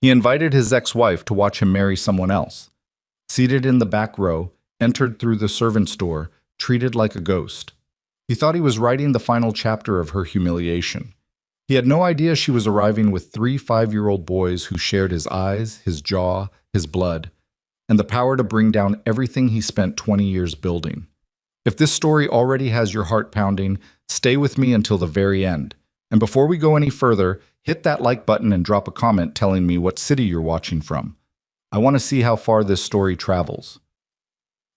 He invited his ex-wife to watch him marry someone else. Seated in the back row, entered through the servant's door, treated like a ghost. He thought he was writing the final chapter of her humiliation. He had no idea she was arriving with 3 5-year-old boys who shared his eyes, his jaw, his blood, and the power to bring down everything he spent 20 years building. If this story already has your heart pounding, stay with me until the very end. And before we go any further, hit that like button and drop a comment telling me what city you're watching from. I want to see how far this story travels.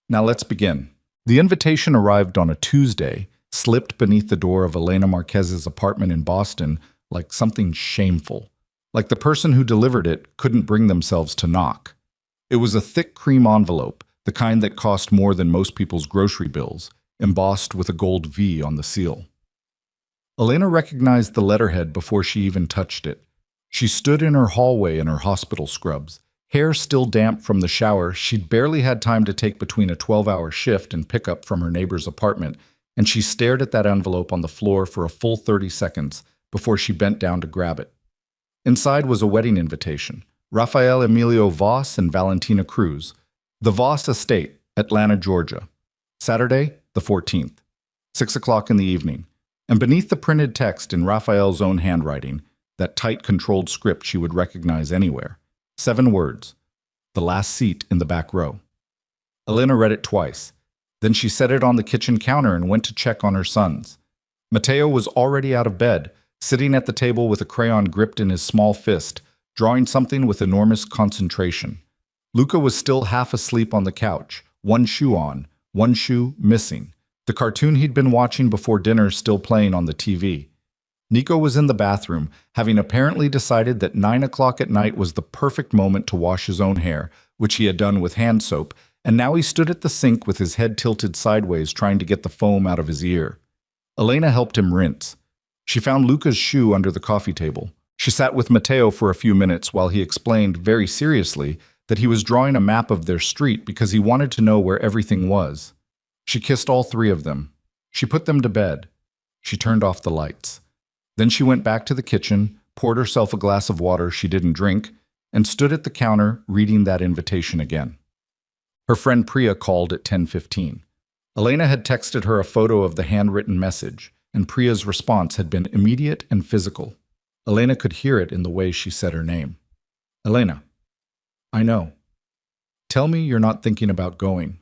Now let's begin. The invitation arrived on a Tuesday, slipped beneath the door of Elena Marquez's apartment in Boston like something shameful. Like the person who delivered it couldn't bring themselves to knock. It was a thick cream envelope, the kind that cost more than most people's grocery bills, embossed with a gold V on the seal. Elena recognized the letterhead before she even touched it. She stood in her hallway in her hospital scrubs. Hair still damp from the shower, she'd barely had time to take between a 12-hour shift and pick up from her neighbor's apartment, and she stared at that envelope on the floor for a full 30 seconds before she bent down to grab it. Inside was a wedding invitation. Rafael Emilio Voss and Valentina Cruz. The Voss Estate, Atlanta, Georgia. Saturday, the 14th. 6 o'clock in the evening. And beneath the printed text in Rafael's own handwriting, that tight, controlled script she would recognize anywhere. 7 words. The last seat in the back row. Elena read it twice. Then she set it on the kitchen counter and went to check on her sons. Mateo was already out of bed, sitting at the table with a crayon gripped in his small fist, drawing something with enormous concentration. Luca was still half asleep on the couch, one shoe on, one shoe missing. The cartoon he'd been watching before dinner still playing on the TV. Nico was in the bathroom, having apparently decided that 9 o'clock at night was the perfect moment to wash his own hair, which he had done with hand soap, and now he stood at the sink with his head tilted sideways trying to get the foam out of his ear. Elena helped him rinse. She found Luca's shoe under the coffee table. She sat with Mateo for a few minutes while he explained, very seriously, that he was drawing a map of their street because he wanted to know where everything was. She kissed all 3 of them. She put them to bed. She turned off the lights. Then she went back to the kitchen, poured herself a glass of water she didn't drink, and stood at the counter reading that invitation again. Her friend Priya called at 10:15. Elena had texted her a photo of the handwritten message, and Priya's response had been immediate and physical. Elena could hear it in the way she said her name. Elena. I know. Tell me you're not thinking about going.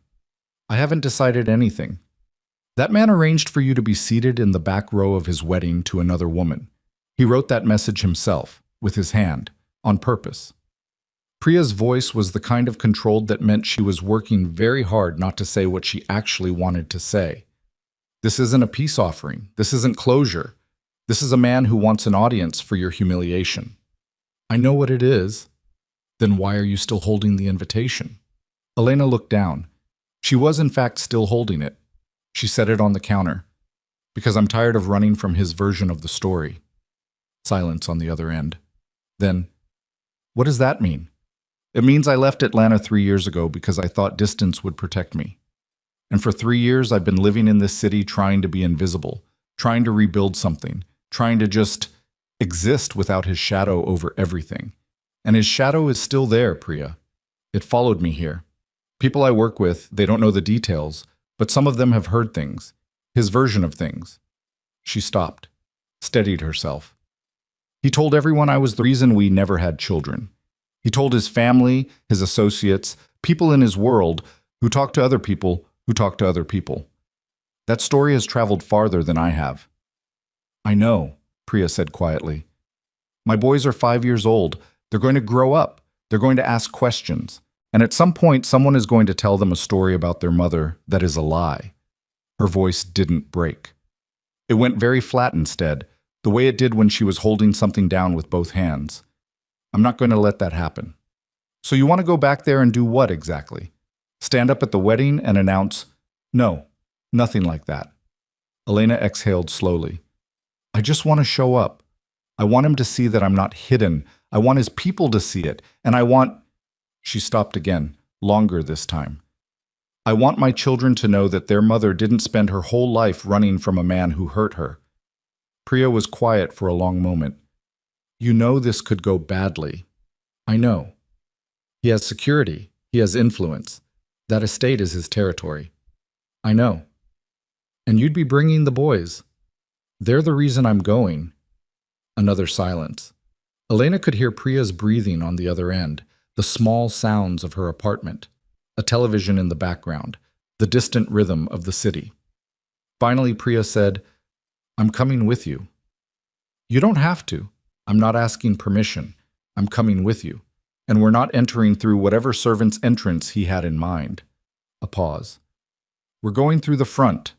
I haven't decided anything. That man arranged for you to be seated in the back row of his wedding to another woman. He wrote that message himself, with his hand, on purpose. Priya's voice was the kind of controlled that meant she was working very hard not to say what she actually wanted to say. This isn't a peace offering. This isn't closure. This is a man who wants an audience for your humiliation. I know what it is. Then why are you still holding the invitation? Elena looked down. She was in fact still holding it. She set it on the counter. Because I'm tired of running from his version of the story. Silence on the other end. Then, what does that mean? It means I left Atlanta 3 years ago because I thought distance would protect me. And for 3 years I've been living in this city trying to be invisible, trying to rebuild something, trying to just exist without his shadow over everything. And his shadow is still there, Priya. It followed me here. People I work with, they don't know the details, but some of them have heard things. His version of things. She stopped, steadied herself. He told everyone I was the reason we never had children. He told his family, his associates, people in his world who talk to other people who talk to other people. That story has traveled farther than I have. I know, Priya said quietly. My boys are 5 years old. They're going to grow up. They're going to ask questions. And at some point, someone is going to tell them a story about their mother that is a lie. Her voice didn't break. It went very flat instead, the way it did when she was holding something down with both hands. I'm not going to let that happen. So you want to go back there and do what exactly? Stand up at the wedding and announce, no, nothing like that. Elena exhaled slowly. I just want to show up. I want him to see that I'm not hidden. I want his people to see it. And I want... She stopped again, longer this time. I want my children to know that their mother didn't spend her whole life running from a man who hurt her. Priya was quiet for a long moment. You know this could go badly. I know. He has security. He has influence. That estate is his territory. I know. And you'd be bringing the boys. They're the reason I'm going. Another silence. Elena could hear Priya's breathing on the other end, the small sounds of her apartment, a television in the background, the distant rhythm of the city. Finally, Priya said, I'm coming with you. You don't have to. I'm not asking permission. I'm coming with you. And we're not entering through whatever servant's entrance he had in mind. A pause. We're going through the front.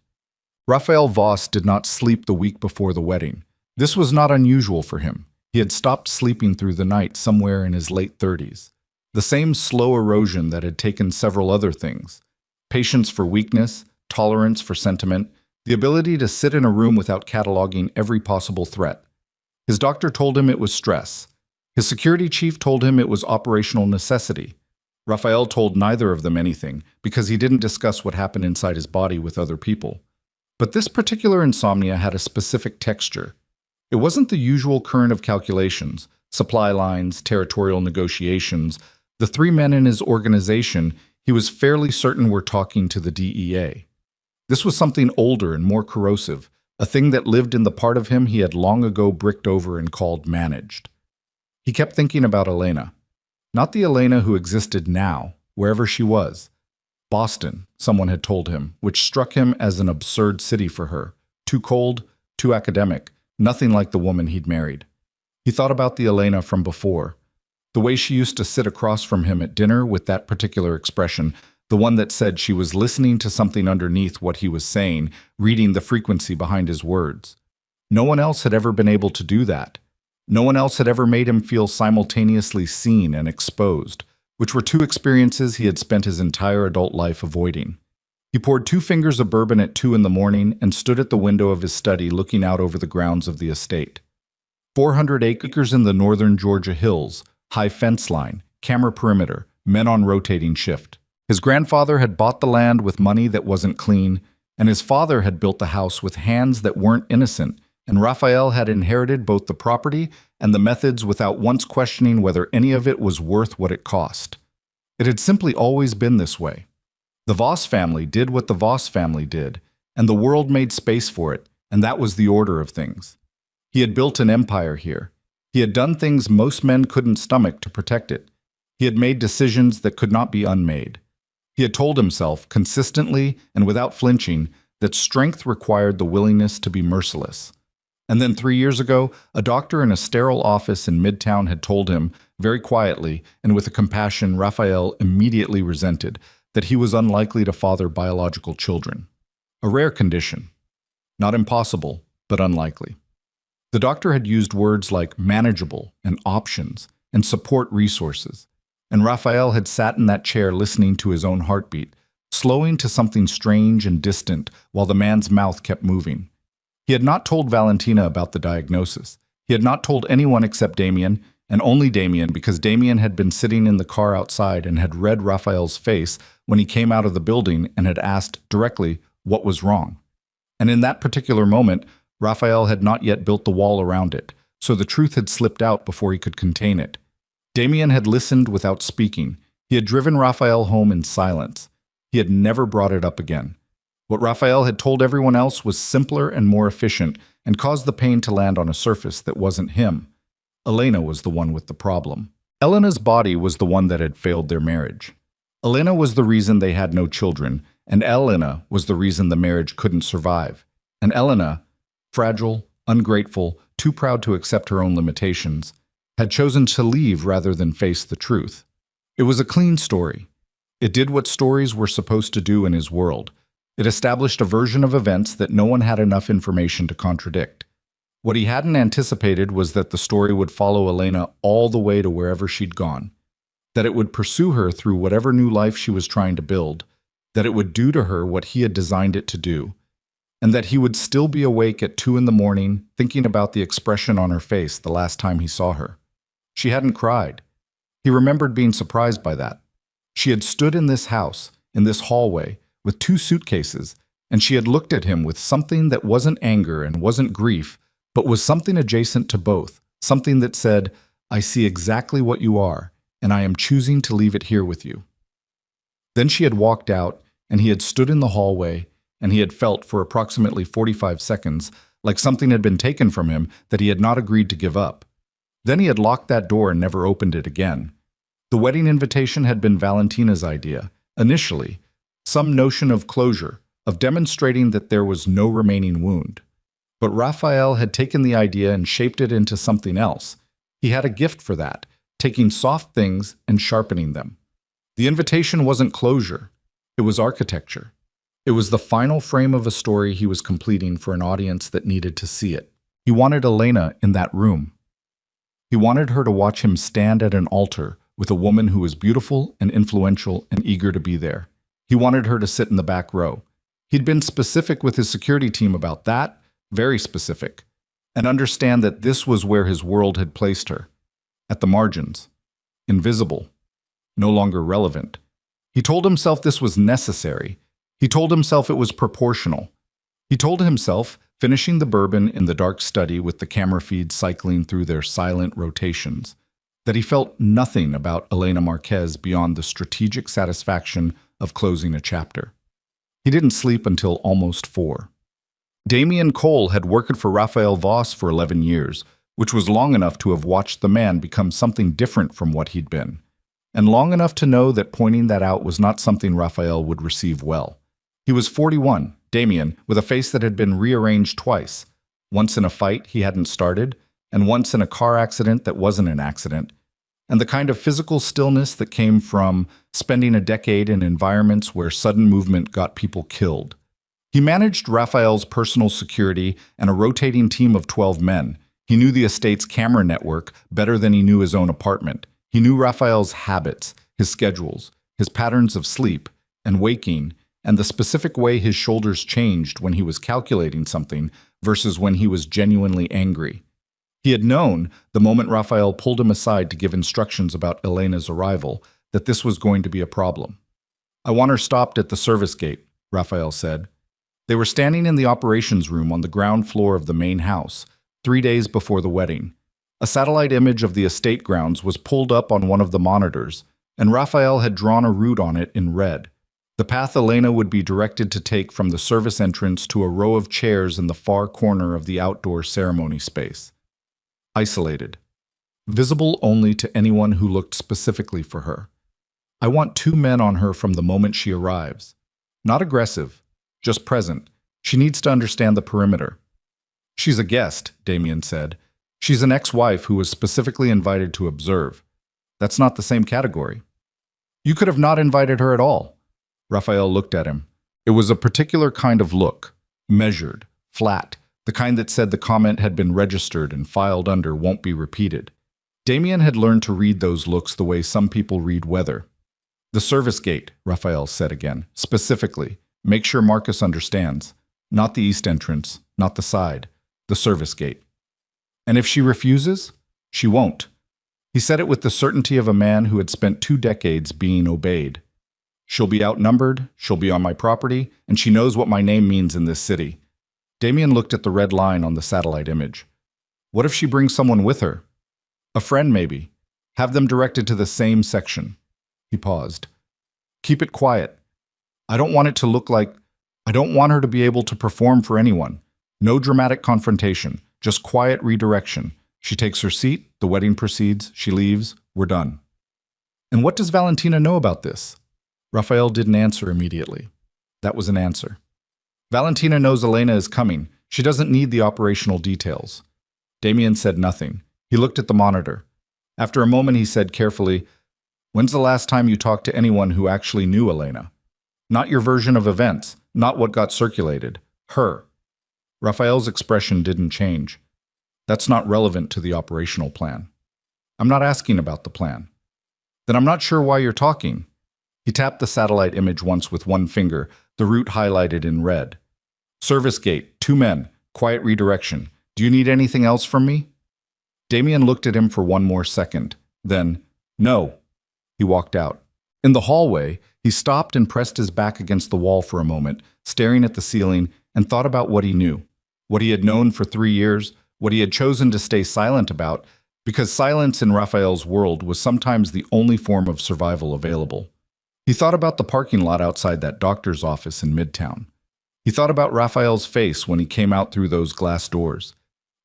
Raphael Voss did not sleep the week before the wedding. This was not unusual for him. He had stopped sleeping through the night somewhere in his late 30s. The same slow erosion that had taken several other things. Patience for weakness, tolerance for sentiment, the ability to sit in a room without cataloging every possible threat. His doctor told him it was stress. His security chief told him it was operational necessity. Raphael told neither of them anything because he didn't discuss what happened inside his body with other people. But this particular insomnia had a specific texture. It wasn't the usual current of calculations, supply lines, territorial negotiations. The three men in his organization, he was fairly certain were talking to the DEA. This was something older and more corrosive, a thing that lived in the part of him he had long ago bricked over and called managed. He kept thinking about Elena. Not the Elena who existed now, wherever she was. Boston, someone had told him, which struck him as an absurd city for her. Too cold, too academic, nothing like the woman he'd married. He thought about the Elena from before. The way she used to sit across from him at dinner with that particular expression, the one that said she was listening to something underneath what he was saying, reading the frequency behind his words. No one else had ever been able to do that. No one else had ever made him feel simultaneously seen and exposed, which were two experiences he had spent his entire adult life avoiding. He poured 2 fingers of bourbon at 2 in the morning and stood at the window of his study looking out over the grounds of the estate. 400 acres in the northern Georgia hills, high fence line, camera perimeter, men on rotating shift. His grandfather had bought the land with money that wasn't clean, and his father had built the house with hands that weren't innocent, and Raphael had inherited both the property and the methods without once questioning whether any of it was worth what it cost. It had simply always been this way. The Voss family did what the Voss family did, and the world made space for it, and that was the order of things. He had built an empire here. He had done things most men couldn't stomach to protect it. He had made decisions that could not be unmade. He had told himself, consistently and without flinching, that strength required the willingness to be merciless. And then 3 years ago, a doctor in a sterile office in Midtown had told him, very quietly and with a compassion Raphael immediately resented, that he was unlikely to father biological children. A rare condition. Not impossible, but unlikely. The doctor had used words like manageable and options and support resources, and Raphael had sat in that chair listening to his own heartbeat, slowing to something strange and distant while the man's mouth kept moving. He had not told Valentina about the diagnosis. He had not told anyone except Damien, and only Damien because Damien had been sitting in the car outside and had read Raphael's face when he came out of the building and had asked directly what was wrong. And in that particular moment, Raphael had not yet built the wall around it, so the truth had slipped out before he could contain it. Damien had listened without speaking. He had driven Raphael home in silence. He had never brought it up again. What Raphael had told everyone else was simpler and more efficient and caused the pain to land on a surface that wasn't him. Elena was the one with the problem. Elena's body was the one that had failed their marriage. Elena was the reason they had no children, and Elena was the reason the marriage couldn't survive. And Elena, fragile, ungrateful, too proud to accept her own limitations, had chosen to leave rather than face the truth. It was a clean story. It did what stories were supposed to do in his world. It established a version of events that no one had enough information to contradict. What he hadn't anticipated was that the story would follow Elena all the way to wherever she'd gone, that it would pursue her through whatever new life she was trying to build, that it would do to her what he had designed it to do, and that he would still be awake at 2 in the morning thinking about the expression on her face the last time he saw her. She hadn't cried. He remembered being surprised by that. She had stood in this house, in this hallway, with 2 suitcases, and she had looked at him with something that wasn't anger and wasn't grief, but was something adjacent to both, something that said, I see exactly what you are, and I am choosing to leave it here with you." Then she had walked out, and he had stood in the hallway, and he had felt for approximately 45 seconds like something had been taken from him that he had not agreed to give up. Then he had locked that door and never opened it again. The wedding invitation had been Valentina's idea, initially, some notion of closure, of demonstrating that there was no remaining wound. But Raphael had taken the idea and shaped it into something else. He had a gift for that, taking soft things and sharpening them. The invitation wasn't closure, it was architecture. It was the final frame of a story he was completing for an audience that needed to see it. He wanted Elena in that room. He wanted her to watch him stand at an altar with a woman who was beautiful and influential and eager to be there. He wanted her to sit in the back row. He'd been specific with his security team about that, very specific, and understand that this was where his world had placed her. At the margins. Invisible. No longer relevant. He told himself this was necessary. He told himself it was proportional. He told himself, finishing the bourbon in the dark study with the camera feed cycling through their silent rotations, that he felt nothing about Elena Marquez beyond the strategic satisfaction of closing a chapter. He didn't sleep until almost 4. Damien Cole had worked for Raphael Voss for 11 years, which was long enough to have watched the man become something different from what he'd been, and long enough to know that pointing that out was not something Raphael would receive well. He was 41, Damien, with a face that had been rearranged twice, once in a fight he hadn't started, and once in a car accident that wasn't an accident, and the kind of physical stillness that came from spending a decade in environments where sudden movement got people killed. He managed Raphael's personal security and a rotating team of 12 men. He knew the estate's camera network better than he knew his own apartment. He knew Raphael's habits, his schedules, his patterns of sleep and waking, and the specific way his shoulders changed when he was calculating something versus when he was genuinely angry. He had known, the moment Raphael pulled him aside to give instructions about Elena's arrival, that this was going to be a problem. "I want her stopped at the service gate," Raphael said. They were standing in the operations room on the ground floor of the main house, 3 days before the wedding. A satellite image of the estate grounds was pulled up on one of the monitors, and Raphael had drawn a route on it in red. The path Elena would be directed to take from the service entrance to a row of chairs in the far corner of the outdoor ceremony space. Isolated. Visible only to anyone who looked specifically for her. "I want 2 men on her from the moment she arrives. Not aggressive, just present. She needs to understand the perimeter." "She's a guest," Damien said. "She's an ex-wife who was specifically invited to observe. That's not the same category." "You could have not invited her at all." Raphael looked at him. It was a particular kind of look, measured, flat, the kind that said the comment had been registered and filed under won't be repeated. Damien had learned to read those looks the way some people read weather. "The service gate," Raphael said again, specifically. "Make sure Marcus understands. Not the east entrance, not the side. The service gate. And if she refuses, she won't." He said it with the certainty of a man who had spent 2 decades being obeyed. "She'll be outnumbered, she'll be on my property, and she knows what my name means in this city." Damien looked at the red line on the satellite image. "What if she brings someone with her? A friend, maybe. Have them directed to the same section." He paused. "Keep it quiet. I don't want it to look like... I don't want her to be able to perform for anyone. No dramatic confrontation, just quiet redirection. She takes her seat, the wedding proceeds, she leaves, we're done." "And what does Valentina know about this?" Raphael didn't answer immediately. That was an answer. "Valentina knows Elena is coming. She doesn't need the operational details." Damien said nothing. He looked at the monitor. After a moment he said carefully, "When's the last time you talked to anyone who actually knew Elena? Not your version of events, not what got circulated. Her." Raphael's expression didn't change. "That's not relevant to the operational plan." "I'm not asking about the plan." "Then I'm not sure why you're talking." He tapped the satellite image once with one finger, the route highlighted in red. "Service gate, 2 men, quiet redirection. Do you need anything else from me?" Damien looked at him for one more second. Then, "No." He walked out. In the hallway, he stopped and pressed his back against the wall for a moment, staring at the ceiling, and thought about what he knew, what he had known for 3 years, what he had chosen to stay silent about, because silence in Raphael's world was sometimes the only form of survival available. He thought about the parking lot outside that doctor's office in Midtown. He thought about Raphael's face when he came out through those glass doors.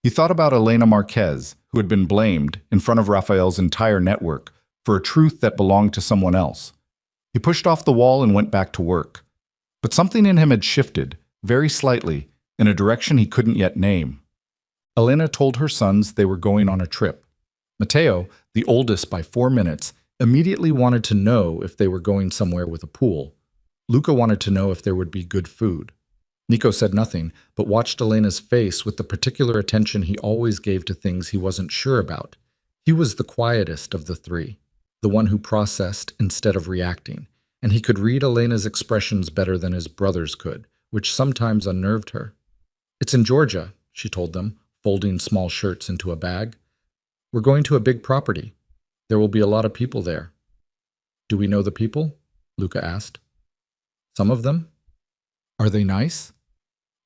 He thought about Elena Marquez, who had been blamed, in front of Raphael's entire network, for a truth that belonged to someone else. He pushed off the wall and went back to work. But something in him had shifted, very slightly, in a direction he couldn't yet name. Elena told her sons they were going on a trip. Matteo, the oldest by 4 minutes, immediately wanted to know if they were going somewhere with a pool. Luca wanted to know if there would be good food. Nico said nothing, but watched Elena's face with the particular attention he always gave to things he wasn't sure about. He was the quietest of the three, the one who processed instead of reacting, and he could read Elena's expressions better than his brothers could, which sometimes unnerved her. "It's in Georgia," she told them, folding small shirts into a bag. "We're going to a big property. There will be a lot of people there." "Do we know the people?" Luca asked. "Some of them." "Are they nice?"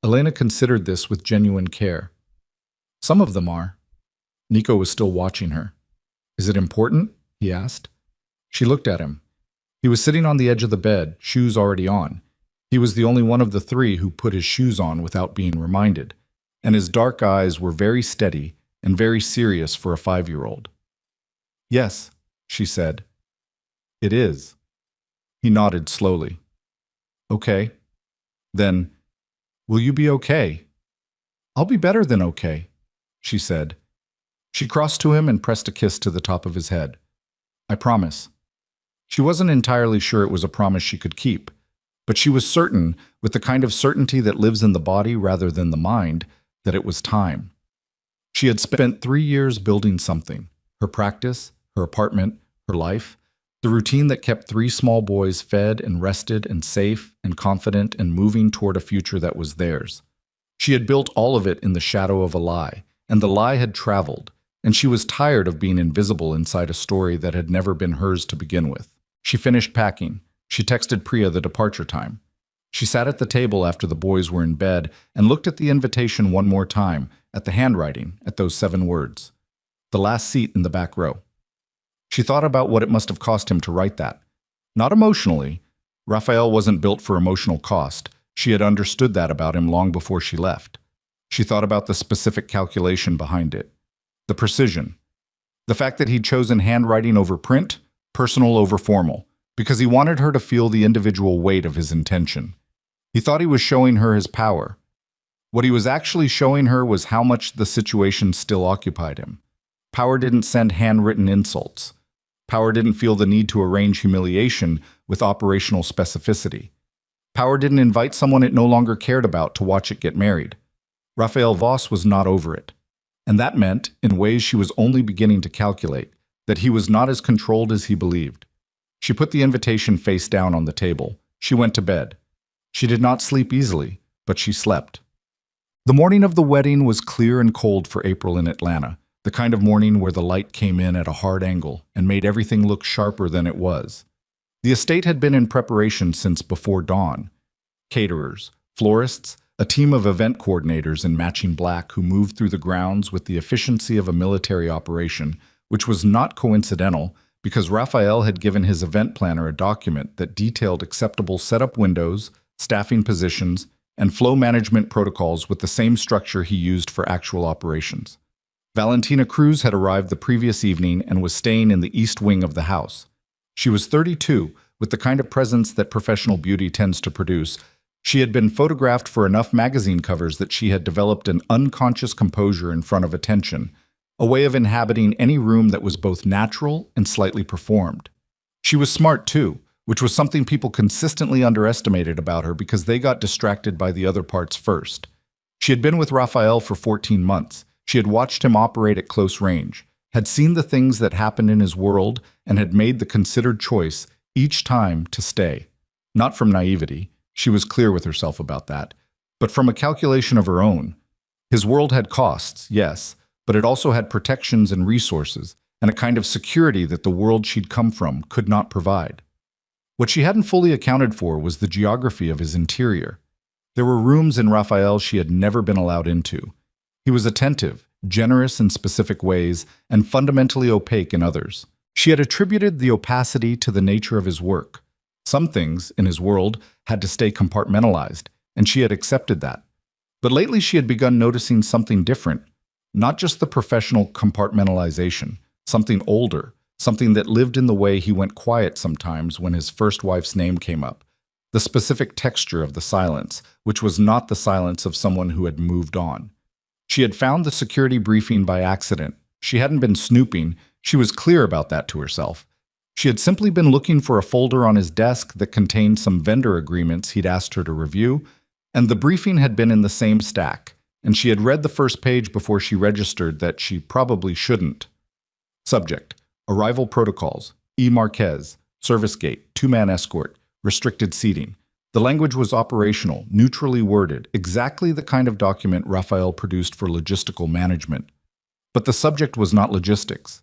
Elena considered this with genuine care. "Some of them are." Nico was still watching her. "Is it important?" he asked. She looked at him. He was sitting on the edge of the bed, shoes already on. He was the only one of the three who put his shoes on without being reminded, and his dark eyes were very steady and very serious for a 5-year-old. "Yes," she said. "It is." He nodded slowly. "Okay. Then, will you be okay?" "I'll be better than okay," she said. She crossed to him and pressed a kiss to the top of his head. "I promise." She wasn't entirely sure it was a promise she could keep, but she was certain, with the kind of certainty that lives in the body rather than the mind, that it was time. She had spent 3 years building something: her practice, her apartment, her life, the routine that kept 3 small boys fed and rested and safe and confident and moving toward a future that was theirs. She had built all of it in the shadow of a lie, and the lie had traveled, and she was tired of being invisible inside a story that had never been hers to begin with. She finished packing. She texted Priya the departure time. She sat at the table after the boys were in bed and looked at the invitation one more time, at the handwriting, at those 7 words. The last seat in the back row. She thought about what it must have cost him to write that. Not emotionally. Raphael wasn't built for emotional cost. She had understood that about him long before she left. She thought about the specific calculation behind it. The precision. The fact that he'd chosen handwriting over print, personal over formal, because he wanted her to feel the individual weight of his intention. He thought he was showing her his power. What he was actually showing her was how much the situation still occupied him. Power didn't send handwritten insults. Power didn't feel the need to arrange humiliation with operational specificity. Power didn't invite someone it no longer cared about to watch it get married. Raphael Voss was not over it. And that meant, in ways she was only beginning to calculate, that he was not as controlled as he believed. She put the invitation face down on the table. She went to bed. She did not sleep easily, but she slept. The morning of the wedding was clear and cold for April in Atlanta, the kind of morning where the light came in at a hard angle and made everything look sharper than it was. The estate had been in preparation since before dawn. Caterers, florists, a team of event coordinators in matching black who moved through the grounds with the efficiency of a military operation, which was not coincidental because Raphael had given his event planner a document that detailed acceptable setup windows, staffing positions, and flow management protocols with the same structure he used for actual operations. Valentina Cruz had arrived the previous evening and was staying in the east wing of the house. She was 32, with the kind of presence that professional beauty tends to produce. She had been photographed for enough magazine covers that she had developed an unconscious composure in front of attention, a way of inhabiting any room that was both natural and slightly performed. She was smart too, which was something people consistently underestimated about her because they got distracted by the other parts first. She had been with Raphael for 14 months. She had watched him operate at close range, had seen the things that happened in his world, and had made the considered choice each time to stay. Not from naivety, she was clear with herself about that, but from a calculation of her own. His world had costs, yes, but it also had protections and resources, and a kind of security that the world she'd come from could not provide. What she hadn't fully accounted for was the geography of his interior. There were rooms in Raphael she had never been allowed into. He was attentive, generous in specific ways and fundamentally opaque in others. She had attributed the opacity to the nature of his work. Some things, in his world, had to stay compartmentalized, and she had accepted that. But lately she had begun noticing something different, not just the professional compartmentalization, something older, something that lived in the way he went quiet sometimes when his first wife's name came up, the specific texture of the silence, which was not the silence of someone who had moved on. She had found the security briefing by accident. She hadn't been snooping. She was clear about that to herself. She had simply been looking for a folder on his desk that contained some vendor agreements he'd asked her to review, and the briefing had been in the same stack, and she had read the first page before she registered that she probably shouldn't. Subject: Arrival Protocols, E. Marquez, Service Gate, two-man escort, restricted seating. The language was operational, neutrally worded, exactly the kind of document Raphael produced for logistical management. But the subject was not logistics.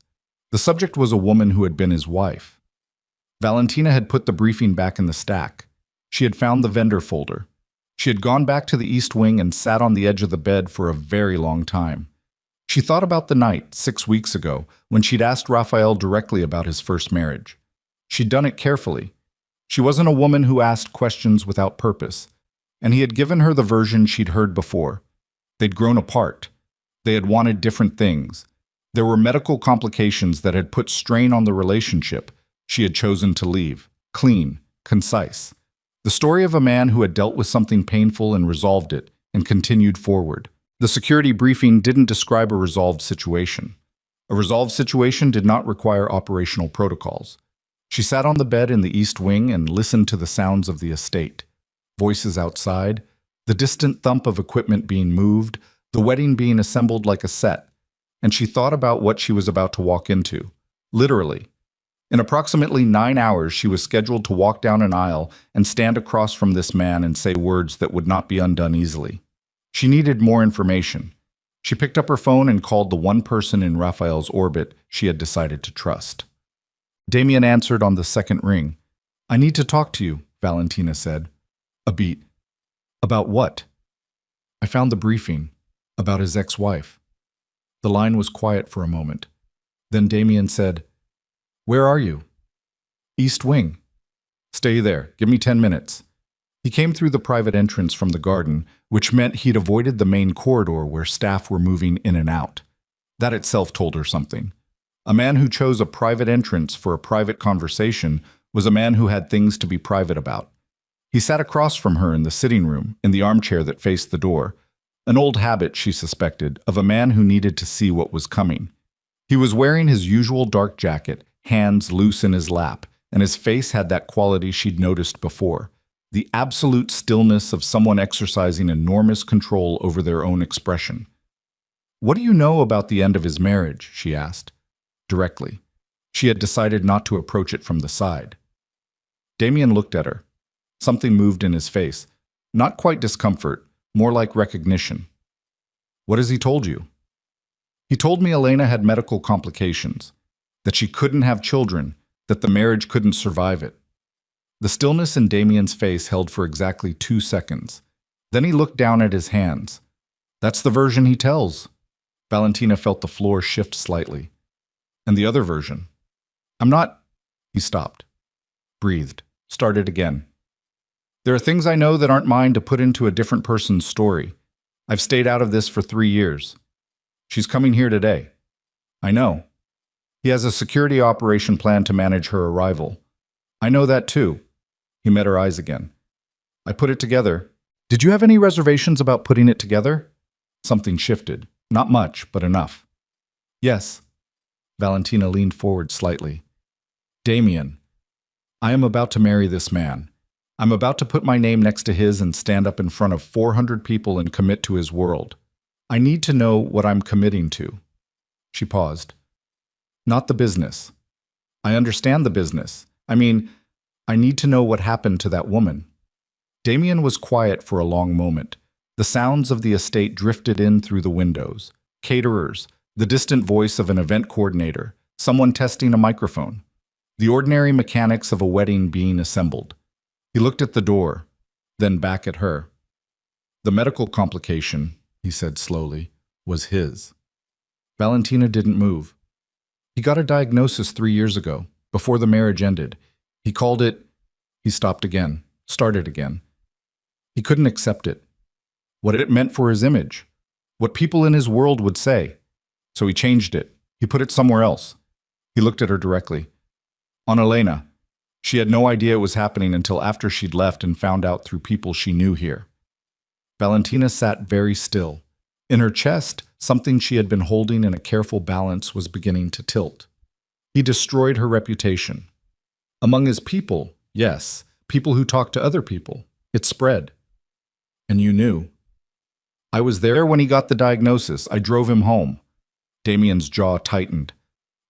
The subject was a woman who had been his wife. Valentina had put the briefing back in the stack. She had found the vendor folder. She had gone back to the East Wing and sat on the edge of the bed for a very long time. She thought about the night, 6 weeks ago, when she'd asked Raphael directly about his first marriage. She'd done it carefully. She wasn't a woman who asked questions without purpose, and he had given her the version she'd heard before. They'd grown apart. They had wanted different things. There were medical complications that had put strain on the relationship. She had chosen to leave. Clean, concise. The story of a man who had dealt with something painful and resolved it, and continued forward. The security briefing didn't describe a resolved situation. A resolved situation did not require operational protocols. She sat on the bed in the East Wing and listened to the sounds of the estate. Voices outside, the distant thump of equipment being moved, the wedding being assembled like a set, and she thought about what she was about to walk into. Literally. In approximately 9 hours, she was scheduled to walk down an aisle and stand across from this man and say words that would not be undone easily. She needed more information. She picked up her phone and called the one person in Raphael's orbit she had decided to trust. Damien answered on the second ring. "I need to talk to you," Valentina said. A beat. "About what?" "I found the briefing. About his ex-wife." The line was quiet for a moment. Then Damien said, "Where are you?" "East Wing." "Stay there. Give me 10 minutes." He came through the private entrance from the garden, which meant he'd avoided the main corridor where staff were moving in and out. That itself told her something. A man who chose a private entrance for a private conversation was a man who had things to be private about. He sat across from her in the sitting room, in the armchair that faced the door, an old habit, she suspected, of a man who needed to see what was coming. He was wearing his usual dark jacket, hands loose in his lap, and his face had that quality she'd noticed before, the absolute stillness of someone exercising enormous control over their own expression. "What do you know about the end of his marriage?" she asked. Directly. She had decided not to approach it from the side. Damien looked at her. Something moved in his face. Not quite discomfort, more like recognition. "What has he told you?" "He told me Elena had medical complications, that she couldn't have children, that the marriage couldn't survive it." The stillness in Damien's face held for exactly 2 seconds. Then he looked down at his hands. "That's the version he tells." Valentina felt the floor shift slightly. "And the other version?" "I'm not—" He stopped. Breathed. Started again. "There are things I know that aren't mine to put into a different person's story. I've stayed out of this for 3 years. She's coming here today." "I know." "He has a security operation plan to manage her arrival." "I know that too." He met her eyes again. "I put it together." "Did you have any reservations about putting it together?" Something shifted. Not much, but enough. "Yes." Valentina leaned forward slightly. "Damien, I am about to marry this man. I'm about to put my name next to his and stand up in front of 400 people and commit to his world. I need to know what I'm committing to." She paused. "Not the business. I understand the business. I mean, I need to know what happened to that woman." Damien was quiet for a long moment. The sounds of the estate drifted in through the windows. Caterers, the distant voice of an event coordinator, someone testing a microphone. The ordinary mechanics of a wedding being assembled. He looked at the door, then back at her. "The medical complication," he said slowly, "was his." Valentina didn't move. He got a diagnosis 3 years ago, before the marriage ended. He called it... He stopped again, started again. He couldn't accept it. What it meant for his image. What people in his world would say. So he changed it. He put it somewhere else. He looked at her directly. On Elena. She had no idea it was happening until after she'd left and found out through people she knew here. Valentina sat very still. In her chest, something she had been holding in a careful balance was beginning to tilt. He destroyed her reputation. Among his people, yes, people who talked to other people. It spread. And you knew. I was there when he got the diagnosis. I drove him home. Damien's jaw tightened.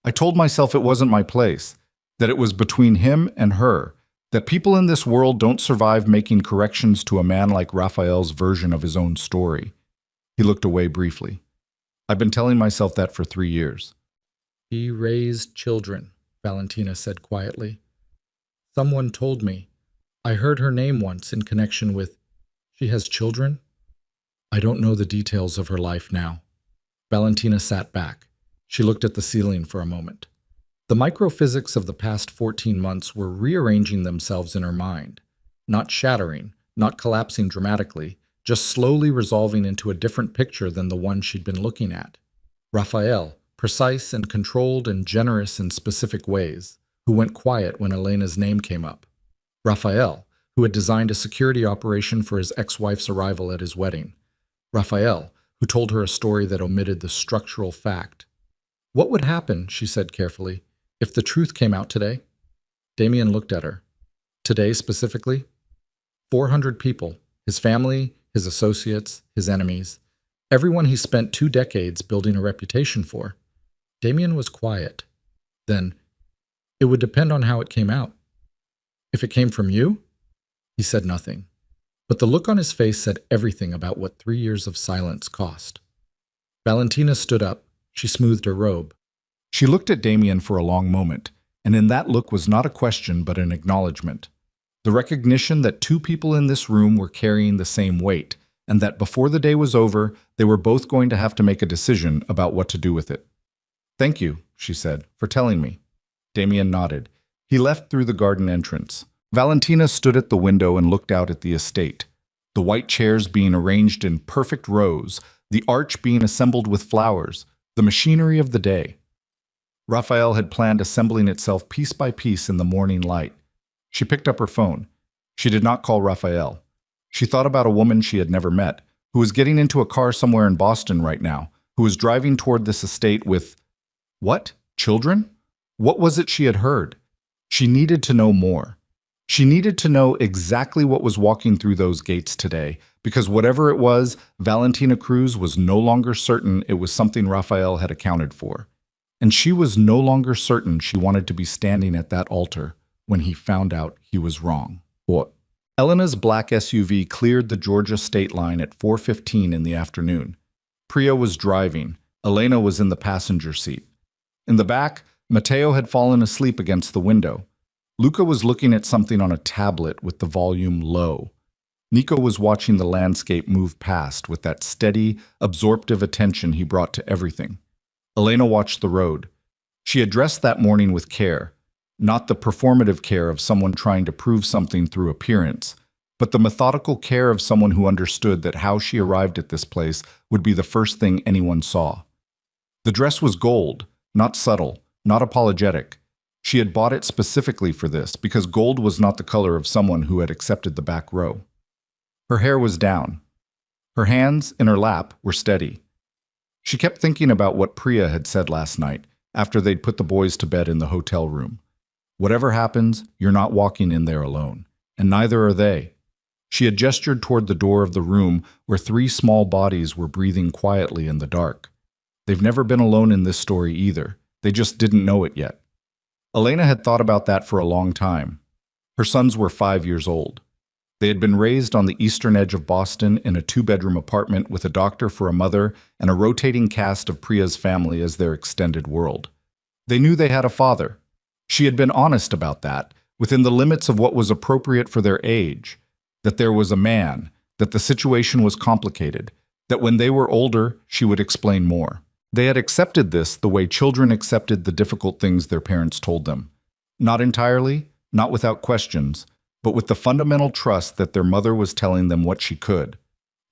I told myself it wasn't my place, that it was between him and her, that people in this world don't survive making corrections to a man like Raphael's version of his own story. He looked away briefly. I've been telling myself that for 3 years. He raised children, Valentina said quietly. Someone told me. I heard her name once in connection with... She has children? I don't know the details of her life now. Valentina sat back. She looked at the ceiling for a moment. The microphysics of the past 14 months were rearranging themselves in her mind. Not shattering, not collapsing dramatically, just slowly resolving into a different picture than the one she'd been looking at. Raphael, precise and controlled and generous in specific ways, who went quiet when Elena's name came up. Raphael, who had designed a security operation for his ex-wife's arrival at his wedding. Raphael, who told her a story that omitted the structural fact. What would happen, she said carefully, if the truth came out today? Damien looked at her. Today specifically? 400 people, his family, his associates, his enemies, everyone he spent 2 decades building a reputation for. Damien was quiet. Then, it would depend on how it came out. If it came from you? He said nothing. But the look on his face said everything about what 3 years of silence cost. Valentina stood up. She smoothed her robe. She looked at Damien for a long moment, and in that look was not a question but an acknowledgement. The recognition that 2 people in this room were carrying the same weight, and that before the day was over, they were both going to have to make a decision about what to do with it. Thank you, she said, for telling me. Damien nodded. He left through the garden entrance. Valentina stood at the window and looked out at the estate. The white chairs being arranged in perfect rows, the arch being assembled with flowers, the machinery of the day. Raphael had planned assembling itself piece by piece in the morning light. She picked up her phone. She did not call Raphael. She thought about a woman she had never met, who was getting into a car somewhere in Boston right now, who was driving toward this estate with... What? Children? What was it she had heard? She needed to know more. She needed to know exactly what was walking through those gates today, because whatever it was, Valentina Cruz was no longer certain it was something Raphael had accounted for. And she was no longer certain she wanted to be standing at that altar when he found out he was wrong. What? Elena's black SUV cleared the Georgia state line at 4:15 in the afternoon. Priya was driving. Elena was in the passenger seat. In the back, Matteo had fallen asleep against the window. Luca was looking at something on a tablet with the volume low. Nico was watching the landscape move past with that steady, absorptive attention he brought to everything. Elena watched the road. She had dressed that morning with care, not the performative care of someone trying to prove something through appearance, but the methodical care of someone who understood that how she arrived at this place would be the first thing anyone saw. The dress was gold, not subtle, not apologetic. She had bought it specifically for this because gold was not the color of someone who had accepted the back row. Her hair was down. Her hands, in her lap, were steady. She kept thinking about what Priya had said last night, after they'd put the boys to bed in the hotel room. Whatever happens, you're not walking in there alone, and neither are they. She had gestured toward the door of the room where 3 small bodies were breathing quietly in the dark. They've never been alone in this story either. They just didn't know it yet. Elena had thought about that for a long time. Her sons were 5 years old. They had been raised on the eastern edge of Boston in a 2-bedroom apartment with a doctor for a mother and a rotating cast of Priya's family as their extended world. They knew they had a father. She had been honest about that, within the limits of what was appropriate for their age, that there was a man, that the situation was complicated, that when they were older, she would explain more. They had accepted this the way children accepted the difficult things their parents told them. Not entirely, not without questions, but with the fundamental trust that their mother was telling them what she could.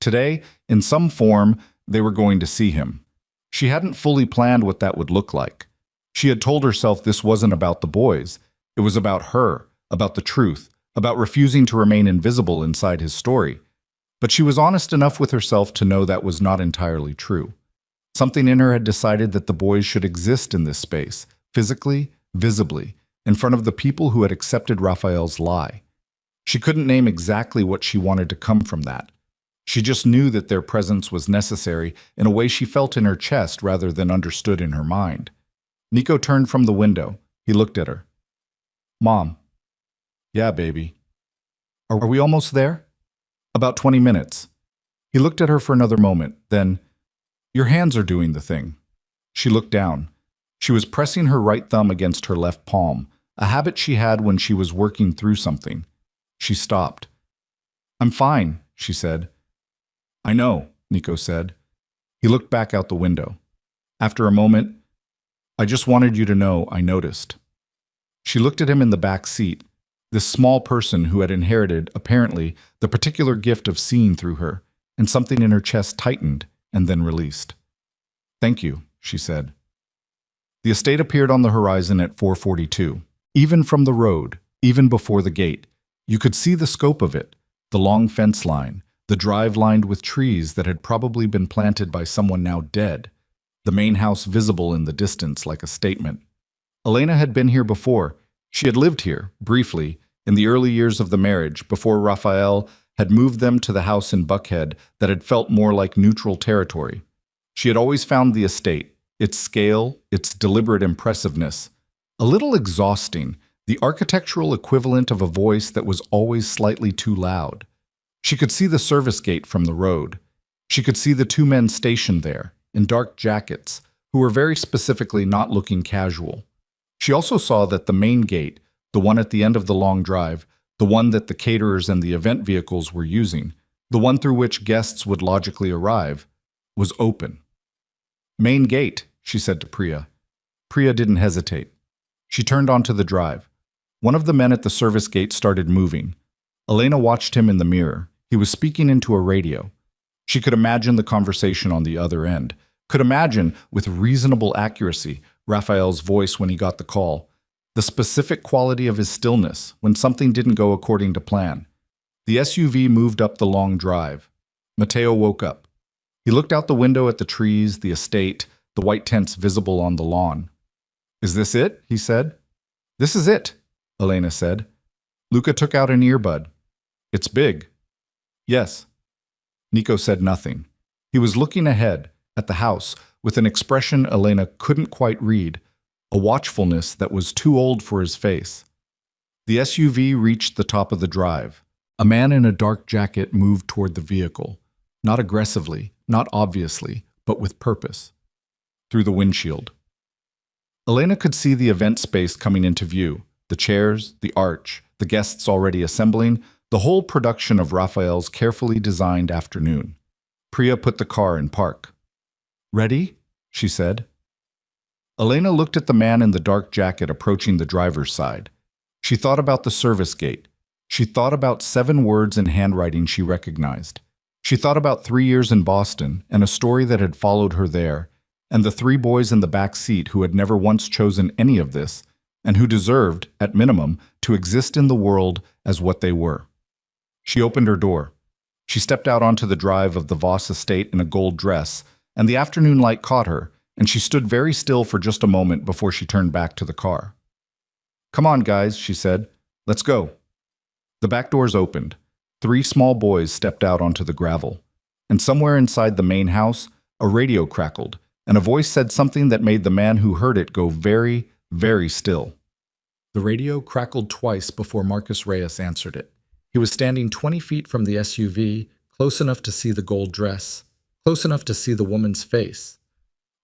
Today, in some form, they were going to see him. She hadn't fully planned what that would look like. She had told herself this wasn't about the boys. It was about her, about the truth, about refusing to remain invisible inside his story. But she was honest enough with herself to know that was not entirely true. Something in her had decided that the boys should exist in this space, physically, visibly, in front of the people who had accepted Raphael's lie. She couldn't name exactly what she wanted to come from that. She just knew that their presence was necessary in a way she felt in her chest rather than understood in her mind. Nico turned from the window. He looked at her. Mom. Yeah, baby. Are we almost there? About 20 minutes. He looked at her for another moment, then, your hands are doing the thing. She looked down. She was pressing her right thumb against her left palm, a habit she had when she was working through something. She stopped. I'm fine, she said. I know, Nico said. He looked back out the window. After a moment, I just wanted you to know I noticed. She looked at him in the back seat, this small person who had inherited, apparently, the particular gift of seeing through her, and something in her chest tightened and then released. Thank you, she said. The estate appeared on the horizon at 4:42. Even from the road, even before the gate, you could see the scope of it, the long fence line, the drive lined with trees that had probably been planted by someone now dead, the main house visible in the distance like a statement. Elena had been here before. She had lived here, briefly, in the early years of the marriage, before Raphael had moved them to the house in Buckhead that had felt more like neutral territory. She had always found the estate, its scale, its deliberate impressiveness, a little exhausting, the architectural equivalent of a voice that was always slightly too loud. She could see the service gate from the road. She could see the two men stationed there, in dark jackets, who were very specifically not looking casual. She also saw that the main gate, the one at the end of the long drive, the one that the caterers and the event vehicles were using, the one through which guests would logically arrive, was open. Main gate, she said to Priya. Priya didn't hesitate. She turned onto the drive. One of the men at the service gate started moving. Elena watched him in the mirror. He was speaking into a radio. She could imagine the conversation on the other end, could imagine, with reasonable accuracy, Raphael's voice when he got the call, the specific quality of his stillness when something didn't go according to plan. The SUV moved up the long drive. Matteo woke up. He looked out the window at the trees, the estate, the white tents visible on the lawn. Is this it? He said. This is it, Elena said. Luca took out an earbud. It's big. Yes. Nico said nothing. He was looking ahead, at the house, with an expression Elena couldn't quite read, a watchfulness that was too old for his face. The SUV reached the top of the drive. A man in a dark jacket moved toward the vehicle, not aggressively, not obviously, but with purpose. Through the windshield. Elena could see the event space coming into view, the chairs, the arch, the guests already assembling, the whole production of Raphael's carefully designed afternoon. Priya put the car in park. Ready? She said. Elena looked at the man in the dark jacket approaching the driver's side. She thought about the service gate. She thought about 7 words in handwriting she recognized. She thought about 3 years in Boston and a story that had followed her there, and the 3 boys in the back seat who had never once chosen any of this, and who deserved, at minimum, to exist in the world as what they were. She opened her door. She stepped out onto the drive of the Voss estate in a gold dress, and the afternoon light caught her, and she stood very still for just a moment before she turned back to the car. Come on, guys, she said. Let's go. The back doors opened. 3 small boys stepped out onto the gravel. And somewhere inside the main house, a radio crackled, and a voice said something that made the man who heard it go very, very still. The radio crackled twice before Marcus Reyes answered it. He was standing 20 feet from the SUV, close enough to see the gold dress, close enough to see the woman's face,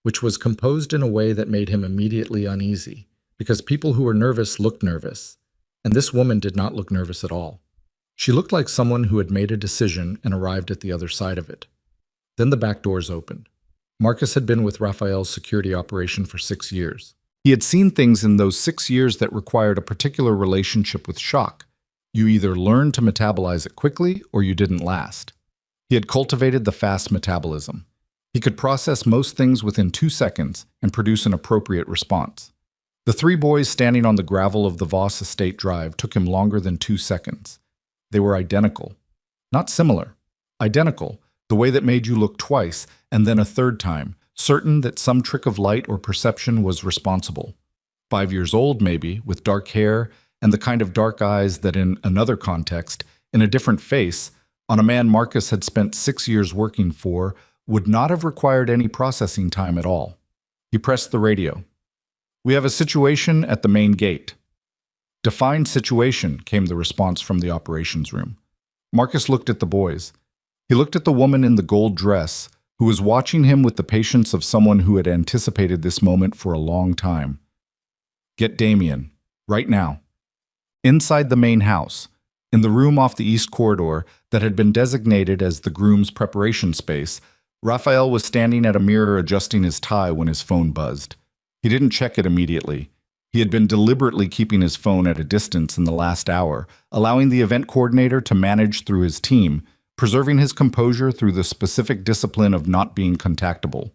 which was composed in a way that made him immediately uneasy, because people who were nervous looked nervous, and this woman did not look nervous at all. She looked like someone who had made a decision and arrived at the other side of it. Then the back doors opened. Marcus had been with Raphael's security operation for 6 years. He had seen things in those 6 years that required a particular relationship with shock. You either learned to metabolize it quickly or you didn't last. He had cultivated the fast metabolism. He could process most things within 2 seconds and produce an appropriate response. The 3 boys standing on the gravel of the Voss Estate Drive took him longer than 2 seconds. They were identical. Not similar. Identical, the way that made you look twice and then a third time, certain that some trick of light or perception was responsible. 5 years old, maybe, with dark hair and the kind of dark eyes that in another context, in a different face, on a man Marcus had spent 6 years working for, would not have required any processing time at all. He pressed the radio. "We have a situation at the main gate." "Define situation," came the response from the operations room. Marcus looked at the boys. He looked at the woman in the gold dress, who was watching him with the patience of someone who had anticipated this moment for a long time. "Get Damien, right now." Inside the main house, in the room off the east corridor that had been designated as the groom's preparation space, Raphael was standing at a mirror adjusting his tie when his phone buzzed. He didn't check it immediately. He had been deliberately keeping his phone at a distance in the last hour, allowing the event coordinator to manage through his team, preserving his composure through the specific discipline of not being contactable.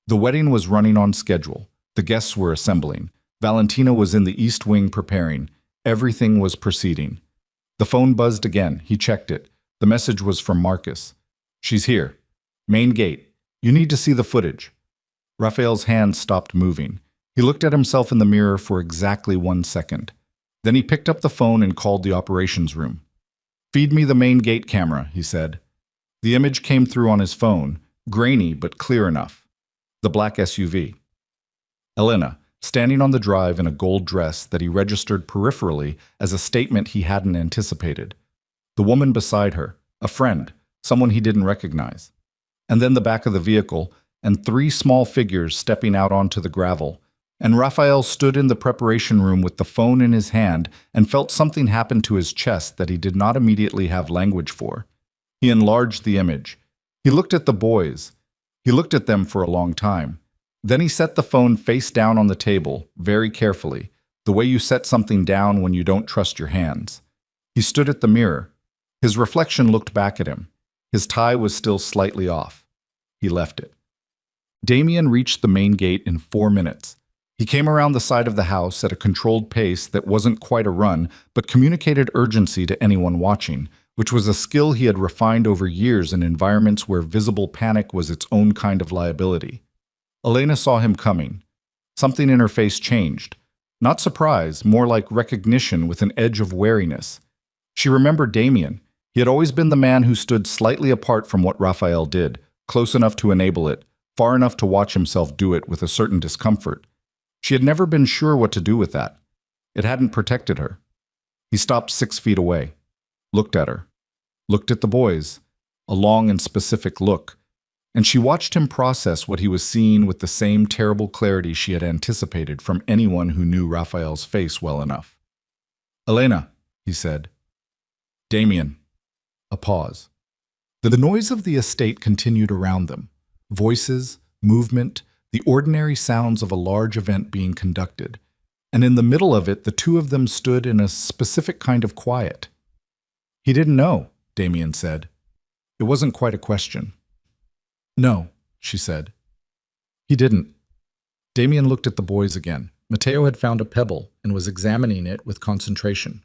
The wedding was running on schedule. The guests were assembling. Valentina was in the East Wing preparing. Everything was proceeding. The phone buzzed again. He checked it. The message was from Marcus. "She's here. Main gate. You need to see the footage." Raphael's hand stopped moving. He looked at himself in the mirror for exactly 1 second. Then he picked up the phone and called the operations room. "Feed me the main gate camera," he said. The image came through on his phone, grainy but clear enough. The black SUV. Elena, standing on the drive in a gold dress that he registered peripherally as a statement he hadn't anticipated. The woman beside her, a friend, someone he didn't recognize. And then the back of the vehicle, and 3 small figures stepping out onto the gravel. And Raphael stood in the preparation room with the phone in his hand and felt something happen to his chest that he did not immediately have language for. He enlarged the image. He looked at the boys. He looked at them for a long time. Then he set the phone face down on the table, very carefully, the way you set something down when you don't trust your hands. He stood at the mirror. His reflection looked back at him. His tie was still slightly off. He left it. Damien reached the main gate in 4 minutes. He came around the side of the house at a controlled pace that wasn't quite a run, but communicated urgency to anyone watching, which was a skill he had refined over years in environments where visible panic was its own kind of liability. Elena saw him coming. Something in her face changed. Not surprise, more like recognition with an edge of wariness. She remembered Damien. He had always been the man who stood slightly apart from what Raphael did, close enough to enable it, far enough to watch himself do it with a certain discomfort. She had never been sure what to do with that. It hadn't protected her. He stopped 6 feet away, looked at her, looked at the boys, a long and specific look, and she watched him process what he was seeing with the same terrible clarity she had anticipated from anyone who knew Raphael's face well enough. "Elena," he said. "Damien." A pause. The noise of the estate continued around them. Voices, movement, the ordinary sounds of a large event being conducted. And in the middle of it, the 2 of them stood in a specific kind of quiet. "He didn't know," Damien said. It wasn't quite a question. "No," she said. "He didn't." Damien looked at the boys again. Matteo had found a pebble and was examining it with concentration.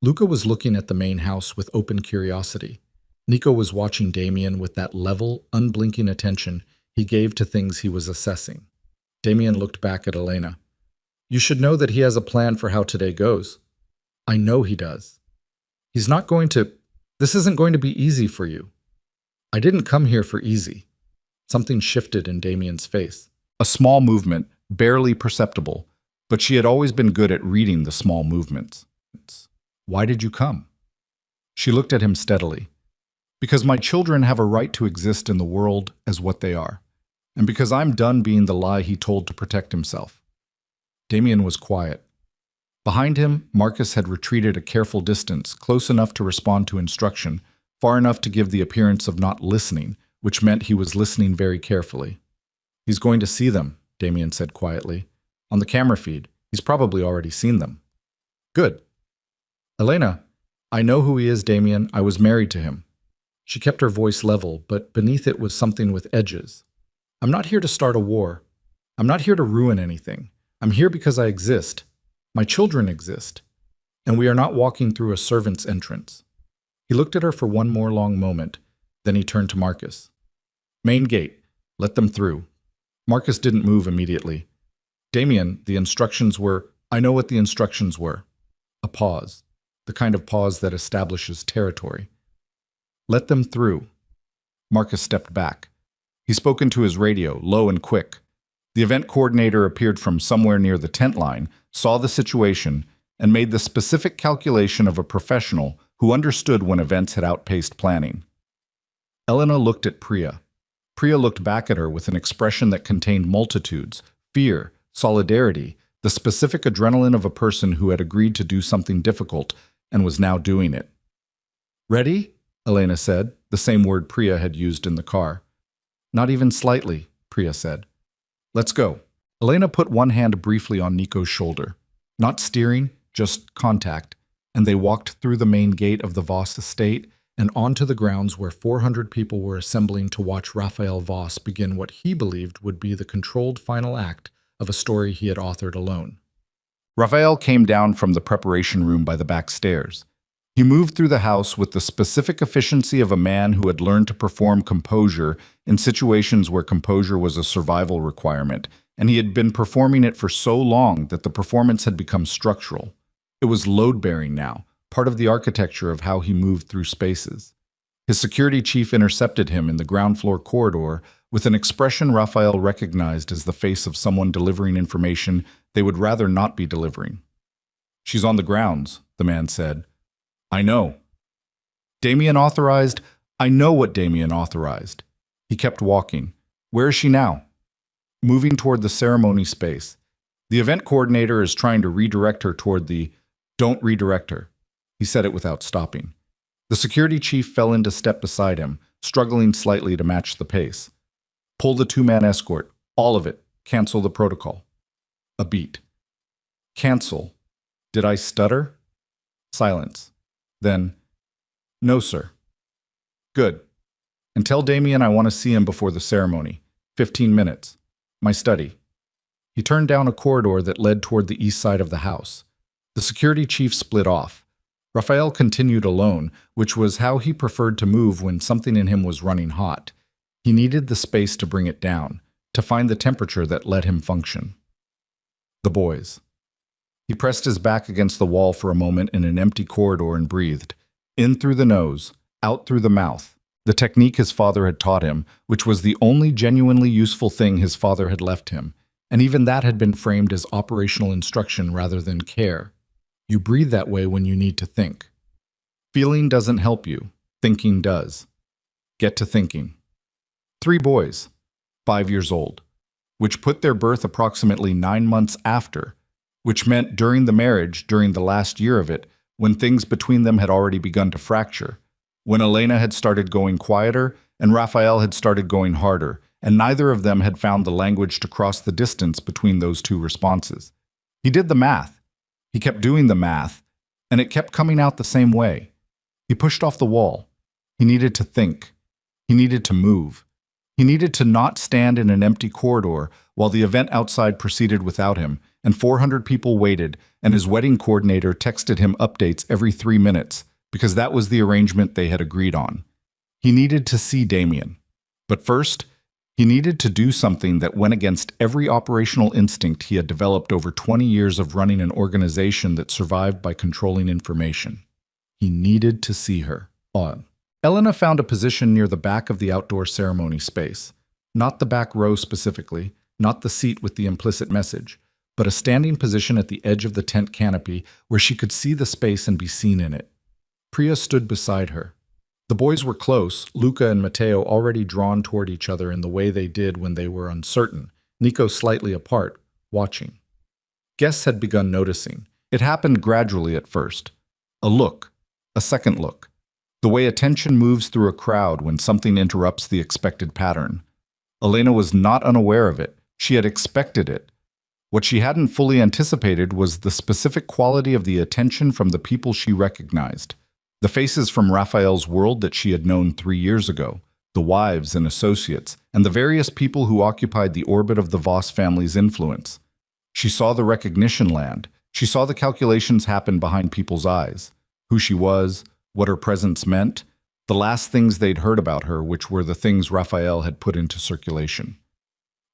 Luca was looking at the main house with open curiosity. Nico was watching Damien with that level, unblinking attention he gave to things he was assessing. Damien looked back at Elena. "You should know that he has a plan for how today goes." "I know he does." "He's not going to... This isn't going to be easy for you." "I didn't come here for easy." Something shifted in Damien's face. A small movement, barely perceptible, but she had always been good at reading the small movements. "Why did you come?" She looked at him steadily. "Because my children have a right to exist in the world as what they are, and because I'm done being the lie he told to protect himself." Damien was quiet. Behind him, Marcus had retreated a careful distance, close enough to respond to instruction, far enough to give the appearance of not listening, which meant he was listening very carefully. He's going to see them, Damien said quietly. On the camera feed. He's probably already seen them. Good. Elena, I know who he is, Damien. I was married to him. She kept her voice level, but beneath it was something with edges. I'm not here to start a war. I'm not here to ruin anything. I'm here because I exist. My children exist. And we are not walking through a servant's entrance. He looked at her for one more long moment. Then he turned to Marcus. Main gate. Let them through. Marcus didn't move immediately. Damien, the instructions were, I know what the instructions were. A pause. The kind of pause that establishes territory. Let them through. Marcus stepped back. He spoke into his radio, low and quick. The event coordinator appeared from somewhere near the tent line, saw the situation, and made the specific calculation of a professional who understood when events had outpaced planning. Elena looked at Priya. Priya looked back at her with an expression that contained multitudes, fear, solidarity, the specific adrenaline of a person who had agreed to do something difficult and was now doing it. Ready? Elena said, the same word Priya had used in the car. Not even slightly, Priya said. Let's go. Elena put one hand briefly on Nico's shoulder. Not steering, just contact, and they walked through the main gate of the Voss estate and onto the grounds where 400 people were assembling to watch Raphael Voss begin what he believed would be the controlled final act of a story he had authored alone. Raphael came down from the preparation room by the back stairs. He moved through the house with the specific efficiency of a man who had learned to perform composure in situations where composure was a survival requirement, and he had been performing it for so long that the performance had become structural. It was load-bearing now, part of the architecture of how he moved through spaces. His security chief intercepted him in the ground floor corridor with an expression Raphael recognized as the face of someone delivering information they would rather not be delivering. She's on the grounds, the man said. I know. Damien authorized? I know what Damien authorized. He kept walking. Where is she now? Moving toward the ceremony space. The event coordinator is trying to redirect her toward the don't redirect her. He said it without stopping. The security chief fell into step beside him, struggling slightly to match the pace. Pull the two-man escort. All of it. Cancel the protocol. A beat. Cancel. Did I stutter? Silence. Then, no, sir. Good. And tell Damien I want to see him before the ceremony. 15 minutes. My study. He turned down a corridor that led toward the east side of the house. The security chief split off. Raphael continued alone, which was how he preferred to move when something in him was running hot. He needed the space to bring it down, to find the temperature that let him function. The boys. He pressed his back against the wall for a moment in an empty corridor and breathed. In through the nose, out through the mouth. The technique his father had taught him, which was the only genuinely useful thing his father had left him, and even that had been framed as operational instruction rather than care. You breathe that way when you need to think. Feeling doesn't help you. Thinking does. Get to thinking. 3 boys, 5 years old, which put their birth approximately 9 months after, which meant during the marriage, during the last year of it, when things between them had already begun to fracture, when Elena had started going quieter and Raphael had started going harder, and neither of them had found the language to cross the distance between those two responses. He did the math. He kept doing the math, and it kept coming out the same way. He pushed off the wall. He needed to think. He needed to move. He needed to not stand in an empty corridor while the event outside proceeded without him, and 400 people waited, and his wedding coordinator texted him updates every 3 minutes, because that was the arrangement they had agreed on. He needed to see Damien. But first, he needed to do something that went against every operational instinct he had developed over 20 years of running an organization that survived by controlling information. He needed to see her. Elena found a position near the back of the outdoor ceremony space. Not the back row specifically, not the seat with the implicit message, but a standing position at the edge of the tent canopy where she could see the space and be seen in it. Priya stood beside her. The boys were close, Luca and Matteo already drawn toward each other in the way they did when they were uncertain, Nico slightly apart, watching. Guests had begun noticing. It happened gradually at first. A look, a second look. The way attention moves through a crowd when something interrupts the expected pattern. Elena was not unaware of it. She had expected it. What she hadn't fully anticipated was the specific quality of the attention from the people she recognized. The faces from Raphael's world that she had known 3 years ago, the wives and associates, and the various people who occupied the orbit of the Voss family's influence. She saw the recognition land. She saw the calculations happen behind people's eyes. Who she was, what her presence meant, the last things they'd heard about her, which were the things Raphael had put into circulation.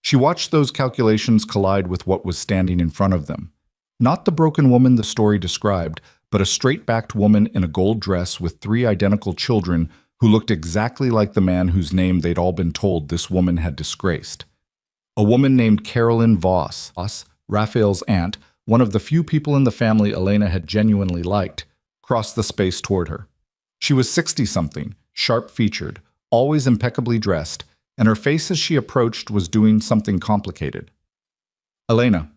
She watched those calculations collide with what was standing in front of them. Not the broken woman the story described, but a straight-backed woman in a gold dress with 3 identical children who looked exactly like the man whose name they'd all been told this woman had disgraced. A woman named Carolyn Voss, Raphael's aunt, one of the few people in the family Elena had genuinely liked, crossed the space toward her. She was 60-something, sharp-featured, always impeccably dressed, and her face as she approached was doing something complicated. Elena.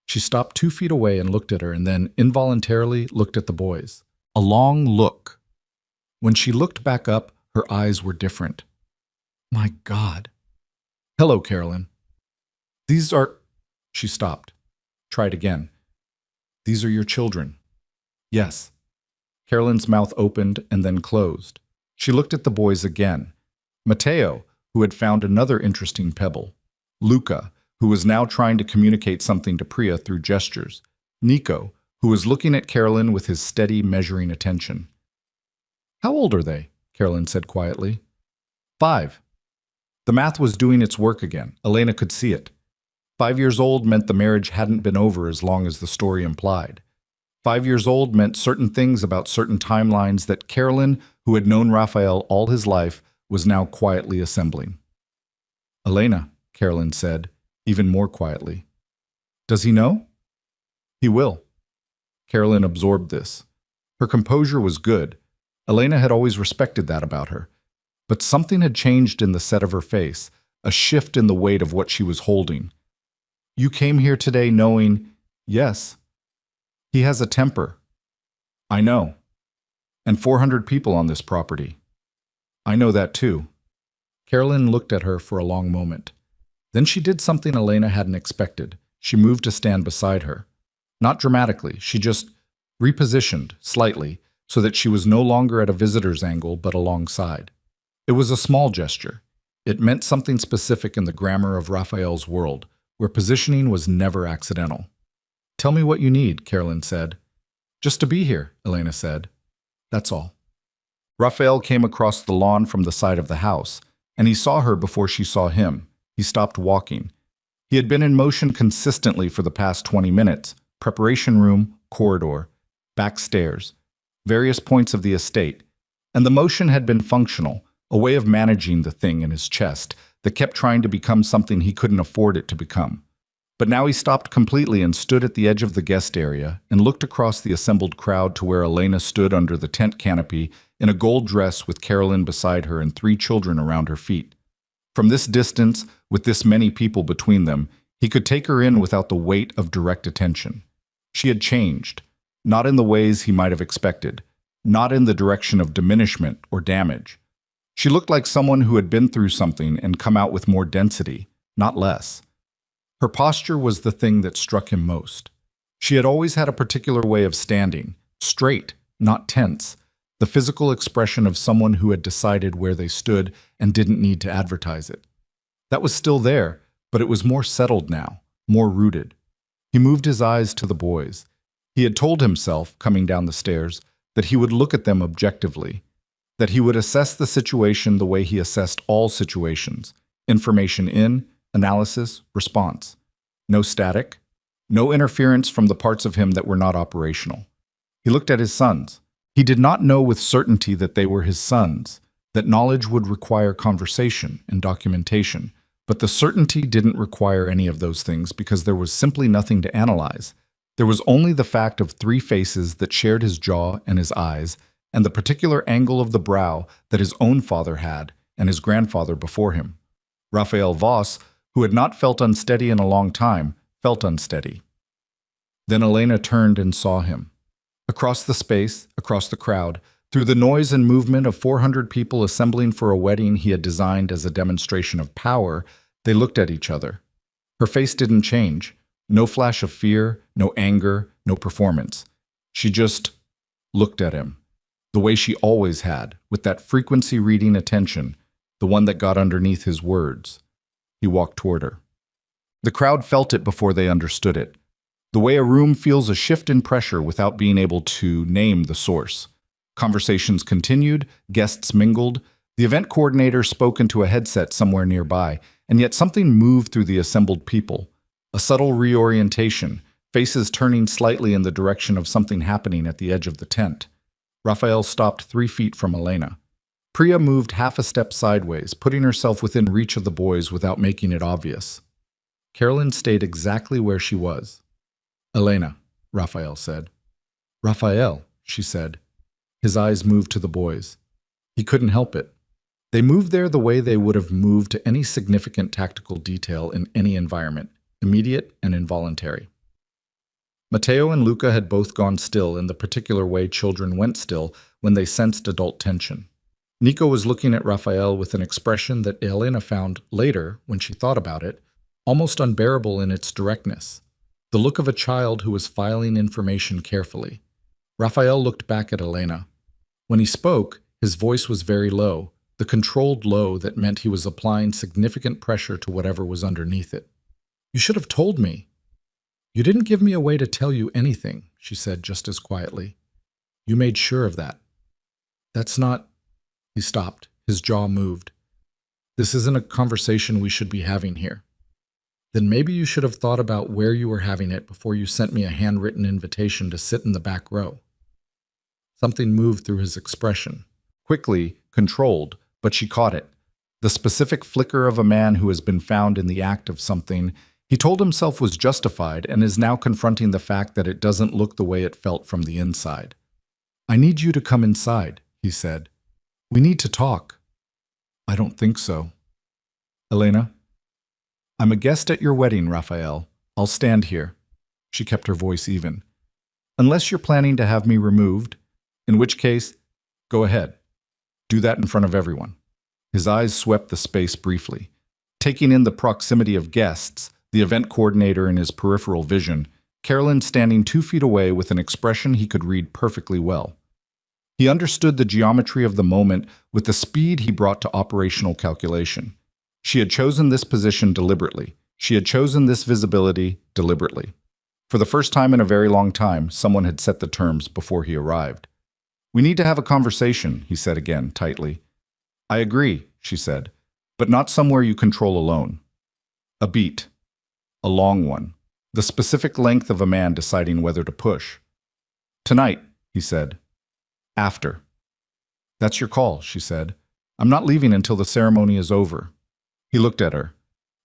She stopped 2 feet away and looked at her, and then involuntarily looked at the boys. A long look. When she looked back up, her eyes were different. My God. Hello, Carolyn. These are... She stopped. Tried again. These are your children. Yes. Carolyn's mouth opened and then closed. She looked at the boys again. Matteo, who had found another interesting pebble. Luca, who was now trying to communicate something to Priya through gestures. Nico, who was looking at Carolyn with his steady, measuring attention. How old are they? Carolyn said quietly. 5. The math was doing its work again. Elena could see it. 5 years old meant the marriage hadn't been over as long as the story implied. 5 years old meant certain things about certain timelines that Carolyn, who had known Raphael all his life, was now quietly assembling. Elena, Carolyn said, even more quietly. Does he know? He will. Carolyn absorbed this. Her composure was good. Elena had always respected that about her. But something had changed in the set of her face, a shift in the weight of what she was holding. You came here today knowing, yes, he has a temper. I know. And 400 people on this property. I know that too. Carolyn looked at her for a long moment. Then she did something Elena hadn't expected. She moved to stand beside her. Not dramatically, she just repositioned slightly so that she was no longer at a visitor's angle but alongside. It was a small gesture. It meant something specific in the grammar of Raphael's world, where positioning was never accidental. Tell me what you need, Carolyn said. Just to be here, Elena said. That's all. Raphael came across the lawn from the side of the house, and he saw her before she saw him. He stopped walking. He had been in motion consistently for the past 20 minutes. Preparation room, corridor, back stairs, various points of the estate. And the motion had been functional, a way of managing the thing in his chest that kept trying to become something he couldn't afford it to become. But now he stopped completely and stood at the edge of the guest area and looked across the assembled crowd to where Elena stood under the tent canopy in a gold dress with Carolyn beside her and 3 children around her feet. From this distance, with this many people between them, he could take her in without the weight of direct attention. She had changed, not in the ways he might have expected, not in the direction of diminishment or damage. She looked like someone who had been through something and come out with more density, not less. Her posture was the thing that struck him most. She had always had a particular way of standing, straight, not tense, the physical expression of someone who had decided where they stood and didn't need to advertise it. That was still there, but it was more settled now, more rooted. He moved his eyes to the boys. He had told himself, coming down the stairs, that he would look at them objectively, that he would assess the situation the way he assessed all situations, information in, analysis, response. No static, no interference from the parts of him that were not operational. He looked at his sons. He did not know with certainty that they were his sons, that knowledge would require conversation and documentation, but the certainty didn't require any of those things because there was simply nothing to analyze. There was only the fact of 3 faces that shared his jaw and his eyes, and the particular angle of the brow that his own father had and his grandfather before him. Raphael Voss, who had not felt unsteady in a long time, felt unsteady. Then Elena turned and saw him. Across the space, across the crowd, Through the noise and movement of 400 people assembling for a wedding he had designed as a demonstration of power, they looked at each other. Her face didn't change. No flash of fear, no anger, no performance. She just looked at him, the way she always had, with that frequency-reading attention, the one that got underneath his words. He walked toward her. The crowd felt it before they understood it, the way a room feels a shift in pressure without being able to name the source. Conversations continued, guests mingled. The event coordinator spoke into a headset somewhere nearby, and yet something moved through the assembled people. A subtle reorientation, faces turning slightly in the direction of something happening at the edge of the tent. Raphael stopped 3 feet from Elena. Priya moved half a step sideways, putting herself within reach of the boys without making it obvious. Carolyn stayed exactly where she was. Elena, Raphael said. Raphael, she said. His eyes moved to the boys. He couldn't help it. They moved there the way they would have moved to any significant tactical detail in any environment, immediate and involuntary. Matteo and Luca had both gone still in the particular way children went still when they sensed adult tension. Nico was looking at Raphael with an expression that Elena found later, when she thought about it, almost unbearable in its directness. The look of a child who was filing information carefully. Raphael looked back at Elena. When he spoke, his voice was very low, the controlled low that meant he was applying significant pressure to whatever was underneath it. You should have told me. You didn't give me a way to tell you anything, she said just as quietly. You made sure of that. That's not... He stopped. His jaw moved. This isn't a conversation we should be having here. Then maybe you should have thought about where you were having it before you sent me a handwritten invitation to sit in the back row. Something moved through his expression. Quickly, controlled, but she caught it. The specific flicker of a man who has been found in the act of something he told himself was justified and is now confronting the fact that it doesn't look the way it felt from the inside. I need you to come inside, he said. We need to talk. I don't think so. Elena? I'm a guest at your wedding, Raphael. I'll stand here. She kept her voice even. Unless you're planning to have me removed, in which case, go ahead. Do that in front of everyone. His eyes swept the space briefly. Taking in the proximity of guests, the event coordinator in his peripheral vision, Carolyn standing 2 feet away with an expression he could read perfectly well. He understood the geometry of the moment with the speed he brought to operational calculation. She had chosen this position deliberately. She had chosen this visibility deliberately. For the first time in a very long time, someone had set the terms before he arrived. We need to have a conversation, he said again, tightly. I agree, she said, but not somewhere you control alone. A beat. A long one. The specific length of a man deciding whether to push. Tonight, he said. After. That's your call, she said. I'm not leaving until the ceremony is over. He looked at her.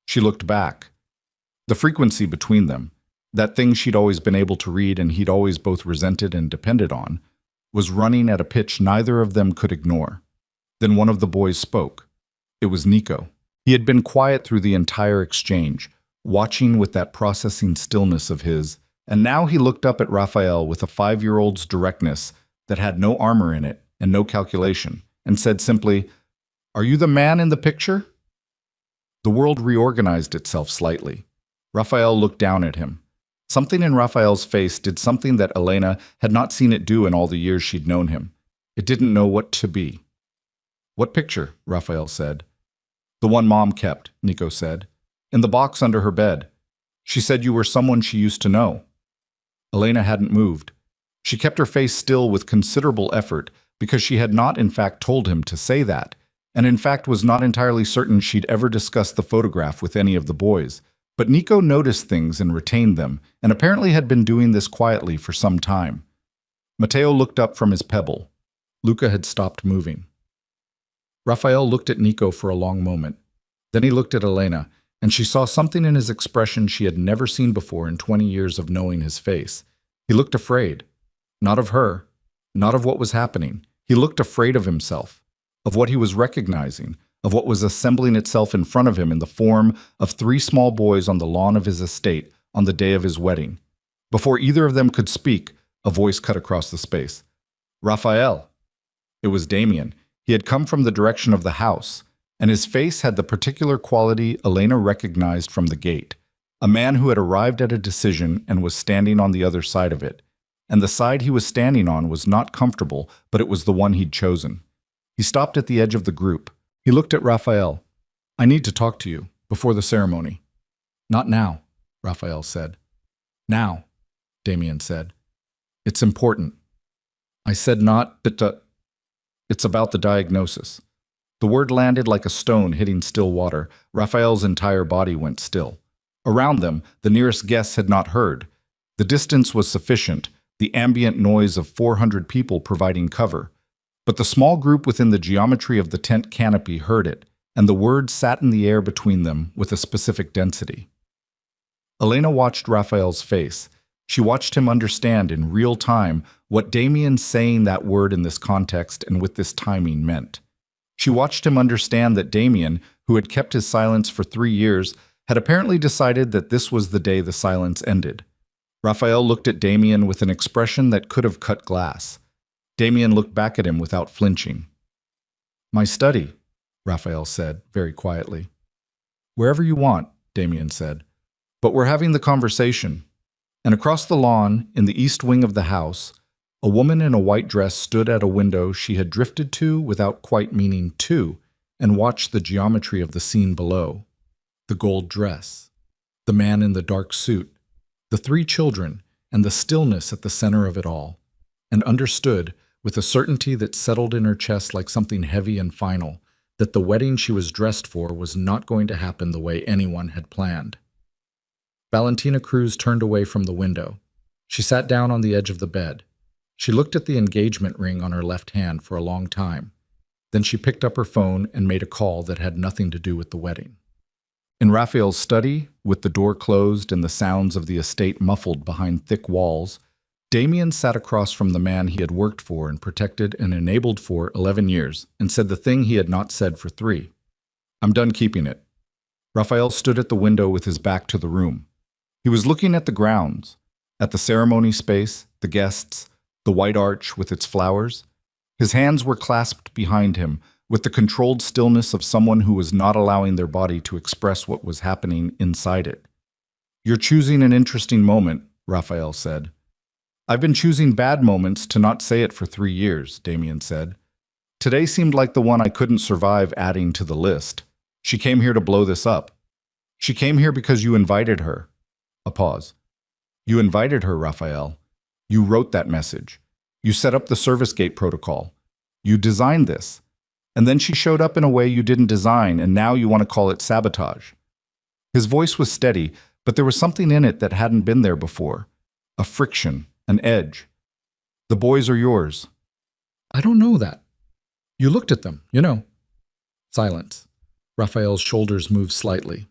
She looked back. The frequency between them, that thing she'd always been able to read and he'd always both resented and depended on, was running at a pitch neither of them could ignore. Then one of the boys spoke. It was Nico. He had been quiet through the entire exchange, watching with that processing stillness of his, and now he looked up at Raphael with a 5-year-old's directness that had no armor in it and no calculation, and said simply, Are you the man in the picture? The world reorganized itself slightly. Raphael looked down at him. Something in Raphael's face did something that Elena had not seen it do in all the years she'd known him. It didn't know what to be. What picture? Raphael said. The one Mom kept, Nico said. In the box under her bed. She said you were someone she used to know. Elena hadn't moved. She kept her face still with considerable effort because she had not in fact told him to say that, and in fact was not entirely certain she'd ever discussed the photograph with any of the boys. But Nico noticed things and retained them, and apparently had been doing this quietly for some time. Matteo looked up from his pebble. Luca had stopped moving. Raphael looked at Nico for a long moment. Then he looked at Elena, and she saw something in his expression she had never seen before in 20 years of knowing his face. He looked afraid. Not of her, not of what was happening. He looked afraid of himself, of what he was recognizing, of what was assembling itself in front of him in the form of 3 small boys on the lawn of his estate on the day of his wedding. Before either of them could speak, a voice cut across the space. Raphael. It was Damien. He had come from the direction of the house, and his face had the particular quality Elena recognized from the gate. A man who had arrived at a decision and was standing on the other side of it. And the side he was standing on was not comfortable, but it was the one he'd chosen. He stopped at the edge of the group. He looked at Raphael. "I need to talk to you, before the ceremony." "Not now," Raphael said. "Now," Damien said. "It's important." "I said not, but it's about the diagnosis." The word landed like a stone hitting still water. Raphael's entire body went still. Around them, the nearest guests had not heard. The distance was sufficient, the ambient noise of 400 people providing cover. But the small group within the geometry of the tent canopy heard it, and the words sat in the air between them with a specific density. Elena watched Raphael's face. She watched him understand in real time what Damien saying that word in this context and with this timing meant. She watched him understand that Damien, who had kept his silence for 3 years, had apparently decided that this was the day the silence ended. Raphael looked at Damien with an expression that could have cut glass. Damien looked back at him without flinching. "My study," Raphael said, very quietly. "Wherever you want," Damien said. "But we're having the conversation." And across the lawn, in the east wing of the house, a woman in a white dress stood at a window she had drifted to without quite meaning to, and watched the geometry of the scene below. The gold dress, the man in the dark suit, the 3 children, and the stillness at the center of it all, and understood, with a certainty that settled in her chest like something heavy and final, that the wedding she was dressed for was not going to happen the way anyone had planned. Valentina Cruz turned away from the window. She sat down on the edge of the bed. She looked at the engagement ring on her left hand for a long time. Then she picked up her phone and made a call that had nothing to do with the wedding. In Raphael's study, with the door closed and the sounds of the estate muffled behind thick walls, Damien sat across from the man he had worked for and protected and enabled for 11 years and said the thing he had not said for 3. "I'm done keeping it." Raphael stood at the window with his back to the room. He was looking at the grounds, at the ceremony space, the guests, the white arch with its flowers. His hands were clasped behind him, with the controlled stillness of someone who was not allowing their body to express what was happening inside it. "You're choosing an interesting moment," Raphael said. "I've been choosing bad moments to not say it for 3 years," Damien said. "Today seemed like the one I couldn't survive adding to the list. She came here to blow this up. She came here because you invited her." A pause. "You invited her, Raphael. You wrote that message. You set up the service gate protocol. You designed this. And then she showed up in a way you didn't design, and now you want to call it sabotage." His voice was steady, but there was something in it that hadn't been there before. A friction, an edge. "The boys are yours." "I don't know that." "You looked at them, you know." Silence. Raphael's shoulders moved slightly.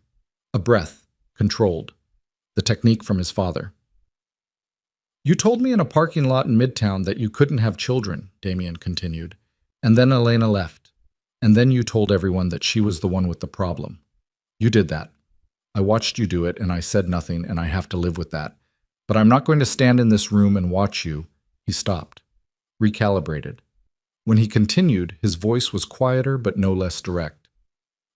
A breath, controlled. The technique from his father. "You told me in a parking lot in Midtown that you couldn't have children," Damien continued. "And then Elena left. And then you told everyone that she was the one with the problem. You did that. I watched you do it, and I said nothing, and I have to live with that. But I'm not going to stand in this room and watch you." He stopped, recalibrated. When he continued, his voice was quieter but no less direct.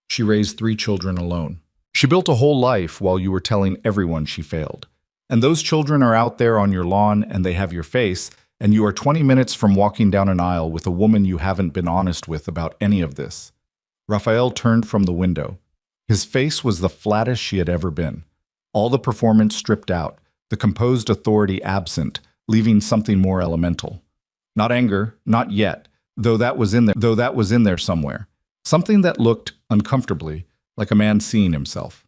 "She raised 3 children alone. She built a whole life while you were telling everyone she failed. And those children are out there on your lawn, and they have your face, and you are 20 minutes from walking down an aisle with a woman you haven't been honest with about any of this." Raphael turned from the window. His face was the flattest she had ever been. All the performance stripped out, the composed authority absent, leaving something more elemental. Not anger, not yet, though that was in there somewhere. Something that looked, uncomfortably, like a man seeing himself.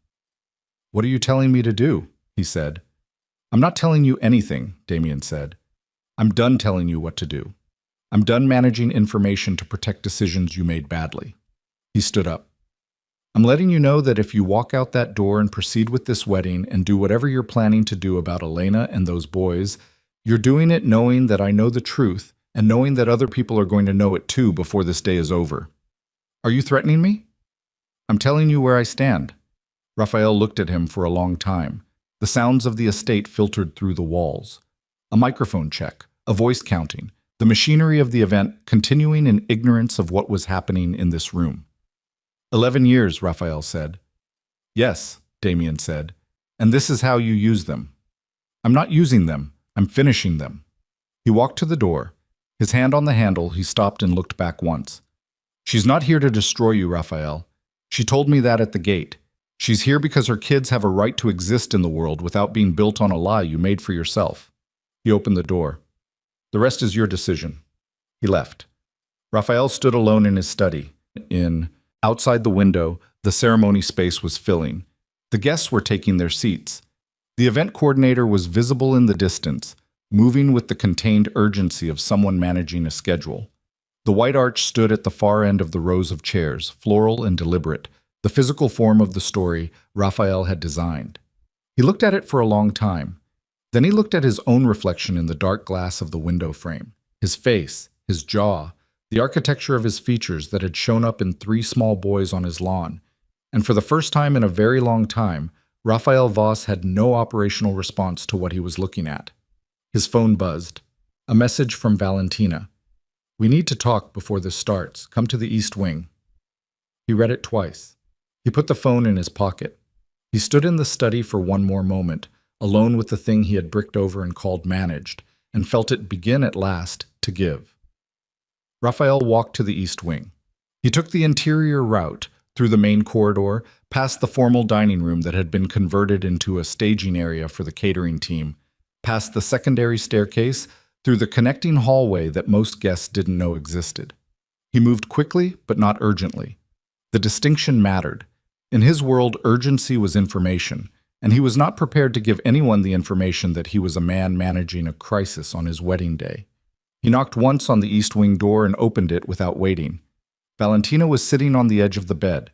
"What are you telling me to do?" he said. "I'm not telling you anything," Damien said. "I'm done telling you what to do. I'm done managing information to protect decisions you made badly." He stood up. "I'm letting you know that if you walk out that door and proceed with this wedding and do whatever you're planning to do about Elena and those boys, you're doing it knowing that I know the truth and knowing that other people are going to know it too before this day is over. Are you threatening me?" "I'm telling you where I stand." Raphael looked at him for a long time. The sounds of the estate filtered through the walls. A microphone check, a voice counting, the machinery of the event continuing in ignorance of what was happening in this room. 11 years, Raphael said. Yes, Damien said, and this is how you use them. I'm not using them, I'm finishing them. He walked to the door. His hand on the handle, he stopped and looked back once. She's not here to destroy you, Raphael. She told me that at the gate. She's here because her kids have a right to exist in the world without being built on a lie you made for yourself. He opened the door. The rest is your decision. He left. Raphael stood alone in his study. Outside the window, the ceremony space was filling. The guests were taking their seats. The event coordinator was visible in the distance, moving with the contained urgency of someone managing a schedule. The white arch stood at the far end of the rows of chairs, floral and deliberate, the physical form of the story Raphael had designed. He looked at it for a long time. Then he looked at his own reflection in the dark glass of the window frame. His face, his jaw, the architecture of his features that had shown up in 3 small boys on his lawn. And for the first time in a very long time, Raphael Voss had no operational response to what he was looking at. His phone buzzed. A message from Valentina. We need to talk before this starts. Come to the East Wing. He read it twice. He put the phone in his pocket. He stood in the study for one more moment, alone with the thing he had bricked over and called managed, and felt it begin at last to give. Raphael walked to the East Wing. He took the interior route, through the main corridor, past the formal dining room that had been converted into a staging area for the catering team, past the secondary staircase, through the connecting hallway that most guests didn't know existed. He moved quickly, but not urgently. The distinction mattered. In his world, urgency was information, and he was not prepared to give anyone the information that he was a man managing a crisis on his wedding day. He knocked once on the East Wing door and opened it without waiting. Valentina was sitting on the edge of the bed.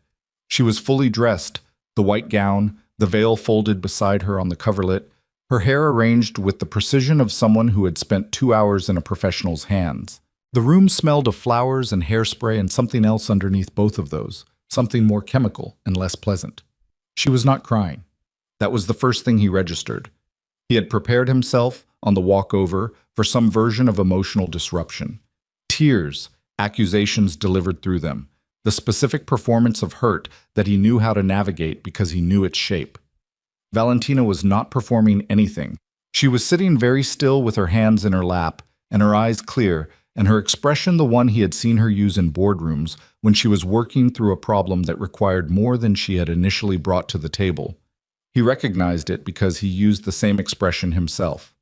She was fully dressed, the white gown, the veil folded beside her on the coverlet, her hair arranged with the precision of someone who had spent 2 hours in a professional's hands. The room smelled of flowers and hairspray and something else underneath both of those, something more chemical and less pleasant. She was not crying. That was the first thing he registered. He had prepared himself, on the walk over, for some version of emotional disruption. Tears, accusations delivered through them, the specific performance of hurt that he knew how to navigate because he knew its shape. Valentina was not performing anything. She was sitting very still with her hands in her lap, and her eyes clear, and her expression the one he had seen her use in boardrooms when she was working through a problem that required more than she had initially brought to the table. He recognized it because he used the same expression himself.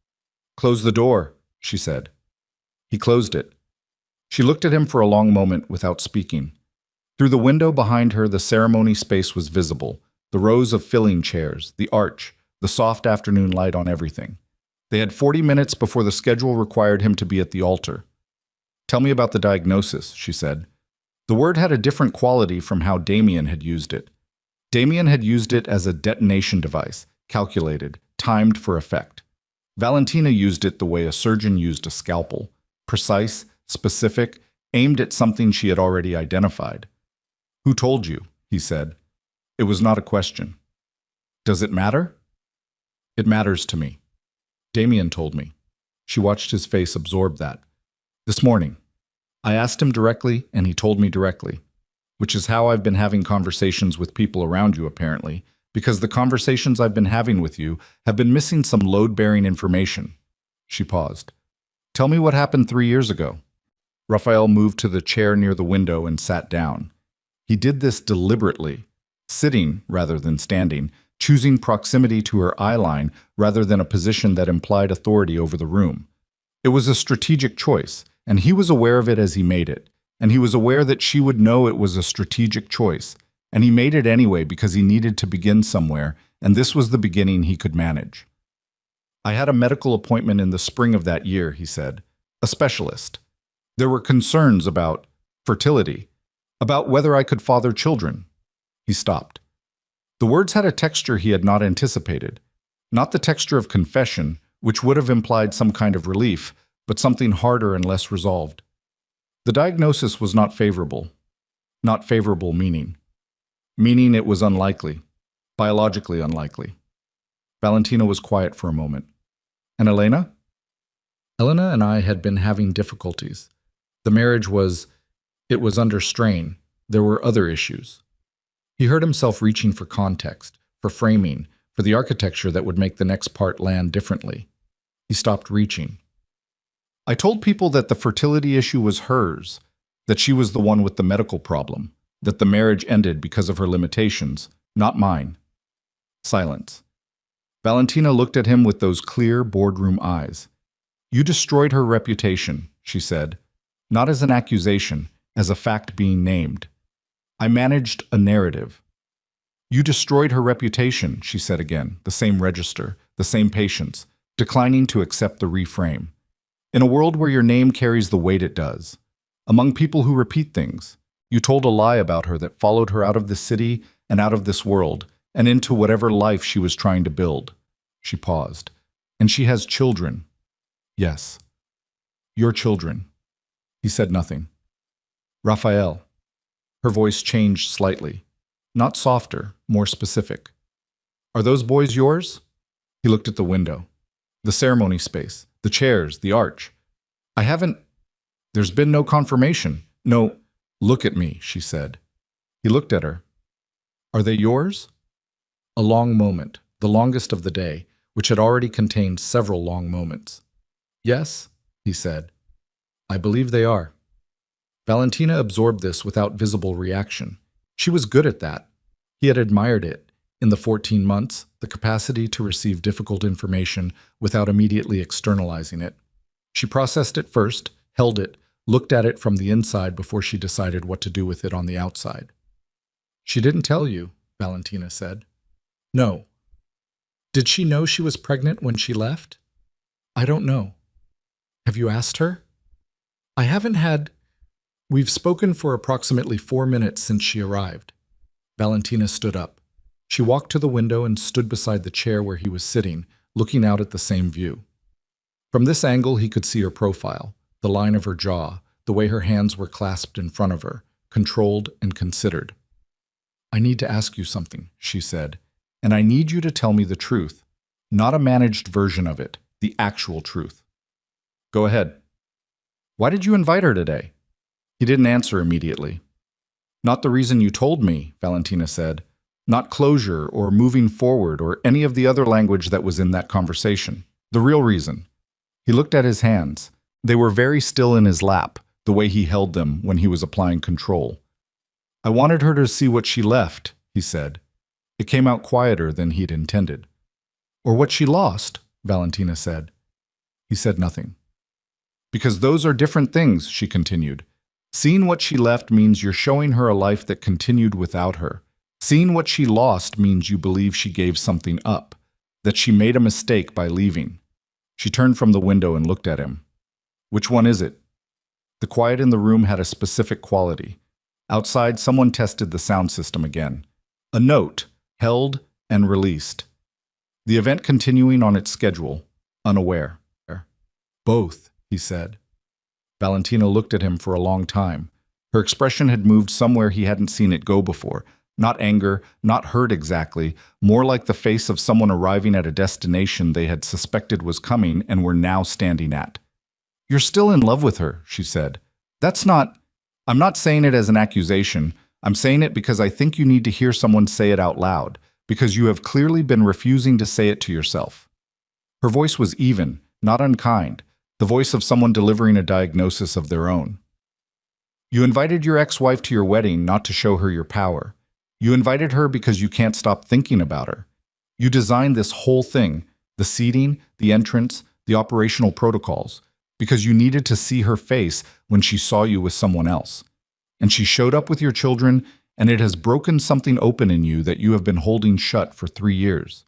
"Close the door," she said. He closed it. She looked at him for a long moment without speaking. Through the window behind her, the ceremony space was visible, the rows of filling chairs, the arch, the soft afternoon light on everything. They had 40 minutes before the schedule required him to be at the altar. "Tell me about the diagnosis," she said. The word had a different quality from how Damien had used it. Damien had used it as a detonation device, calculated, timed for effect. Valentina used it the way a surgeon used a scalpel, precise, specific, aimed at something she had already identified. "Who told you?" he said. It was not a question. "Does it matter?" "It matters to me. Damien told me." She watched his face absorb that. "This morning. I asked him directly, and he told me directly. Which is how I've been having conversations with people around you, apparently, because the conversations I've been having with you have been missing some load-bearing information." She paused. "Tell me what happened 3 years ago." Raphael moved to the chair near the window and sat down. He did this deliberately, sitting rather than standing, choosing proximity to her eye line rather than a position that implied authority over the room. It was a strategic choice, and he was aware of it as he made it, and he was aware that she would know it was a strategic choice, and he made it anyway because he needed to begin somewhere, and this was the beginning he could manage. "I had a medical appointment in the spring of that year," he said. "A specialist. There were concerns about fertility, about whether I could father children." He stopped. The words had a texture he had not anticipated. Not the texture of confession, which would have implied some kind of relief, but something harder and less resolved. The diagnosis was not favorable. Not favorable meaning. Meaning it was unlikely. Biologically unlikely. Valentina was quiet for a moment. "And Elena?" Elena and I had been having difficulties. The marriage it was under strain. There were other issues. He heard himself reaching for context, for framing, for the architecture that would make the next part land differently. He stopped reaching. I told people that the fertility issue was hers, that she was the one with the medical problem, that the marriage ended because of her limitations, not mine. Silence. Valentina looked at him with those clear boardroom eyes. You destroyed her reputation, she said, not as an accusation, as a fact being named. I managed a narrative. You destroyed her reputation, she said again, the same register, the same patience, declining to accept the reframe. In a world where your name carries the weight it does, among people who repeat things, you told a lie about her that followed her out of this city and out of this world, and into whatever life she was trying to build. She paused. And she has children. Yes. Your children. He said nothing. Raphael. Her voice changed slightly. Not softer, more specific. Are those boys yours? He looked at the window. The ceremony space, the chairs, the arch. There's been no confirmation. No, look at me, she said. He looked at her. Are they yours? A long moment, the longest of the day, which had already contained several long moments. Yes, he said. I believe they are. Valentina absorbed this without visible reaction. She was good at that. He had admired it. In the 14 months, the capacity to receive difficult information without immediately externalizing it. She processed it first, held it, looked at it from the inside before she decided what to do with it on the outside. She didn't tell you, Valentina said. No. Did she know she was pregnant when she left? I don't know. Have you asked her? I haven't had... We've spoken for approximately 4 minutes since she arrived. Valentina stood up. She walked to the window and stood beside the chair where he was sitting, looking out at the same view. From this angle, he could see her profile, the line of her jaw, the way her hands were clasped in front of her, controlled and considered. I need to ask you something, she said, and I need you to tell me the truth, not a managed version of it, the actual truth. Go ahead. Why did you invite her today? He didn't answer immediately. Not the reason you told me, Valentina said. Not closure or moving forward or any of the other language that was in that conversation. The real reason. He looked at his hands. They were very still in his lap, the way he held them when he was applying control. I wanted her to see what she left, he said. It came out quieter than he'd intended. Or what she lost, Valentina said. He said nothing. Because those are different things, she continued. Seeing what she left means you're showing her a life that continued without her. Seeing what she lost means you believe she gave something up, that she made a mistake by leaving. She turned from the window and looked at him. Which one is it? The quiet in the room had a specific quality. Outside, someone tested the sound system again. A note, held and released. The event continuing on its schedule, unaware. Both, he said. Valentina looked at him for a long time. Her expression had moved somewhere he hadn't seen it go before. Not anger, not hurt exactly, more like the face of someone arriving at a destination they had suspected was coming and were now standing at. You're still in love with her, she said. I'm not saying it as an accusation. I'm saying it because I think you need to hear someone say it out loud, because you have clearly been refusing to say it to yourself. Her voice was even, not unkind, the voice of someone delivering a diagnosis of their own. You invited your ex-wife to your wedding not to show her your power. You invited her because you can't stop thinking about her. You designed this whole thing, the seating, the entrance, the operational protocols, because you needed to see her face when she saw you with someone else. And she showed up with your children, and it has broken something open in you that you have been holding shut for 3 years.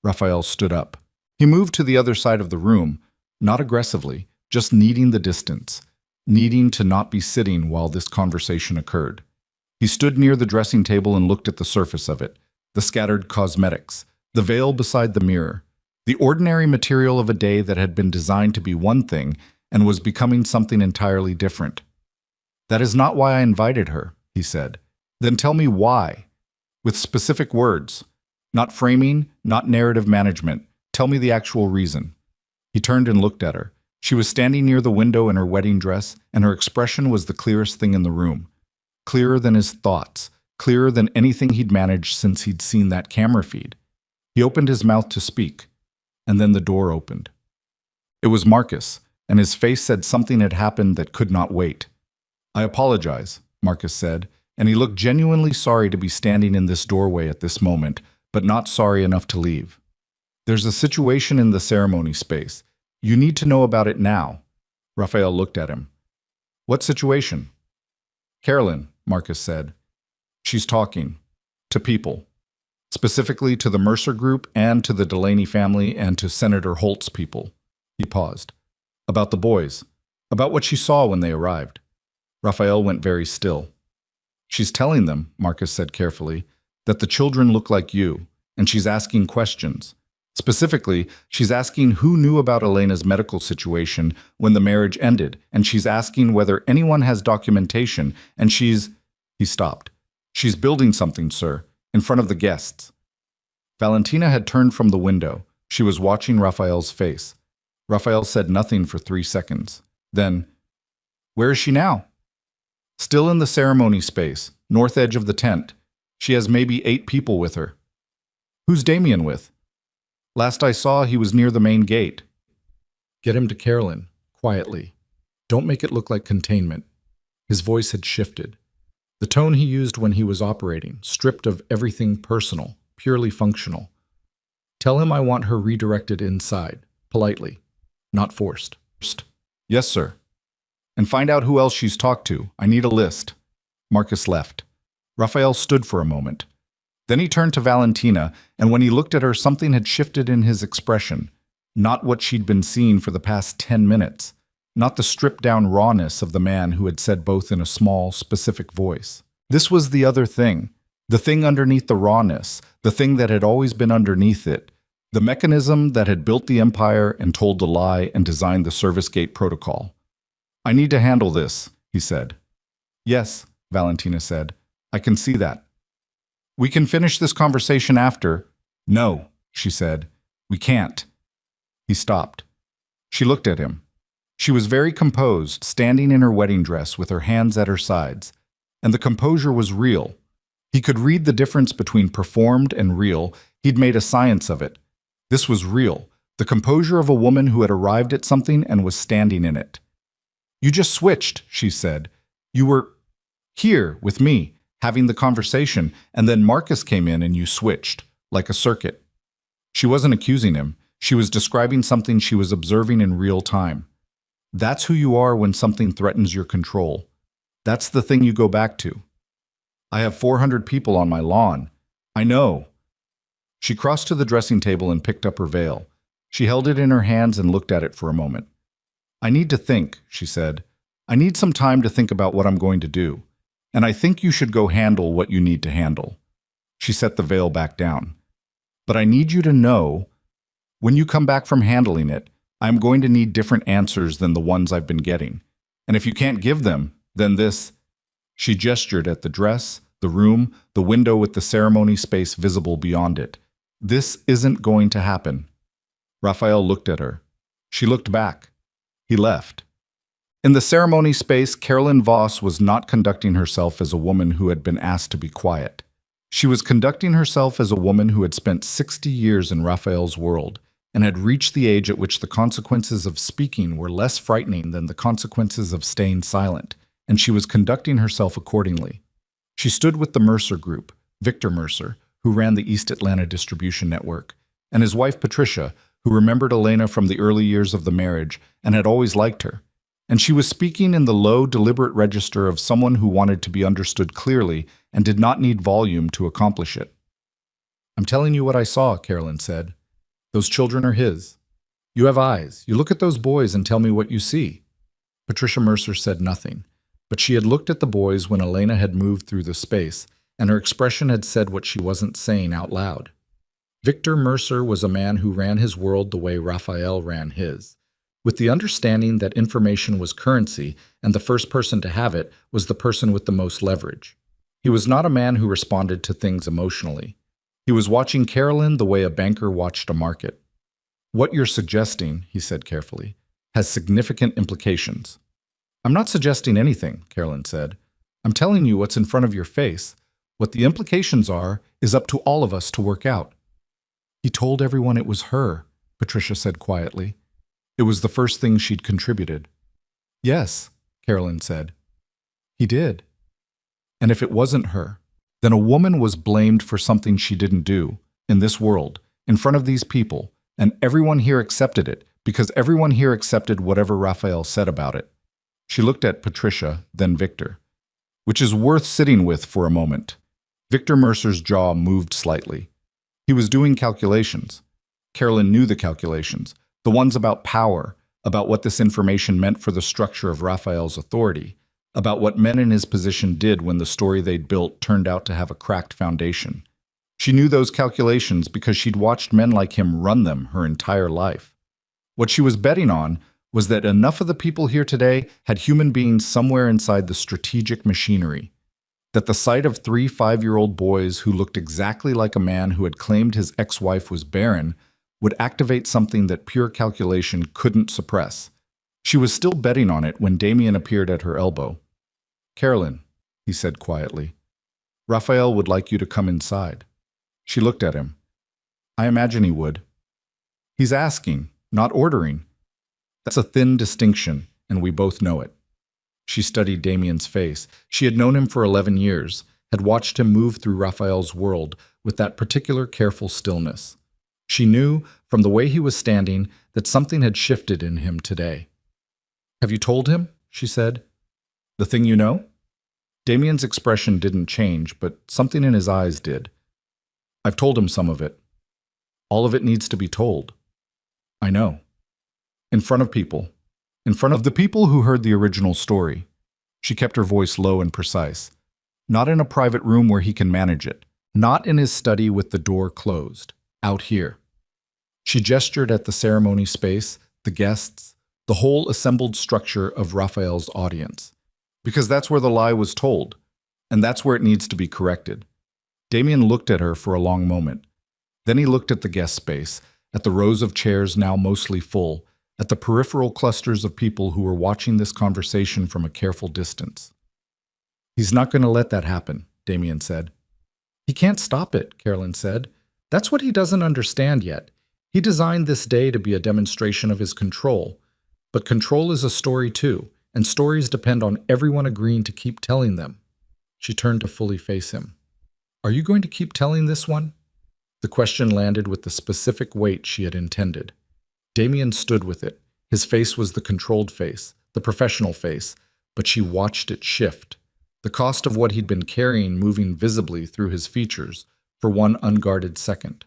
Raphael stood up. He moved to the other side of the room, not aggressively, just needing the distance, needing to not be sitting while this conversation occurred. He stood near the dressing table and looked at the surface of it, the scattered cosmetics, the veil beside the mirror, the ordinary material of a day that had been designed to be one thing and was becoming something entirely different. That is not why I invited her, he said. Then tell me why. With specific words. Not framing, not narrative management. Tell me the actual reason. He turned and looked at her. She was standing near the window in her wedding dress, and her expression was the clearest thing in the room. Clearer than his thoughts, clearer than anything he'd managed since he'd seen that camera feed. He opened his mouth to speak, and then the door opened. It was Marcus, and his face said something had happened that could not wait. "I apologize," Marcus said, and he looked genuinely sorry to be standing in this doorway at this moment, but not sorry enough to leave. "There's a situation in the ceremony space. You need to know about it now." Raphael looked at him. "What situation?" "Carolyn," Marcus said. "She's talking. To people. Specifically to the Mercer Group and to the Delaney family and to Senator Holt's people." He paused. "About the boys. About what she saw when they arrived." Raphael went very still. "She's telling them," Marcus said carefully, "that the children look like you, and she's asking questions. Specifically, she's asking who knew about Elena's medical situation when the marriage ended, and she's asking whether anyone has documentation, and she's—" He stopped. "She's building something, sir, in front of the guests." Valentina had turned from the window. She was watching Raphael's face. Raphael said nothing for 3 seconds. Then, "Where is she now?" "Still in the ceremony space, north edge of the tent. She has maybe 8 people with her." "Who's Damien with?" "Last I saw, he was near the main gate." "Get him to Carolyn, quietly. Don't make it look like containment." His voice had shifted. The tone he used when he was operating, stripped of everything personal, purely functional. "Tell him I want her redirected inside, politely, not forced." "Yes, sir." "And find out who else she's talked to. I need a list." Marcus left. Raphael stood for a moment. Then he turned to Valentina, and when he looked at her, something had shifted in his expression. Not what she'd been seeing for the past 10 minutes. Not the stripped-down rawness of the man who had said both in a small, specific voice. This was the other thing. The thing underneath the rawness. The thing that had always been underneath it. The mechanism that had built the empire and told the lie and designed the service gate protocol. "I need to handle this," he said. "Yes," Valentina said. "I can see that." "We can finish this conversation after." "No," she said. "We can't." He stopped. She looked at him. She was very composed, standing in her wedding dress with her hands at her sides. And the composure was real. He could read the difference between performed and real. He'd made a science of it. This was real. The composure of a woman who had arrived at something and was standing in it. "You just switched," she said. "You were here with me, having the conversation, and then Marcus came in and you switched, like a circuit." She wasn't accusing him. She was describing something she was observing in real time. That's who you are when something threatens your control. That's the thing you go back to. "I have 400 people on my lawn." "I know." She crossed to the dressing table and picked up her veil. She held it in her hands and looked at it for a moment. "I need to think," she said. "I need some time to think about what I'm going to do. And I think you should go handle what you need to handle." She set the veil back down. "But I need you to know, when you come back from handling it, I'm going to need different answers than the ones I've been getting. And if you can't give them, then this—" She gestured at the dress, the room, the window with the ceremony space visible beyond it. "This isn't going to happen." Raphael looked at her. She looked back. He left. In the ceremony space, Carolyn Voss was not conducting herself as a woman who had been asked to be quiet. She was conducting herself as a woman who had spent 60 years in Raphael's world and had reached the age at which the consequences of speaking were less frightening than the consequences of staying silent, and she was conducting herself accordingly. She stood with the Mercer Group, Victor Mercer, who ran the East Atlanta distribution network, and his wife Patricia, who remembered Elena from the early years of the marriage and had always liked her. And she was speaking in the low, deliberate register of someone who wanted to be understood clearly and did not need volume to accomplish it. "I'm telling you what I saw," Carolyn said. "Those children are his. You have eyes. You look at those boys and tell me what you see." Patricia Mercer said nothing, but she had looked at the boys when Elena had moved through the space, and her expression had said what she wasn't saying out loud. Victor Mercer was a man who ran his world the way Raphael ran his, with the understanding that information was currency and the first person to have it was the person with the most leverage. He was not a man who responded to things emotionally. He was watching Carolyn the way a banker watched a market. "What you're suggesting," he said carefully, has significant implications. I'm not suggesting anything, Carolyn said. I'm telling you what's in front of your face. What the implications are is up to all of us to work out. He told everyone it was her, Patricia said quietly. It was the first thing she'd contributed. Yes, Carolyn said. He did. And if it wasn't her, then a woman was blamed for something she didn't do, in this world, in front of these people, and everyone here accepted it, because everyone here accepted whatever Raphael said about it. She looked at Patricia, then Victor. Which is worth sitting with for a moment. Victor Mercer's jaw moved slightly. He was doing calculations. Carolyn knew the calculations, the ones about power, about what this information meant for the structure of Raphael's authority, about what men in his position did when the story they'd built turned out to have a cracked foundation. She knew those calculations because she'd watched men like him run them her entire life. What she was betting on was that enough of the people here today had human beings somewhere inside the strategic machinery, that the sight of 3 5-year-old boys who looked exactly like a man who had claimed his ex-wife was barren would activate something that pure calculation couldn't suppress. She was still betting on it when Damien appeared at her elbow. Carolyn, he said quietly, Raphael would like you to come inside. She looked at him. I imagine he would. He's asking, not ordering. That's a thin distinction, and we both know it. She studied Damien's face. She had known him for 11 years, had watched him move through Raphael's world with that particular careful stillness. She knew, from the way he was standing, that something had shifted in him today. Have you told him? She said. The thing you know? Damien's expression didn't change, but something in his eyes did. I've told him some of it. All of it needs to be told. I know. In front of people. In front of the people who heard the original story. She kept her voice low and precise. Not in a private room where he can manage it. Not in his study with the door closed. Out here. She gestured at the ceremony space, the guests, the whole assembled structure of Raphael's audience. Because that's where the lie was told. And that's where it needs to be corrected. Damien looked at her for a long moment. Then he looked at the guest space, at the rows of chairs now mostly full, at the peripheral clusters of people who were watching this conversation from a careful distance. He's not going to let that happen, Damien said. He can't stop it, Carolyn said. That's what he doesn't understand yet. He designed this day to be a demonstration of his control. But control is a story too, and stories depend on everyone agreeing to keep telling them. She turned to fully face him. Are you going to keep telling this one? The question landed with the specific weight she had intended. Damien stood with it. His face was the controlled face, the professional face, but she watched it shift, the cost of what he'd been carrying moving visibly through his features for one unguarded second.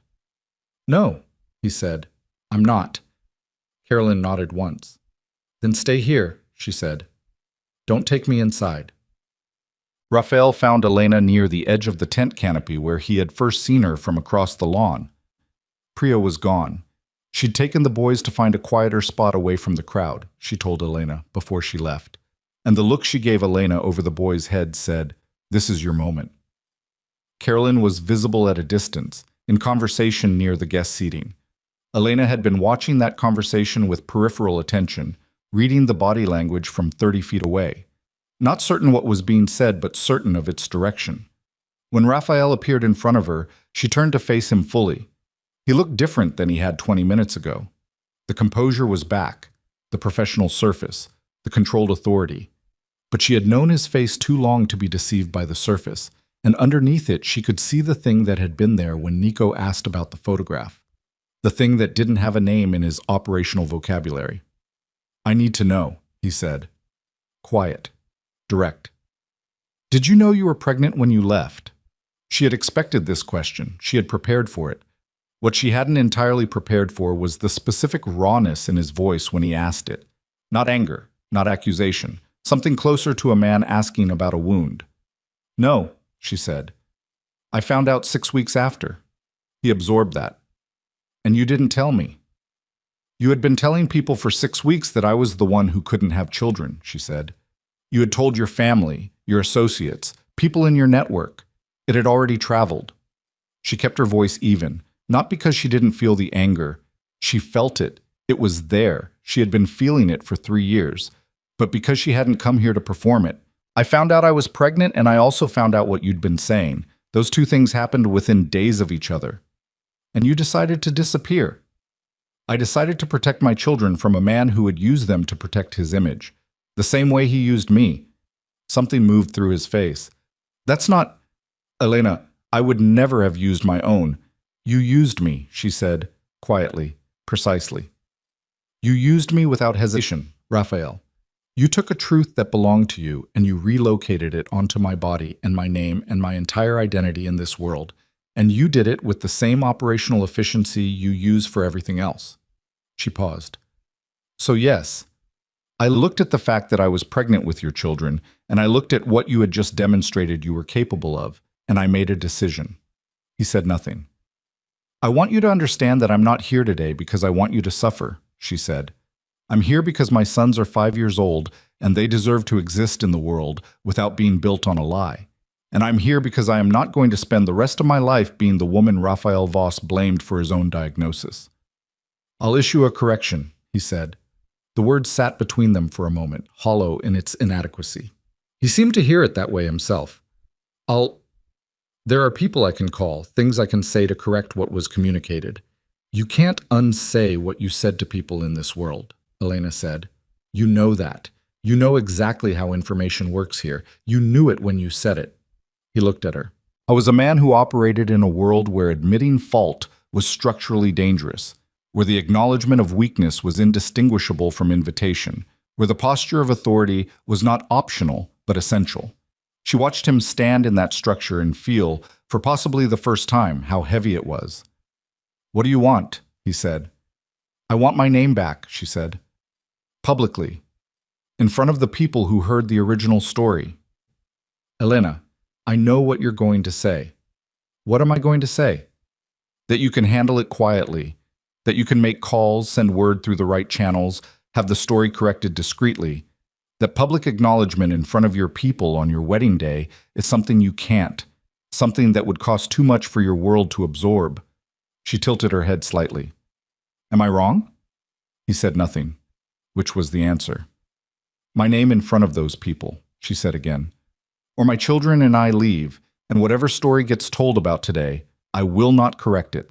No, he said. I'm not. Carolyn nodded once. Then stay here, she said. Don't take me inside. Raphael found Elena near the edge of the tent canopy where he had first seen her from across the lawn. Priya was gone. She'd taken the boys to find a quieter spot away from the crowd, she told Elena before she left. And the look she gave Elena over the boys' heads said, "This is your moment." Carolyn was visible at a distance, in conversation near the guest seating. Elena had been watching that conversation with peripheral attention, reading the body language from 30 feet away. Not certain what was being said, but certain of its direction. When Raphael appeared in front of her, she turned to face him fully. He looked different than he had 20 minutes ago. The composure was back, the professional surface, the controlled authority. But she had known his face too long to be deceived by the surface, and underneath it she could see the thing that had been there when Nico asked about the photograph. The thing that didn't have a name in his operational vocabulary. "I need to know," he said. Quiet. Direct. "Did you know you were pregnant when you left?" She had expected this question. She had prepared for it. What she hadn't entirely prepared for was the specific rawness in his voice when he asked it. Not anger, not accusation, something closer to a man asking about a wound. "No," she said. "I found out 6 weeks after." He absorbed that. "And you didn't tell me." "You had been telling people for 6 weeks that I was the one who couldn't have children," she said. "You had told your family, your associates, people in your network. It had already traveled." She kept her voice even, not because she didn't feel the anger. She felt it, It was there. She had been feeling it for 3 years. But because she hadn't come here to perform it, I found out I was pregnant, and I also found out what you'd been saying. Those two things happened within days of each other. And you decided to disappear. I decided to protect my children from a man who would use them to protect his image, the same way he used me. Something moved through his face. That's not... Elena, I would never have used my own. You used me, she said, quietly, precisely. You used me without hesitation, Raphael. You took a truth that belonged to you and you relocated it onto my body and my name and my entire identity in this world. And you did it with the same operational efficiency you use for everything else. She paused. So yes, I looked at the fact that I was pregnant with your children, and I looked at what you had just demonstrated you were capable of, and I made a decision. He said nothing. I want you to understand that I'm not here today because I want you to suffer, she said. I'm here because my sons are 5 years old, and they deserve to exist in the world without being built on a lie. And I'm here because I am not going to spend the rest of my life being the woman Raphael Voss blamed for his own diagnosis. I'll issue a correction, he said. The word sat between them for a moment, hollow in its inadequacy. He seemed to hear it that way himself. There are people I can call, things I can say to correct what was communicated. You can't unsay what you said to people in this world, Elena said. You know that. You know exactly how information works here. You knew it when you said it. He looked at her. I was a man who operated in a world where admitting fault was structurally dangerous, where the acknowledgement of weakness was indistinguishable from invitation, where the posture of authority was not optional but essential. She watched him stand in that structure and feel, for possibly the first time, how heavy it was. What do you want? He said. I want my name back, she said. Publicly. In front of the people who heard the original story. Elena, I know what you're going to say. What am I going to say? That you can handle it quietly, that you can make calls, send word through the right channels, have the story corrected discreetly, that public acknowledgement in front of your people on your wedding day is something you can't, something that would cost too much for your world to absorb. She tilted her head slightly. Am I wrong? He said nothing, which was the answer. My name in front of those people, she said again. Or my children and I leave, and whatever story gets told about today, I will not correct it.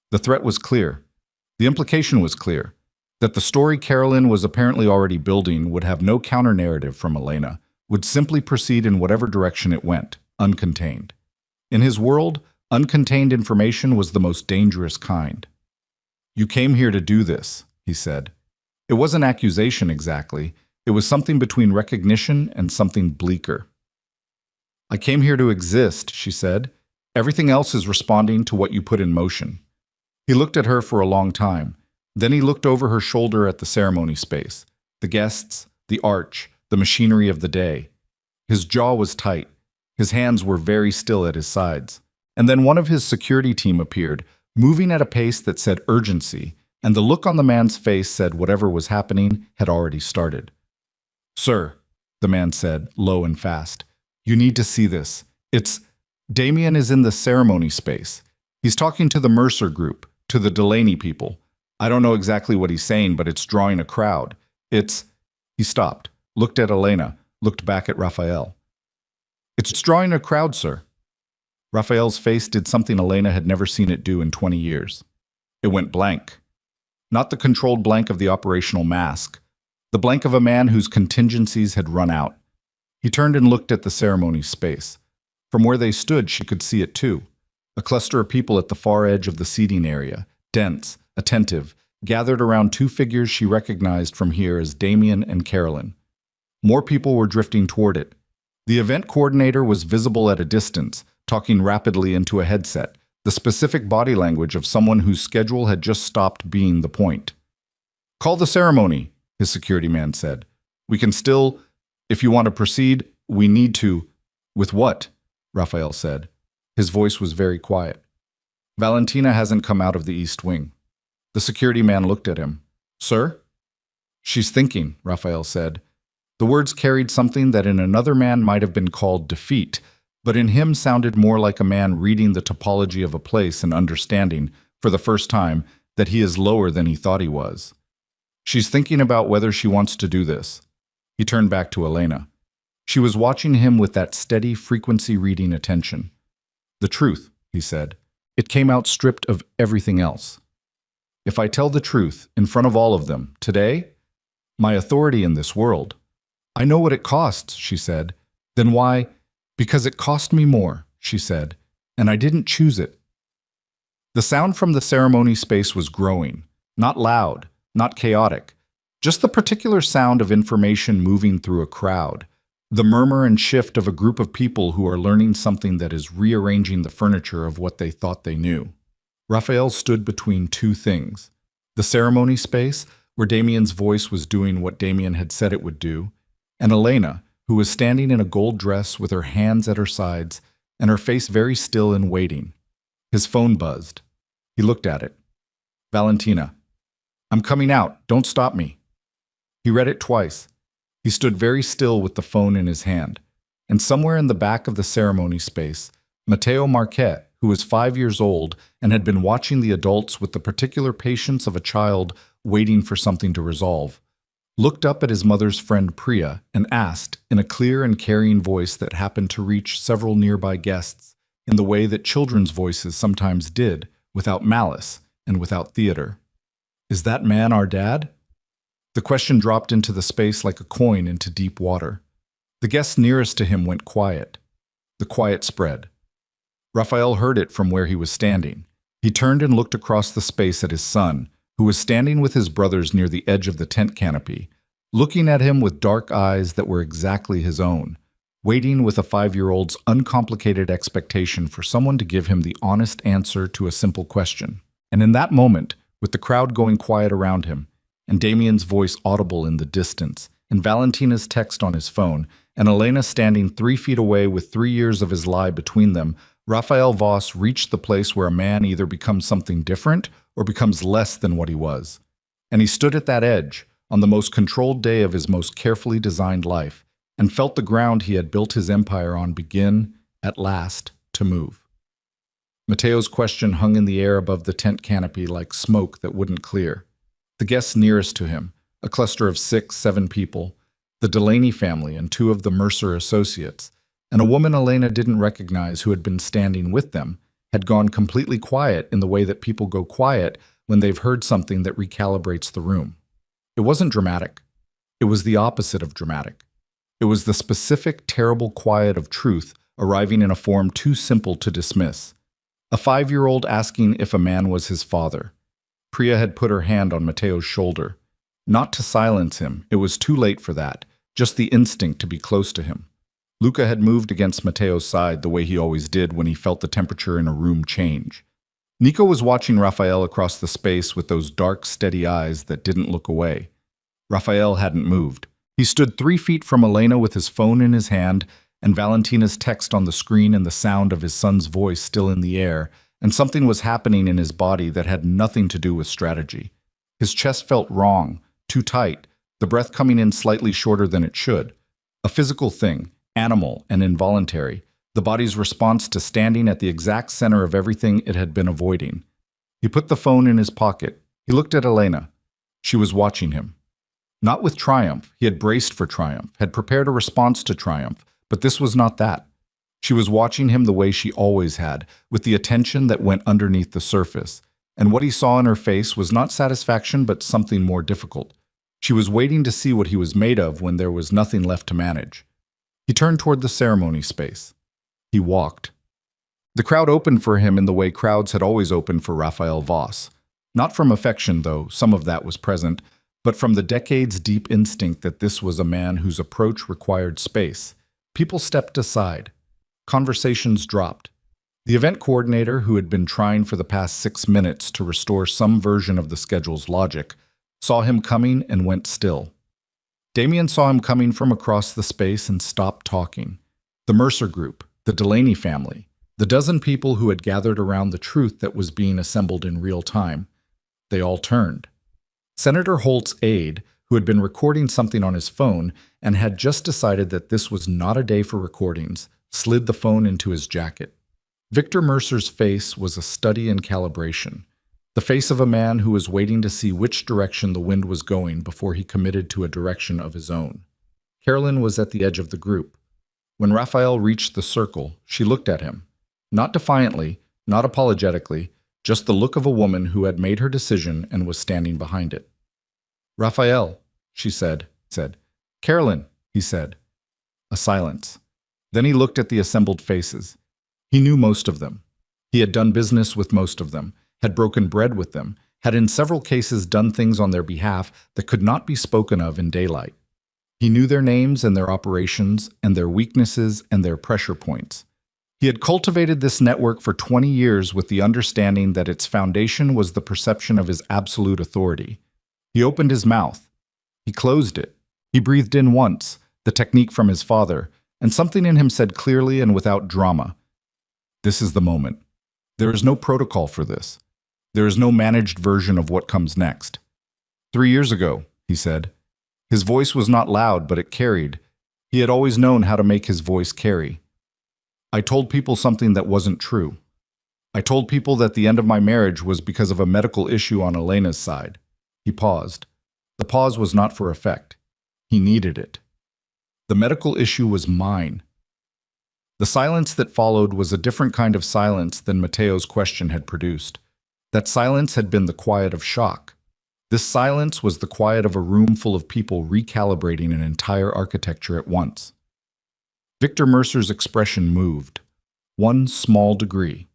The threat was clear. The implication was clear. That the story Carolyn was apparently already building would have no counter-narrative from Elena, would simply proceed in whatever direction it went, uncontained. In his world, uncontained information was the most dangerous kind. You came here to do this, he said. It wasn't accusation exactly. It was something between recognition and something bleaker. I came here to exist, she said. Everything else is responding to what you put in motion. He looked at her for a long time. Then he looked over her shoulder at the ceremony space, the guests, the arch, the machinery of the day. His jaw was tight. His hands were very still at his sides. And then one of his security team appeared, moving at a pace that said urgency, and the look on the man's face said whatever was happening had already started. Sir, the man said, low and fast, you need to see this. Damien is in the ceremony space. He's talking to the Mercer group, to the Delaney people. I don't know exactly what he's saying, but it's drawing a crowd. He stopped, looked at Elena, looked back at Raphael. It's drawing a crowd, sir. Raphael's face did something Elena had never seen it do in 20 years. It went blank. Not the controlled blank of the operational mask. The blank of a man whose contingencies had run out. He turned and looked at the ceremony space. From where they stood, she could see it too. A cluster of people at the far edge of the seating area, dense, attentive, gathered around two figures she recognized from here as Damien and Carolyn. More people were drifting toward it. The event coordinator was visible at a distance, talking rapidly into a headset, the specific body language of someone whose schedule had just stopped being the point. Call the ceremony, his security man said. We can still, if you want to proceed, we need to. With what? Raphael said. His voice was very quiet. Valentina hasn't come out of the East Wing. The security man looked at him. Sir? She's thinking, Raphael said. The words carried something that in another man might have been called defeat, but in him sounded more like a man reading the topology of a place and understanding, for the first time, that he is lower than he thought he was. She's thinking about whether she wants to do this. He turned back to Elena. She was watching him with that steady frequency-reading attention. The truth, he said. It came out stripped of everything else. If I tell the truth in front of all of them, today, my authority in this world. I know what it costs, she said. Then why? Because it cost me more, she said, and I didn't choose it. The sound from the ceremony space was growing, not loud, not chaotic, just the particular sound of information moving through a crowd, the murmur and shift of a group of people who are learning something that is rearranging the furniture of what they thought they knew. Raphael stood between two things: the ceremony space, where Damien's voice was doing what Damien had said it would do, and Elena, who was standing in a gold dress with her hands at her sides and her face very still and waiting. His phone buzzed. He looked at it. Valentina. I'm coming out. Don't stop me. He read it twice. He stood very still with the phone in his hand. And somewhere in the back of the ceremony space, Matteo Marquette, who was 5 years old and had been watching the adults with the particular patience of a child waiting for something to resolve, looked up at his mother's friend Priya and asked, in a clear and carrying voice that happened to reach several nearby guests, in the way that children's voices sometimes did, without malice and without theater, "Is that man our dad?" The question dropped into the space like a coin into deep water. The guests nearest to him went quiet. The quiet spread. Raphael heard it from where he was standing. He turned and looked across the space at his son, who was standing with his brothers near the edge of the tent canopy, looking at him with dark eyes that were exactly his own, waiting with a 5-year-old's uncomplicated expectation for someone to give him the honest answer to a simple question. And in that moment, with the crowd going quiet around him, and Damien's voice audible in the distance, and Valentina's text on his phone, and Elena standing 3 feet away with 3 years of his lie between them, Raphael Voss reached the place where a man either becomes something different or becomes less than what he was. And he stood at that edge, on the most controlled day of his most carefully designed life, and felt the ground he had built his empire on begin, at last, to move. Matteo's question hung in the air above the tent canopy like smoke that wouldn't clear. The guests nearest to him, a cluster of 6, 7 people, the Delaney family and 2 of the Mercer associates, and a woman Elena didn't recognize who had been standing with them, had gone completely quiet in the way that people go quiet when they've heard something that recalibrates the room. It wasn't dramatic. It was the opposite of dramatic. It was the specific, terrible quiet of truth arriving in a form too simple to dismiss. A 5-year-old asking if a man was his father. Priya had put her hand on Matteo's shoulder. Not to silence him, it was too late for that, just the instinct to be close to him. Luca had moved against Matteo's side the way he always did when he felt the temperature in a room change. Nico was watching Raphael across the space with those dark, steady eyes that didn't look away. Raphael hadn't moved. He stood 3 feet from Elena with his phone in his hand and Valentina's text on the screen and the sound of his son's voice still in the air, and something was happening in his body that had nothing to do with strategy. His chest felt wrong, too tight, the breath coming in slightly shorter than it should. A physical thing, animal and involuntary, the body's response to standing at the exact center of everything it had been avoiding. He put the phone in his pocket. He looked at Elena. She was watching him. Not with triumph. He had braced for triumph, had prepared a response to triumph, but this was not that. She was watching him the way she always had, with the attention that went underneath the surface. And what he saw in her face was not satisfaction, but something more difficult. She was waiting to see what he was made of when there was nothing left to manage. He turned toward the ceremony space. He walked. The crowd opened for him in the way crowds had always opened for Raphael Voss. Not from affection, though some of that was present, but from the decades-deep instinct that this was a man whose approach required space. People stepped aside. Conversations dropped. The event coordinator, who had been trying for the past 6 minutes to restore some version of the schedule's logic, saw him coming and went still. Damien saw him coming from across the space and stopped talking. The Mercer group, the Delaney family, the dozen people who had gathered around the truth that was being assembled in real time, they all turned. Senator Holt's aide, who had been recording something on his phone and had just decided that this was not a day for recordings, slid the phone into his jacket. Victor Mercer's face was a study in calibration. The face of a man who was waiting to see which direction the wind was going before he committed to a direction of his own. Carolyn was at the edge of the group. When Raphael reached the circle, she looked at him. Not defiantly, not apologetically, just the look of a woman who had made her decision and was standing behind it. "Raphael," she said. "Carolyn," he said. A silence. Then he looked at the assembled faces. He knew most of them. He had done business with most of them, had broken bread with them, had in several cases done things on their behalf that could not be spoken of in daylight. He knew their names and their operations and their weaknesses and their pressure points. He had cultivated this network for 20 years with the understanding that its foundation was the perception of his absolute authority. He opened his mouth. He closed it. He breathed in once, the technique from his father, and something in him said clearly and without drama, "This is the moment. There is no protocol for this. There is no managed version of what comes next." 3 years ago, he said. His voice was not loud, but it carried. He had always known how to make his voice carry. "I told people something that wasn't true. I told people that the end of my marriage was because of a medical issue on Elena's side." He paused. The pause was not for effect. He needed it. "The medical issue was mine." The silence that followed was a different kind of silence than Mateo's question had produced. That silence had been the quiet of shock. This silence was the quiet of a room full of people recalibrating an entire architecture at once. Victor Mercer's expression moved. One small degree.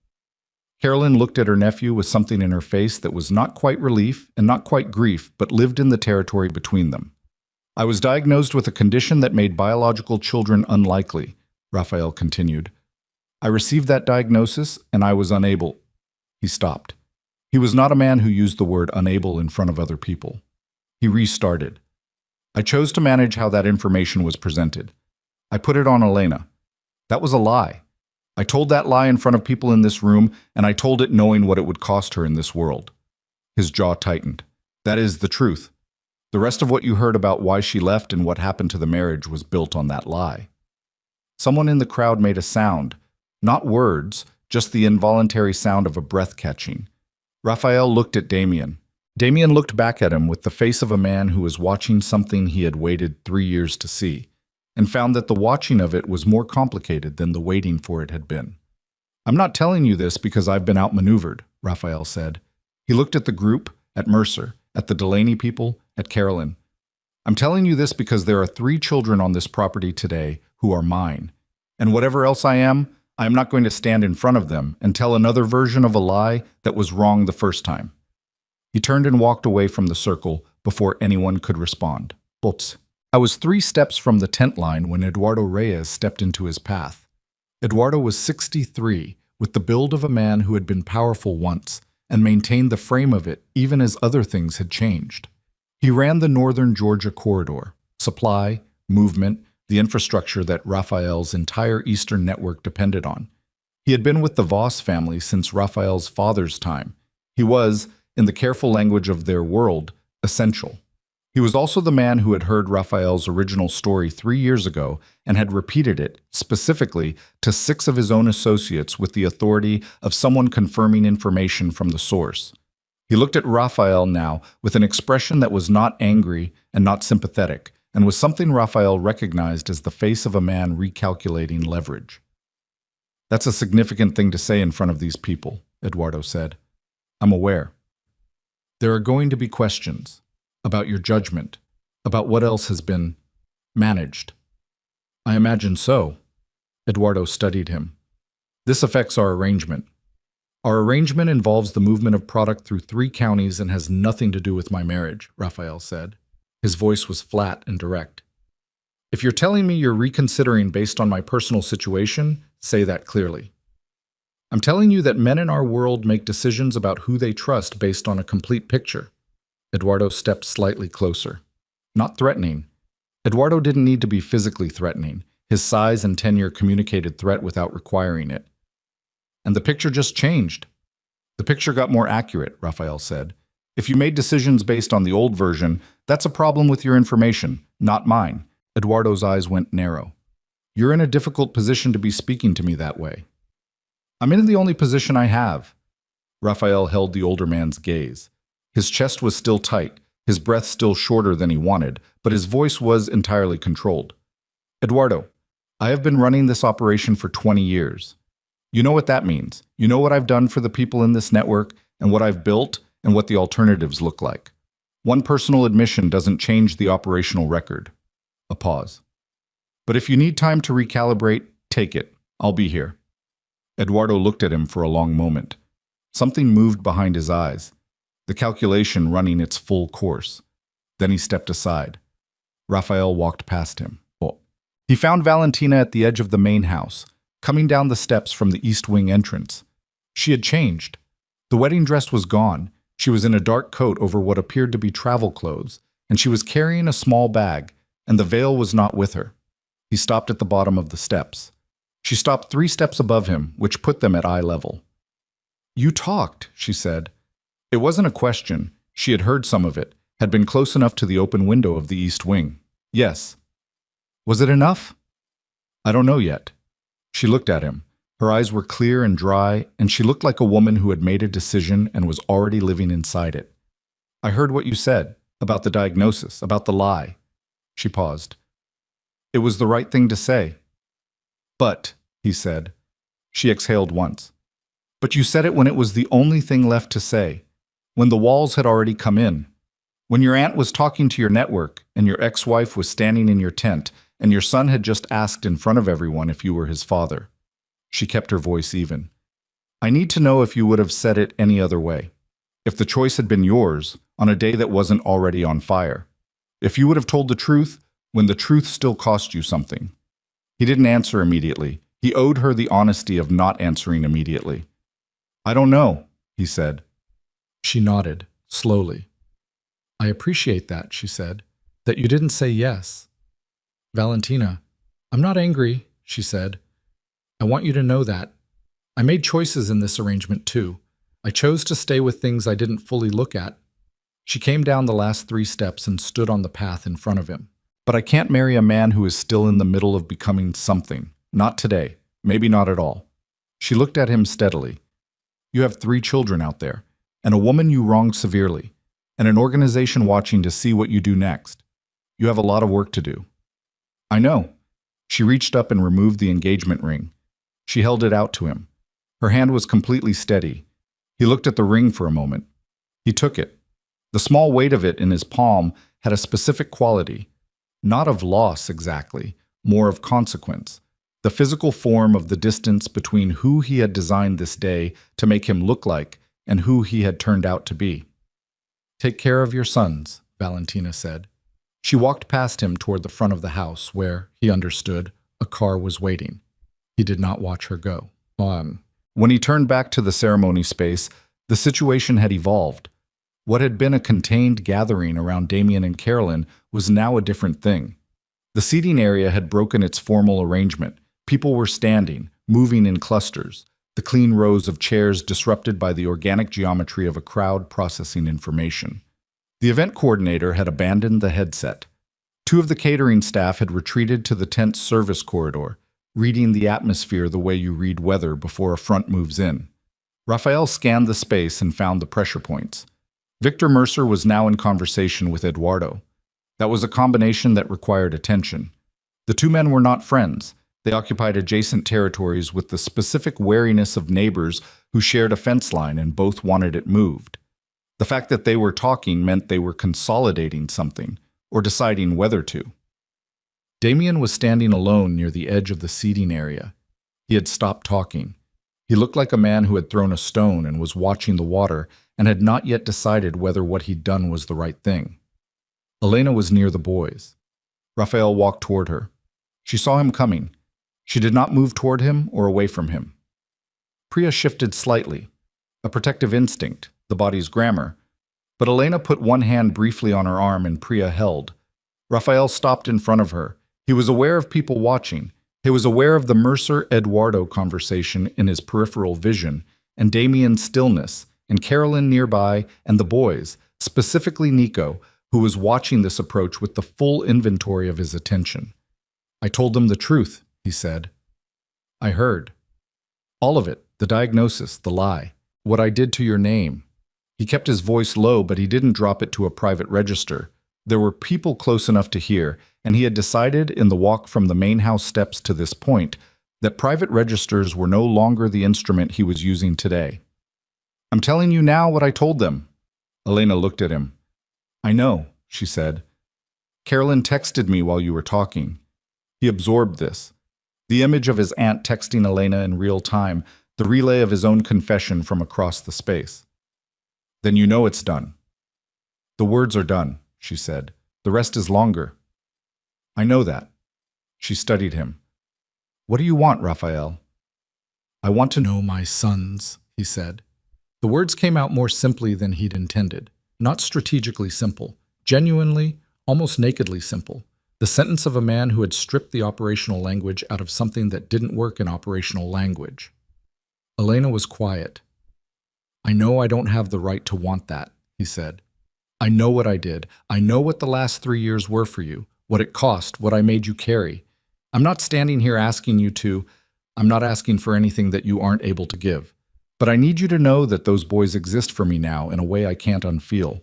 Carolyn looked at her nephew with something in her face that was not quite relief and not quite grief, but lived in the territory between them. "I was diagnosed with a condition that made biological children unlikely," Raphael continued. "I received that diagnosis, and I was unable." He stopped. He was not a man who used the word unable in front of other people. He restarted. "I chose to manage how that information was presented. I put it on Elena. That was a lie. I told that lie in front of people in this room, and I told it knowing what it would cost her in this world." His jaw tightened. "That is the truth. The rest of what you heard about why she left and what happened to the marriage was built on that lie." Someone in the crowd made a sound. Not words, just the involuntary sound of a breath catching. Raphael looked at Damien. Damien looked back at him with the face of a man who was watching something he had waited 3 years to see, and found that the watching of it was more complicated than the waiting for it had been. "I'm not telling you this because I've been outmaneuvered," Raphael said. He looked at the group, at Mercer, at the Delaney people, at Carolyn. "I'm telling you this because there are 3 children on this property today who are mine. And whatever else I am not going to stand in front of them and tell another version of a lie that was wrong the first time." He turned and walked away from the circle before anyone could respond. Bots. I was 3 steps from the tent line when Eduardo Reyes stepped into his path. Eduardo was 63, with the build of a man who had been powerful once and maintained the frame of it even as other things had changed. He ran the northern Georgia corridor, supply, movement, the infrastructure that Raphael's entire eastern network depended on. He had been with the Voss family since Raphael's father's time. He was, in the careful language of their world, essential. He was also the man who had heard Raphael's original story 3 years ago and had repeated it, specifically, to 6 of his own associates with the authority of someone confirming information from the source. He looked at Raphael now with an expression that was not angry and not sympathetic, and was something Raphael recognized as the face of a man recalculating leverage. "That's a significant thing to say in front of these people," Eduardo said. "I'm aware. There are going to be questions about your judgment, about what else has been managed." "I imagine so." Eduardo studied him. "This affects our arrangement. Our arrangement involves the movement of product through 3 counties and has nothing to do with my marriage," Raphael said. His voice was flat and direct. "If you're telling me you're reconsidering based on my personal situation, say that clearly. I'm telling you that men in our world make decisions about who they trust based on a complete picture." Eduardo stepped slightly closer. Not threatening. Eduardo didn't need to be physically threatening. His size and tenure communicated threat without requiring it. "And the picture just changed. The picture got more accurate," Raphael said. "If you made decisions based on the old version, that's a problem with your information, not mine." Eduardo's eyes went narrow. "You're in a difficult position to be speaking to me that way." "I'm in the only position I have. Raphael held the older man's gaze. His chest was still tight, his breath still shorter than he wanted, but his voice was entirely controlled. Eduardo, I have been running this operation for 20 years. You know what that means. You know what I've done for the people in this network, and what I've built, and what the alternatives look like. One personal admission doesn't change the operational record. A pause. But if you need time to recalibrate, take it. I'll be here. Eduardo looked at him for a long moment. Something moved behind his eyes, the calculation running its full course. Then he stepped aside. Raphael walked past him. He found Valentina at the edge of the main house, coming down the steps from the East Wing entrance. She had changed. The wedding dress was gone. She was in a dark coat over what appeared to be travel clothes, and she was carrying a small bag, and the veil was not with her. He stopped at the bottom of the steps. She stopped 3 steps above him, which put them at eye level. You talked, she said. It wasn't a question. She had heard some of it, had been close enough to the open window of the East Wing. Yes. Was it enough? I don't know yet. She looked at him. Her eyes were clear and dry, and she looked like a woman who had made a decision and was already living inside it. I heard what you said, about the diagnosis, about the lie. She paused. It was the right thing to say. But, he said. She exhaled once. But you said it when it was the only thing left to say, when the walls had already come in, when your aunt was talking to your network, and your ex-wife was standing in your tent, and your son had just asked in front of everyone if you were his father. She kept her voice even. I need to know if you would have said it any other way. If the choice had been yours, on a day that wasn't already on fire. If you would have told the truth, when the truth still cost you something. He didn't answer immediately. He owed her the honesty of not answering immediately. I don't know, he said. She nodded, slowly. I appreciate that, she said, that you didn't say yes. Valentina, I'm not angry, she said. I want you to know that. I made choices in this arrangement too. I chose to stay with things I didn't fully look at. She came down the last 3 steps and stood on the path in front of him. But I can't marry a man who is still in the middle of becoming something. Not today. Maybe not at all. She looked at him steadily. You have 3 children out there, and a woman you wronged severely, and an organization watching to see what you do next. You have a lot of work to do. I know. She reached up and removed the engagement ring. She held it out to him. Her hand was completely steady. He looked at the ring for a moment. He took it. The small weight of it in his palm had a specific quality, not of loss exactly, more of consequence, the physical form of the distance between who he had designed this day to make him look like and who he had turned out to be. Take care of your sons, Valentina said. She walked past him toward the front of the house where, he understood, a car was waiting. He did not watch her go. When he turned back to the ceremony space, the situation had evolved. What had been a contained gathering around Damien and Carolyn was now a different thing. The seating area had broken its formal arrangement. People were standing, moving in clusters, the clean rows of chairs disrupted by the organic geometry of a crowd processing information. The event coordinator had abandoned the headset. 2 of the catering staff had retreated to the tent's service corridor, reading the atmosphere the way you read weather before a front moves in. Raphael scanned the space and found the pressure points. Victor Mercer was now in conversation with Eduardo. That was a combination that required attention. The 2 men were not friends. They occupied adjacent territories with the specific wariness of neighbors who shared a fence line and both wanted it moved. The fact that they were talking meant they were consolidating something, or deciding whether to. Damien was standing alone near the edge of the seating area. He had stopped talking. He looked like a man who had thrown a stone and was watching the water and had not yet decided whether what he'd done was the right thing. Elena was near the boys. Raphael walked toward her. She saw him coming. She did not move toward him or away from him. Priya shifted slightly, a protective instinct, the body's grammar, but Elena put one hand briefly on her arm and Priya held. Raphael stopped in front of her. He was aware of people watching. He was aware of the Mercer-Eduardo conversation in his peripheral vision, and Damien's stillness, and Carolyn nearby, and the boys, specifically Nico, who was watching this approach with the full inventory of his attention. I told them the truth, he said. I heard. All of it, the diagnosis, the lie. What I did to your name. He kept his voice low, but he didn't drop it to a private register. There were people close enough to hear, and he had decided in the walk from the main house steps to this point that private registers were no longer the instrument he was using today. I'm telling you now what I told them. Elena looked at him. I know, she said. Carolyn texted me while you were talking. He absorbed this. The image of his aunt texting Elena in real time, the relay of his own confession from across the space. Then you know it's done. The words are done, she said. The rest is longer. I know that. She studied him. What do you want, Raphael? I want to know my sons, he said. The words came out more simply than he'd intended. Not strategically simple, genuinely, almost nakedly simple. The sentence of a man who had stripped the operational language out of something that didn't work in operational language. Elena was quiet. I know I don't have the right to want that, he said. I know what I did. I know what the last 3 years were for you, what it cost, what I made you carry. I'm not standing here asking you to. I'm not asking for anything that you aren't able to give. But I need you to know that those boys exist for me now in a way I can't unfeel.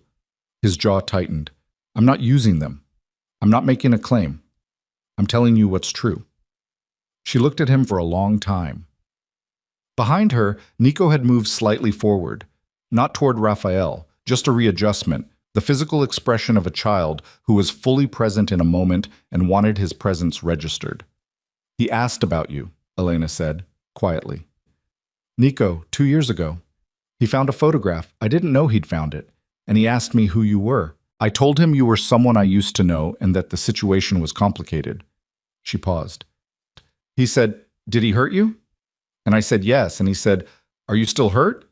His jaw tightened. I'm not using them. I'm not making a claim. I'm telling you what's true. She looked at him for a long time. Behind her, Nico had moved slightly forward, not toward Raphael, just a readjustment, the physical expression of a child who was fully present in a moment and wanted his presence registered. He asked about you, Elena said, quietly. Nico, 2 years ago. He found a photograph. I didn't know he'd found it. And he asked me who you were. I told him you were someone I used to know and that the situation was complicated. She paused. He said, did he hurt you? And I said, yes. And he said, are you still hurt?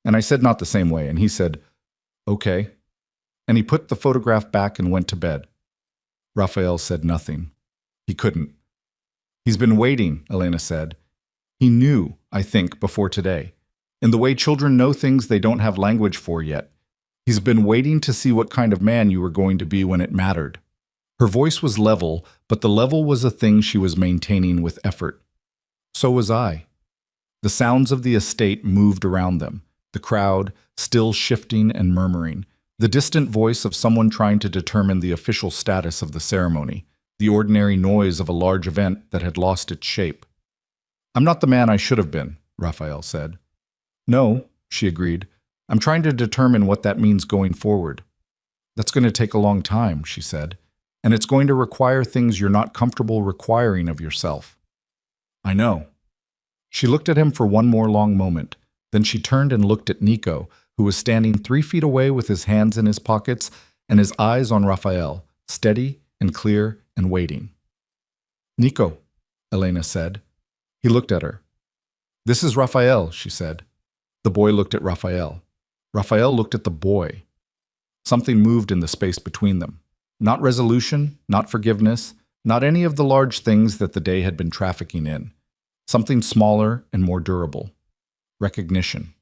And I said, not the same way. And he said, okay. And he put the photograph back and went to bed. Raphael said nothing. He couldn't. He's been waiting, Elena said. He knew, I think, before today. In the way children know things they don't have language for yet. He's been waiting to see what kind of man you were going to be when it mattered. Her voice was level, but the level was a thing she was maintaining with effort. So was I. The sounds of the estate moved around them, the crowd still shifting and murmuring, the distant voice of someone trying to determine the official status of the ceremony, the ordinary noise of a large event that had lost its shape. I'm not the man I should have been, Raphael said. No, she agreed. I'm trying to determine what that means going forward. That's going to take a long time, she said, and it's going to require things you're not comfortable requiring of yourself. I know. She looked at him for one more long moment. Then she turned and looked at Nico, who was standing 3 feet away with his hands in his pockets and his eyes on Raphael, steady and clear and waiting. Nico, Elena said. He looked at her. This is Raphael, she said. The boy looked at Raphael. Raphael looked at the boy. Something moved in the space between them. Not resolution, not forgiveness, not any of the large things that the day had been trafficking in. Something smaller and more durable. Recognition.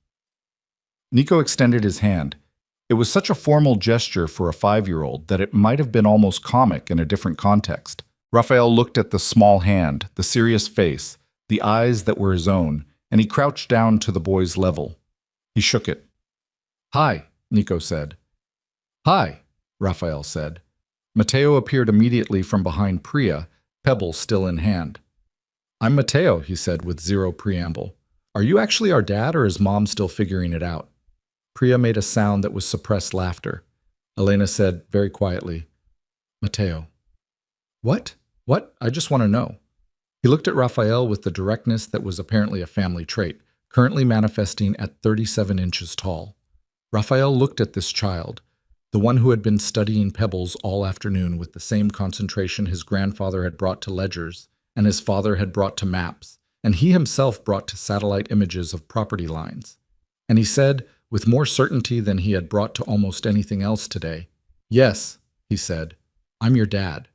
Nico extended his hand. It was such a formal gesture for a 5-year-old that it might have been almost comic in a different context. Raphael looked at the small hand, the serious face, the eyes that were his own, and he crouched down to the boy's level. He shook it. Hi, Nico said. Hi, Raphael said. Matteo appeared immediately from behind Priya, pebble still in hand. I'm Matteo, he said with zero preamble. Are you actually our dad or is Mom still figuring it out? Priya made a sound that was suppressed laughter. Elena said very quietly, Matteo. What? What? I just want to know. He looked at Raphael with the directness that was apparently a family trait, currently manifesting at 37 inches tall. Raphael looked at this child, the one who had been studying pebbles all afternoon with the same concentration his grandfather had brought to ledgers and his father had brought to maps, and he himself brought to satellite images of property lines. And he said, with more certainty than he had brought to almost anything else today, yes, he said, I'm your dad.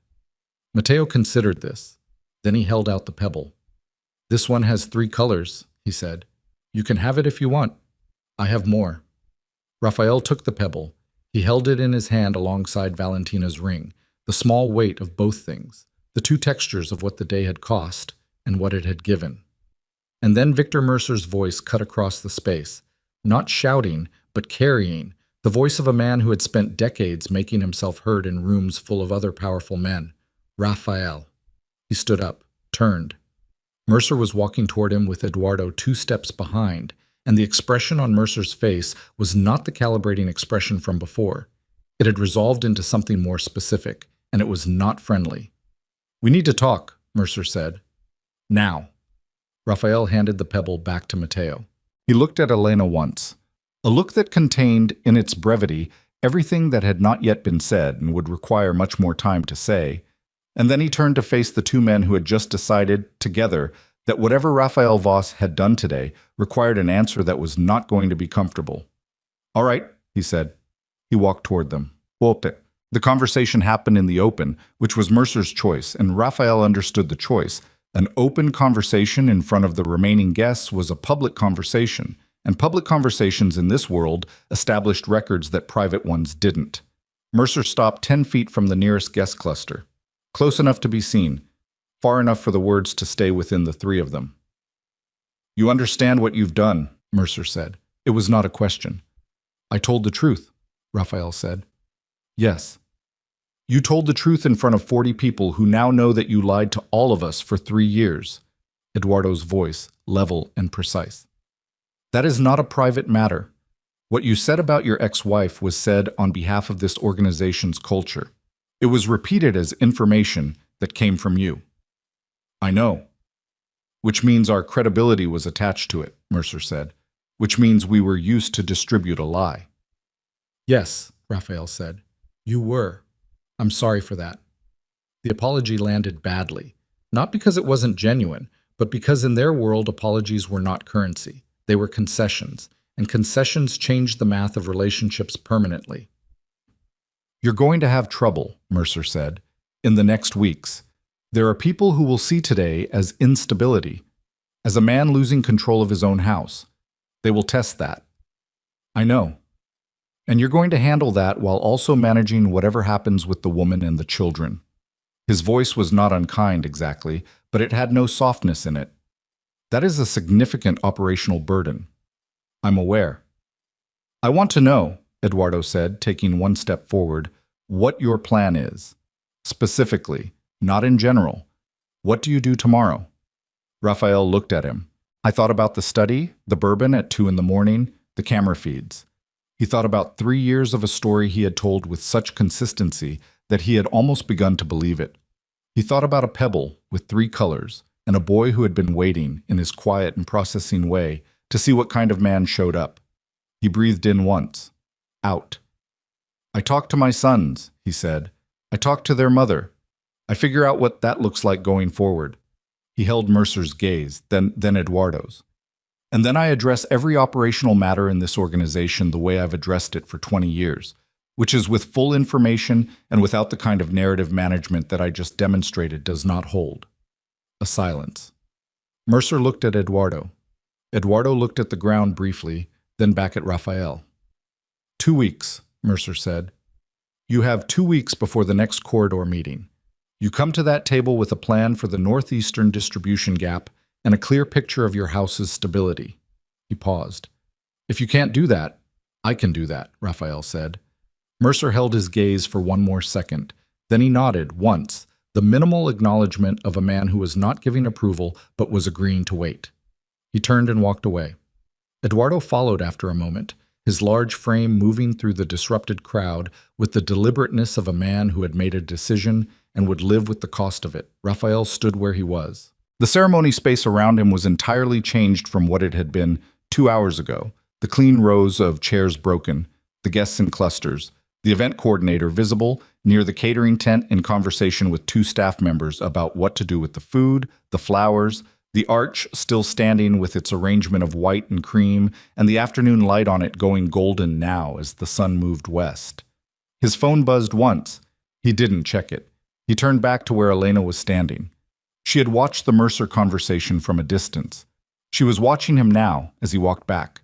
Matteo considered this. Then he held out the pebble. This one has 3 colors, he said. You can have it if you want. I have more. Raphael took the pebble. He held it in his hand alongside Valentina's ring, the small weight of both things, the 2 textures of what the day had cost and what it had given. And then Victor Mercer's voice cut across the space. Not shouting, but carrying, the voice of a man who had spent decades making himself heard in rooms full of other powerful men. Raphael. He stood up, turned. Mercer was walking toward him with Eduardo 2 steps behind, and the expression on Mercer's face was not the calibrating expression from before. It had resolved into something more specific, and it was not friendly. "We need to talk," Mercer said. "Now." Raphael handed the pebble back to Matteo. He looked at Elena once, a look that contained, in its brevity, everything that had not yet been said and would require much more time to say, and then he turned to face the 2 men who had just decided, together, that whatever Raphael Voss had done today required an answer that was not going to be comfortable. "All right," he said. He walked toward them. "Open." The conversation happened in the open, which was Mercer's choice, and Raphael understood the choice. An open conversation in front of the remaining guests was a public conversation, and public conversations in this world established records that private ones didn't. Mercer stopped 10 feet from the nearest guest cluster, close enough to be seen, far enough for the words to stay within the 3 of them. "You understand what you've done," Mercer said. It was not a question. "I told the truth," Raphael said. "Yes. You told the truth in front of 40 people who now know that you lied to all of us for 3 years. Eduardo's voice, level and precise. "That is not a private matter. What you said about your ex-wife was said on behalf of this organization's culture. It was repeated as information that came from you." "I know." "Which means our credibility was attached to it," Mercer said. "Which means we were used to distribute a lie." "Yes," Raphael said. "You were. I'm sorry for that." The apology landed badly, not because it wasn't genuine, but because in their world apologies were not currency. They were concessions, and concessions changed the math of relationships permanently. "You're going to have trouble," Mercer said, "in the next weeks. There are people who will see today as instability, as a man losing control of his own house. They will test that." "I know. And you're going to handle that while also managing whatever happens with the woman and the children." His voice was not unkind exactly, but it had no softness in it. "That is a significant operational burden." "I'm aware." "I want to know," Eduardo said, taking 1 step forward, "what your plan is. Specifically, not in general. What do you do tomorrow?" Raphael looked at him. "I thought about the study, the bourbon at 2 in the morning, the camera feeds." He thought about 3 years of a story he had told with such consistency that he had almost begun to believe it. He thought about a pebble with 3 colors and a boy who had been waiting, in his quiet and processing way, to see what kind of man showed up. He breathed in once, out. "I talk to my sons," he said. "I talk to their mother. I figure out what that looks like going forward." He held Mercer's gaze, then Eduardo's. "And then I address every operational matter in this organization the way I've addressed it for 20 years, which is with full information and without the kind of narrative management that I just demonstrated does not hold." A silence. Mercer looked at Eduardo. Eduardo looked at the ground briefly, then back at Raphael. 2 weeks, Mercer said. "You have 2 weeks before the next corridor meeting. You come to that table with a plan for the northeastern distribution gap and a clear picture of your house's stability." He paused. "If you can't do that, I can do that," Raphael said. Mercer held his gaze for 1 more second. Then he nodded once, the minimal acknowledgement of a man who was not giving approval but was agreeing to wait. He turned and walked away. Eduardo followed after a moment, his large frame moving through the disrupted crowd with the deliberateness of a man who had made a decision and would live with the cost of it. Raphael stood where he was. The ceremony space around him was entirely changed from what it had been 2 hours ago. The clean rows of chairs broken, the guests in clusters, the event coordinator visible near the catering tent in conversation with 2 staff members about what to do with the food, the flowers, the arch still standing with its arrangement of white and cream, and the afternoon light on it going golden now as the sun moved west. His phone buzzed once. He didn't check it. He turned back to where Elena was standing. She had watched the Mercer conversation from a distance. She was watching him now as he walked back.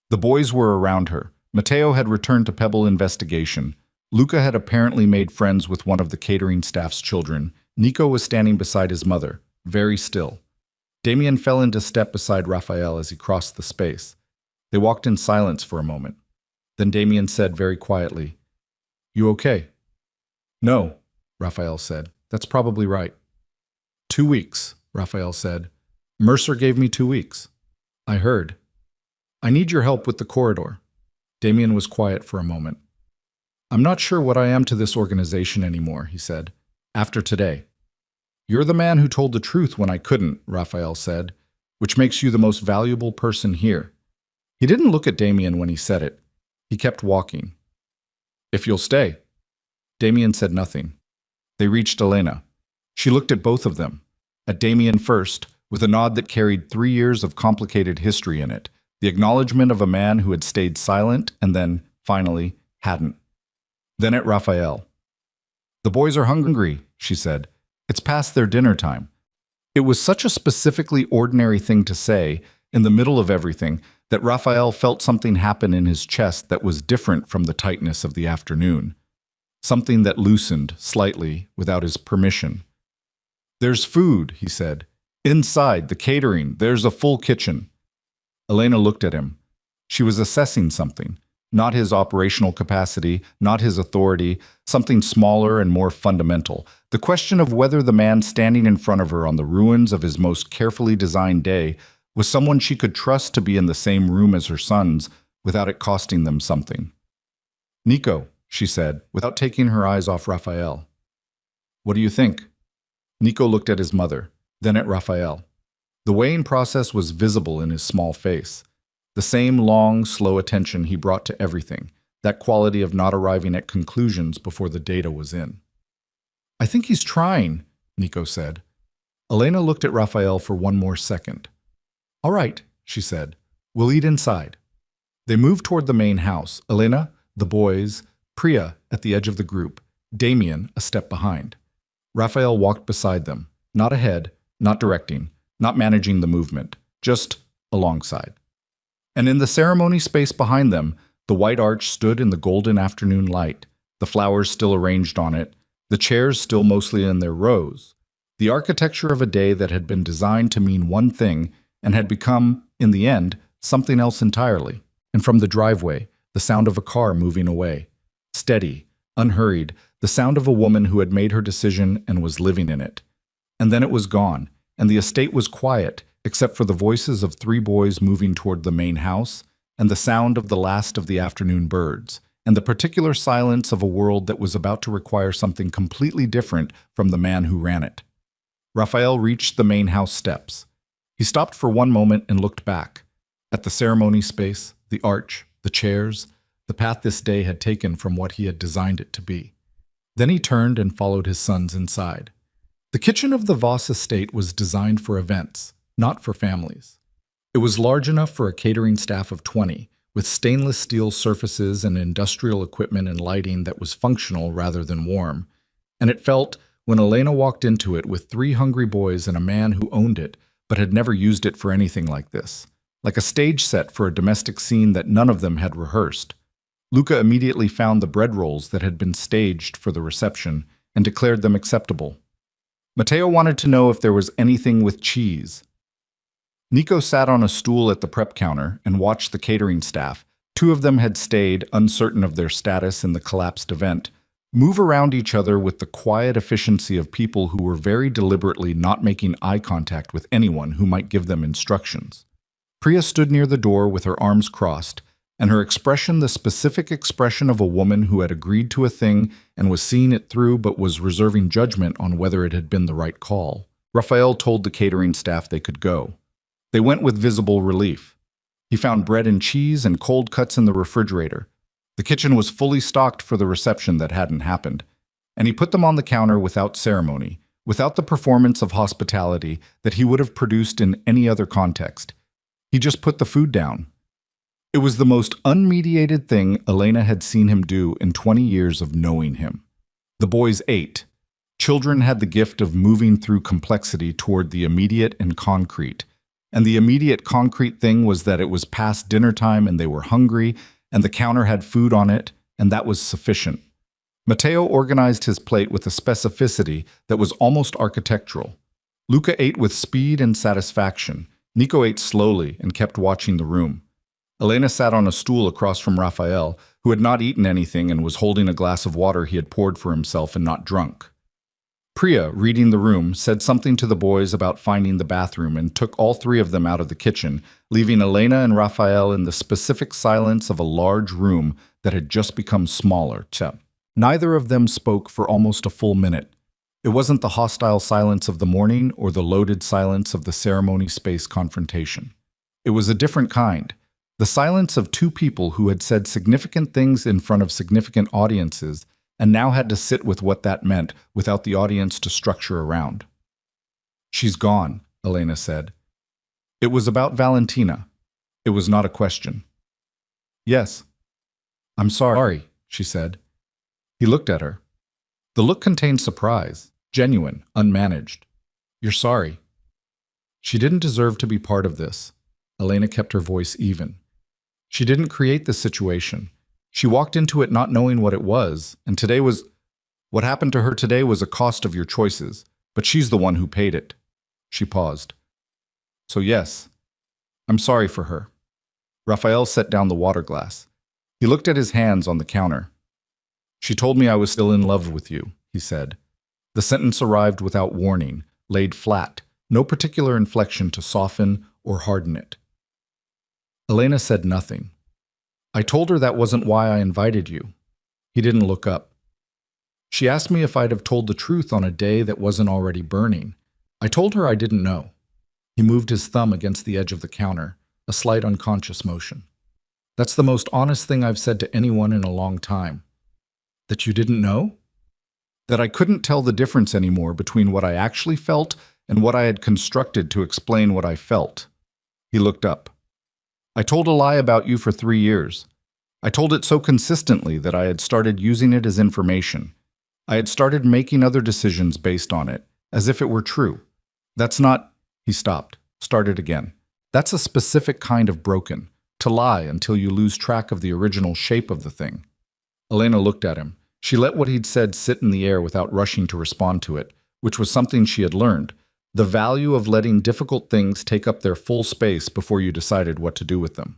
The boys were around her. Matteo had returned to Pebble investigation. Luca had apparently made friends with one of the catering staff's children. Nico was standing beside his mother, very still. Damien fell into step beside Raphael as he crossed the space. They walked in silence for a moment. Then Damien said very quietly, "You okay?" "No," Raphael said. "That's probably right." "2 weeks," Raphael said. "Mercer gave me 2 weeks." "I heard." "I need your help with the corridor." Damien was quiet for a moment. "I'm not sure what I am to this organization anymore," he said. "After today." "You're the man who told the truth when I couldn't," Raphael said, "which makes you the most valuable person here." He didn't look at Damien when he said it. He kept walking. "If you'll stay." Damien said nothing. They reached Elena. She looked at both of them. At Damien first, with a nod that carried 3 years of complicated history in it, the acknowledgement of a man who had stayed silent and then, finally, hadn't. Then at Raphael. "The boys are hungry," she said. "It's past their dinner time." It was such a specifically ordinary thing to say, in the middle of everything, that Raphael felt something happen in his chest that was different from the tightness of the afternoon. Something that loosened, slightly, without his permission. "There's food," he said. "Inside, the catering, there's a full kitchen." Elena looked at him. She was assessing something. Not his operational capacity, not his authority, something smaller and more fundamental. The question of whether the man standing in front of her on the ruins of his most carefully designed day was someone she could trust to be in the same room as her sons without it costing them something. "Nico," she said, without taking her eyes off Raphael. "What do you think?" Nico looked at his mother, then at Raphael. The weighing process was visible in his small face. The same long, slow attention he brought to everything, that quality of not arriving at conclusions before the data was in. "I think he's trying," Nico said. Elena looked at Raphael for one more second. "All right," she said. "We'll eat inside." They moved toward the main house, Elena, the boys, Priya at the edge of the group, Damien a step behind. Raphael walked beside them, not ahead, not directing, not managing the movement, just alongside. And in the ceremony space behind them, the white arch stood in the golden afternoon light, the flowers still arranged on it, the chairs still mostly in their rows, the architecture of a day that had been designed to mean one thing and had become, in the end, something else entirely. And from the driveway, the sound of a car moving away. Steady, unhurried, the sound of a woman who had made her decision and was living in it. And then it was gone, and the estate was quiet, except for the voices of 3 boys moving toward the main house, and the sound of the last of the afternoon birds, and the particular silence of a world that was about to require something completely different from the man who ran it. Raphael reached the main house steps. He stopped for one moment and looked back, at the ceremony space, the arch, the chairs, the path this day had taken from what he had designed it to be. Then he turned and followed his sons inside. The kitchen of the Voss estate was designed for events, not for families. It was large enough for a catering staff of 20, with stainless steel surfaces and industrial equipment and lighting that was functional rather than warm. And it felt, when Elena walked into it with 3 hungry boys and a man who owned it, but had never used it for anything like this, like a stage set for a domestic scene that none of them had rehearsed. Luca immediately found the bread rolls that had been staged for the reception and declared them acceptable. Matteo wanted to know if there was anything with cheese. Nico sat on a stool at the prep counter and watched the catering staff. 2 of them had stayed, uncertain of their status in the collapsed event, move around each other with the quiet efficiency of people who were very deliberately not making eye contact with anyone who might give them instructions. Priya stood near the door with her arms crossed, and her expression the specific expression of a woman who had agreed to a thing and was seeing it through but was reserving judgment on whether it had been the right call. Raphael told the catering staff they could go. They went with visible relief. He found bread and cheese and cold cuts in the refrigerator. The kitchen was fully stocked for the reception that hadn't happened, and he put them on the counter without ceremony, without the performance of hospitality that he would have produced in any other context. He just put the food down. It was the most unmediated thing Elena had seen him do in 20 years of knowing him. The boys ate. Children had the gift of moving through complexity toward the immediate and concrete. And the immediate concrete thing was that it was past dinner time and they were hungry, and the counter had food on it, and that was sufficient. Matteo organized his plate with a specificity that was almost architectural. Luca ate with speed and satisfaction. Nico ate slowly and kept watching the room. Elena sat on a stool across from Raphael, who had not eaten anything and was holding a glass of water he had poured for himself and not drunk. Priya, reading the room, said something to the boys about finding the bathroom and took all three of them out of the kitchen, leaving Elena and Raphael in the specific silence of a large room that had just become smaller. Neither of them spoke for almost a full minute. It wasn't the hostile silence of the morning or the loaded silence of the ceremony space confrontation. It was a different kind. The silence of two people who had said significant things in front of significant audiences and now had to sit with what that meant without the audience to structure around. "She's gone," Elena said. It was about Valentina. It was not a question. "Yes. I'm sorry," she said. He looked at her. The look contained surprise, genuine, unmanaged. "You're sorry." She didn't deserve to be part of this. Elena kept her voice even. She didn't create this situation. She walked into it not knowing what it was, and what happened to her today was a cost of your choices, but she's the one who paid it. She paused. "So yes, I'm sorry for her." Raphael set down the water glass. He looked at his hands on the counter. "She told me I was still in love with you," he said. The sentence arrived without warning, laid flat, no particular inflection to soften or harden it. Elena said nothing. "I told her that wasn't why I invited you." He didn't look up. "She asked me if I'd have told the truth on a day that wasn't already burning. I told her I didn't know." He moved his thumb against the edge of the counter, a slight unconscious motion. "That's the most honest thing I've said to anyone in a long time." "That you didn't know?" "That I couldn't tell the difference anymore between what I actually felt and what I had constructed to explain what I felt." He looked up. "I told a lie about you for 3 years. I told it so consistently that I had started using it as information. I had started making other decisions based on it, as if it were true. That's not—" He stopped, started again. "That's a specific kind of broken, to lie until you lose track of the original shape of the thing." Elena looked at him. She let what he'd said sit in the air without rushing to respond to it, which was something she had learned. The value of letting difficult things take up their full space before you decided what to do with them.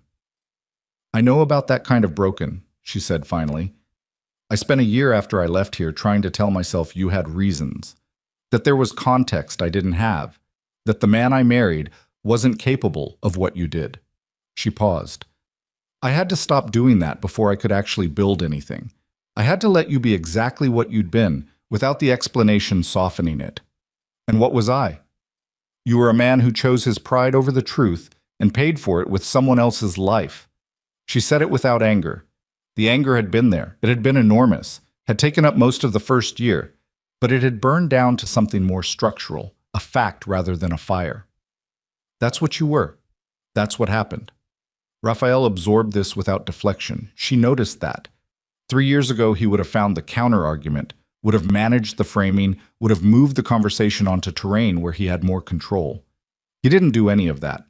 "I know about that kind of broken," she said finally. "I spent a year after I left here trying to tell myself you had reasons, that there was context I didn't have, that the man I married wasn't capable of what you did." She paused. "I had to stop doing that before I could actually build anything. I had to let you be exactly what you'd been, without the explanation softening it. And what was I? You were a man who chose his pride over the truth and paid for it with someone else's life." She said it without anger. The anger had been there. It had been enormous, had taken up most of the first year, but it had burned down to something more structural, a fact rather than a fire. "That's what you were. That's what happened." Raphael absorbed this without deflection. She noticed that. 3 years ago, he would have found the counter-argument, would have managed the framing, would have moved the conversation onto terrain where he had more control. He didn't do any of that.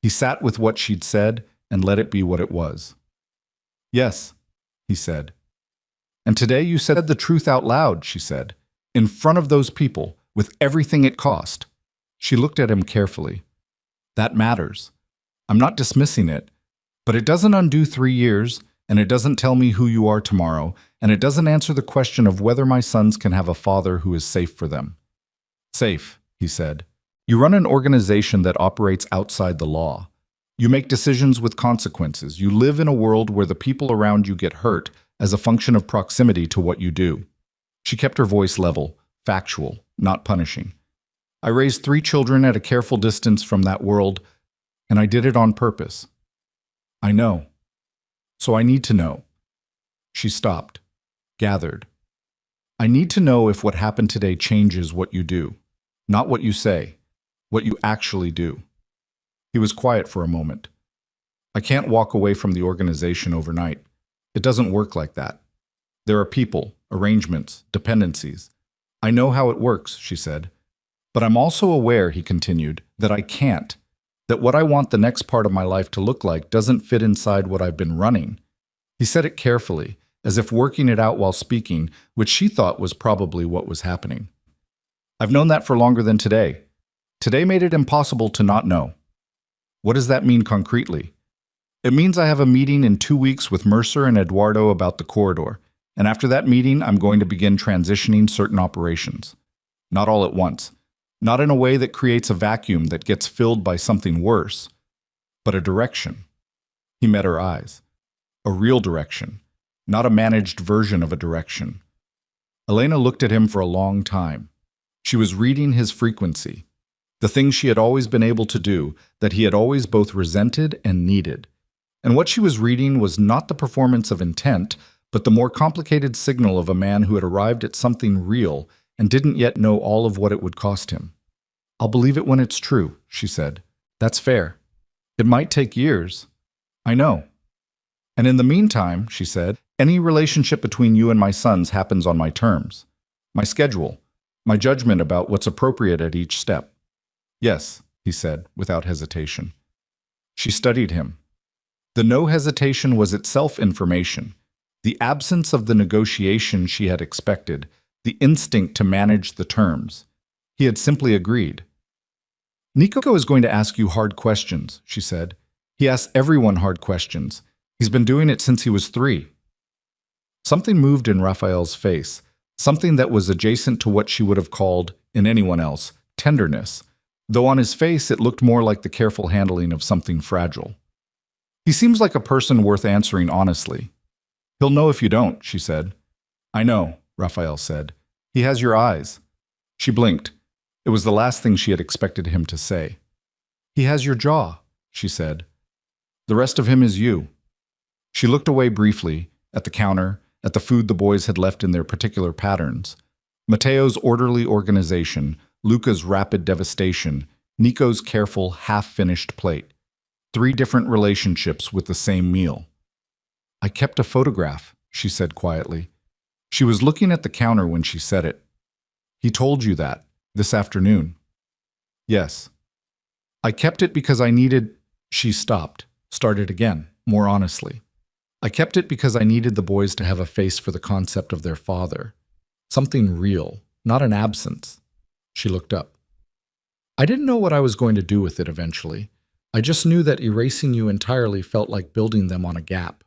He sat with what she'd said and let it be what it was. "Yes," he said. "And today you said the truth out loud," she said, "in front of those people, with everything it cost." She looked at him carefully. "That matters. I'm not dismissing it, but it doesn't undo 3 years, and it doesn't tell me who you are tomorrow, and it doesn't answer the question of whether my sons can have a father who is safe for them." "Safe," he said. "You run an organization that operates outside the law. You make decisions with consequences. You live in a world where the people around you get hurt as a function of proximity to what you do." She kept her voice level, factual, not punishing. "I raised 3 children at a careful distance from that world, and I did it on purpose. I know. So I need to know." She stopped, gathered. "I need to know if what happened today changes what you do. Not what you say, what you actually do." He was quiet for a moment. "I can't walk away from the organization overnight. It doesn't work like that. There are people, arrangements, dependencies. I know how it works," she said. "But I'm also aware," he continued, "that I can't. That what I want the next part of my life to look like doesn't fit inside what I've been running." He said it carefully, as if working it out while speaking, which she thought was probably what was happening. "I've known that for longer than today. Today made it impossible to not know." "What does that mean concretely?" It means I have a meeting in 2 weeks with Mercer and Eduardo about the corridor, and after that meeting, I'm going to begin transitioning certain operations. Not all at once. Not in a way that creates a vacuum that gets filled by something worse, but a direction. He met her eyes. A real direction, not a managed version of a direction. Elena looked at him for a long time. She was reading his frequency, the thing she had always been able to do, that he had always both resented and needed. And what she was reading was not the performance of intent, but the more complicated signal of a man who had arrived at something real and didn't yet know all of what it would cost him. I'll believe it when it's true, she said. That's fair. It might take years. I know. And in the meantime, she said, any relationship between you and my sons happens on my terms, my schedule, my judgment about what's appropriate at each step. Yes, he said, without hesitation. She studied him. The no hesitation was itself information, the absence of the negotiation she had expected, the instinct to manage the terms. He had simply agreed. Nico is going to ask you hard questions, she said. He asks everyone hard questions. He's been doing it since he was 3. Something moved in Raphael's face, something that was adjacent to what she would have called, in anyone else, tenderness, though on his face it looked more like the careful handling of something fragile. He seems like a person worth answering honestly. He'll know if you don't, she said. I know, Raphael said. He has your eyes. She blinked. It was the last thing she had expected him to say. He has your jaw, she said. The rest of him is you. She looked away briefly, at the counter, at the food the boys had left in their particular patterns. Mateo's orderly organization, Luca's rapid devastation, Nico's careful, half-finished plate. 3 different relationships with the same meal. I kept a photograph, she said quietly. She was looking at the counter when she said it. He told you that, this afternoon. Yes. I kept it because I needed... She stopped, started again, more honestly. I kept it because I needed the boys to have a face for the concept of their father. Something real, not an absence. She looked up. I didn't know what I was going to do with it eventually. I just knew that erasing you entirely felt like building them on a gap.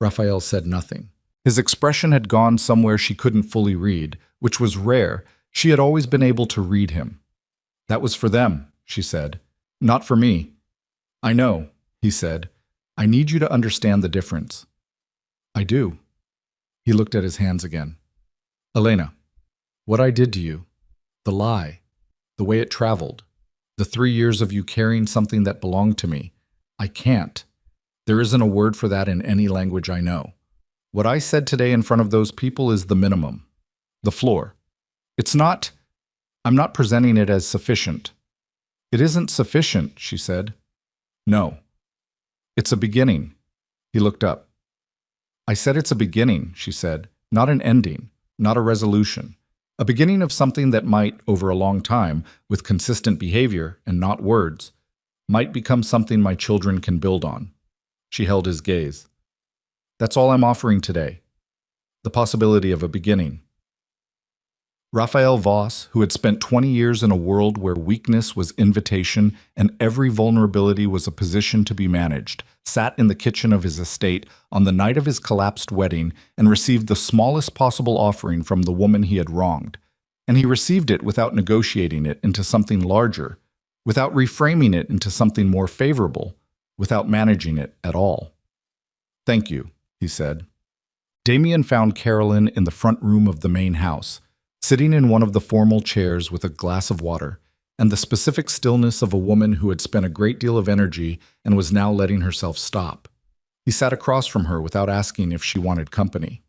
Raphael said nothing. His expression had gone somewhere she couldn't fully read, which was rare. She had always been able to read him. That was for them, she said. Not for me. I know, he said. I need you to understand the difference. I do. He looked at his hands again. Elena, what I did to you, the lie, the way it traveled, the 3 years of you carrying something that belonged to me, I can't. There isn't a word for that in any language I know. What I said today in front of those people is the minimum, the floor. I'm not presenting it as sufficient. It isn't sufficient, she said. No. It's a beginning. He looked up. I said it's a beginning, she said, not an ending, not a resolution. A beginning of something that might, over a long time, with consistent behavior and not words, might become something my children can build on. She held his gaze. That's all I'm offering today. The possibility of a beginning. Raphael Voss, who had spent 20 years in a world where weakness was invitation and every vulnerability was a position to be managed, sat in the kitchen of his estate on the night of his collapsed wedding and received the smallest possible offering from the woman he had wronged. And he received it without negotiating it into something larger, without reframing it into something more favorable, without managing it at all. Thank you, he said. Damien found Carolyn in the front room of the main house, sitting in one of the formal chairs with a glass of water, and the specific stillness of a woman who had spent a great deal of energy and was now letting herself stop. He sat across from her without asking if she wanted company.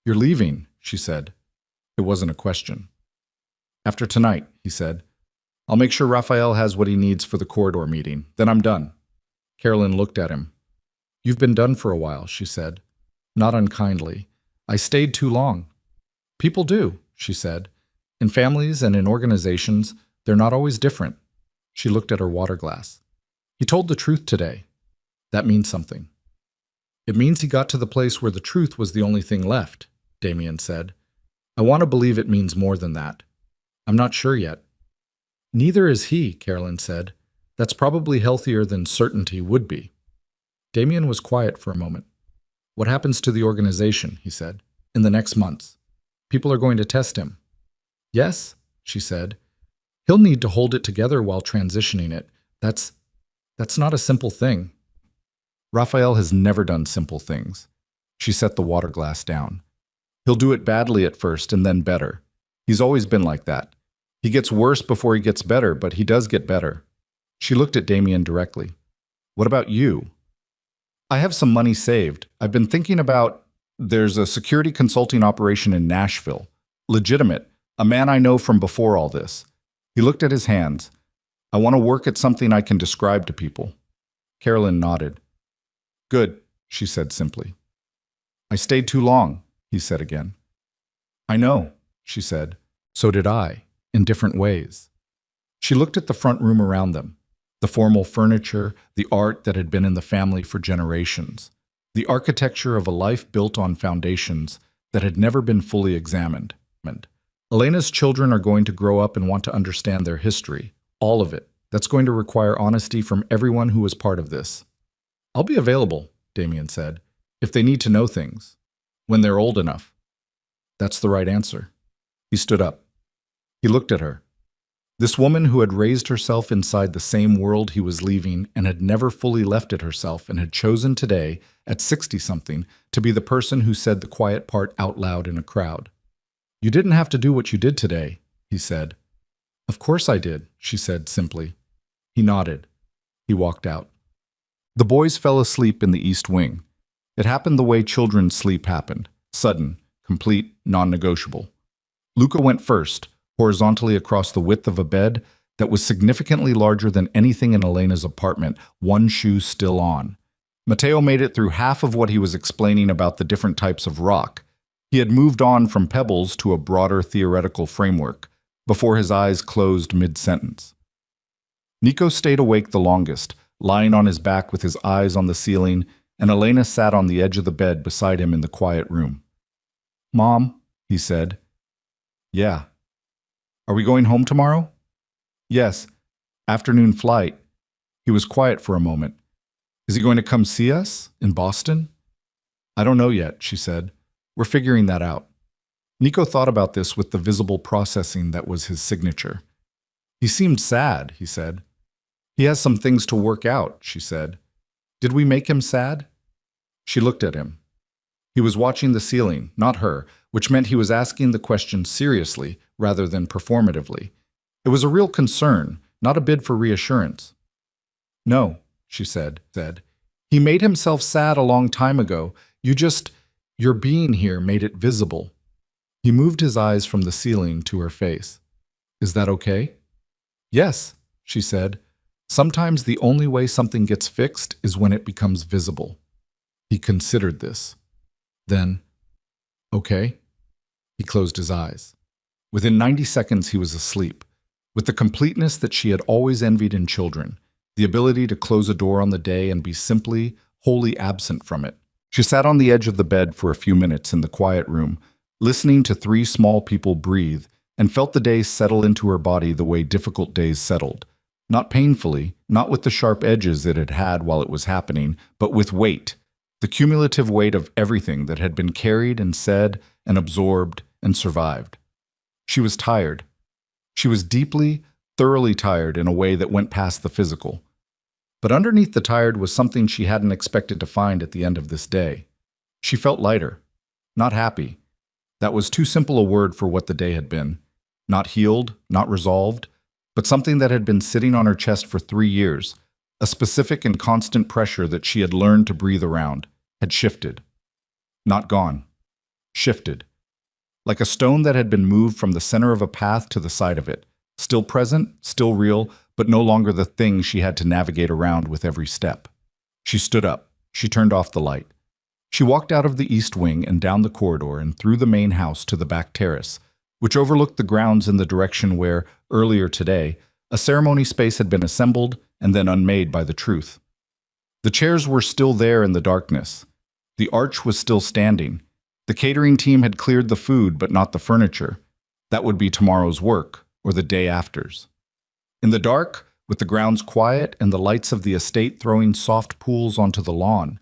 You're leaving, she said. It wasn't a question. After tonight, he said. I'll make sure Raphael has what he needs for the corridor meeting. Then I'm done. Carolyn looked at him. You've been done for a while, she said. Not unkindly. I stayed too long. People do, she said. In families and in organizations, they're not always different. She looked at her water glass. He told the truth today. That means something. It means he got to the place where the truth was the only thing left, Damien said. I want to believe it means more than that. I'm not sure yet. Neither is he, Carolyn said. That's probably healthier than certainty would be. Damien was quiet for a moment. What happens to the organization, he said, in the next months? People are going to test him. Yes, she said. He'll need to hold it together while transitioning it. That's not a simple thing. Raphael has never done simple things. She set the water glass down. He'll do it badly at first and then better. He's always been like that. He gets worse before he gets better, but he does get better. She looked at Damien directly. What about you? I have some money saved. I've been thinking about, there's a security consulting operation in Nashville. Legitimate. A man I know from before all this. He looked at his hands. I want to work at something I can describe to people. Carolyn nodded. Good, she said simply. I stayed too long, he said again. I know, she said. So did I, in different ways. She looked at the front room around them. The formal furniture, the art that had been in the family for generations. The architecture of a life built on foundations that had never been fully examined. Elena's children are going to grow up and want to understand their history, all of it. That's going to require honesty from everyone who was part of this. I'll be available, Damien said, if they need to know things, when they're old enough. That's the right answer. He stood up. He looked at her. This woman who had raised herself inside the same world he was leaving and had never fully left it herself and had chosen today, at 60-something, to be the person who said the quiet part out loud in a crowd. You didn't have to do what you did today, he said. Of course I did, she said simply. He nodded. He walked out. The boys fell asleep in the east wing. It happened the way children's sleep happened. Sudden, complete, non-negotiable. Luca went first, horizontally across the width of a bed that was significantly larger than anything in Elena's apartment, one shoe still on. Matteo made it through half of what he was explaining about the different types of rock. He had moved on from pebbles to a broader theoretical framework, before his eyes closed mid-sentence. Nico stayed awake the longest, lying on his back with his eyes on the ceiling, and Elena sat on the edge of the bed beside him in the quiet room. Mom, he said. Yeah. Are we going home tomorrow? Yes. Afternoon flight. He was quiet for a moment. Is he going to come see us in Boston? I don't know yet, she said. We're figuring that out. Nico thought about this with the visible processing that was his signature. He seemed sad, he said. He has some things to work out, she said. Did we make him sad? She looked at him. He was watching the ceiling, not her, which meant he was asking the question seriously rather than performatively. It was a real concern, not a bid for reassurance. No, she said. He made himself sad a long time ago. Your being here made it visible. He moved his eyes from the ceiling to her face. Is that okay? Yes, she said. Sometimes the only way something gets fixed is when it becomes visible. He considered this. Then, okay. He closed his eyes. Within 90 seconds, he was asleep, with the completeness that she had always envied in children, the ability to close a door on the day and be simply, wholly absent from it. She sat on the edge of the bed for a few minutes in the quiet room, listening to three small people breathe, and felt the day settle into her body the way difficult days settled. Not painfully, not with the sharp edges it had had while it was happening, but with weight, the cumulative weight of everything that had been carried and said and absorbed and survived. She was tired. She was deeply, thoroughly tired in a way that went past the physical. But underneath the tired was something she hadn't expected to find at the end of this day. She felt lighter, not happy. That was too simple a word for what the day had been. Not healed, not resolved, but something that had been sitting on her chest for 3 years, a specific and constant pressure that she had learned to breathe around, had shifted. Not gone. Shifted. Like a stone that had been moved from the center of a path to the side of it, still present, still real, but no longer the thing she had to navigate around with every step. She stood up. She turned off the light. She walked out of the east wing and down the corridor and through the main house to the back terrace, which overlooked the grounds in the direction where, earlier today, a ceremony space had been assembled and then unmade by the truth. The chairs were still there in the darkness. The arch was still standing. The catering team had cleared the food, but not the furniture. That would be tomorrow's work, or the day after's. In the dark, with the grounds quiet and the lights of the estate throwing soft pools onto the lawn.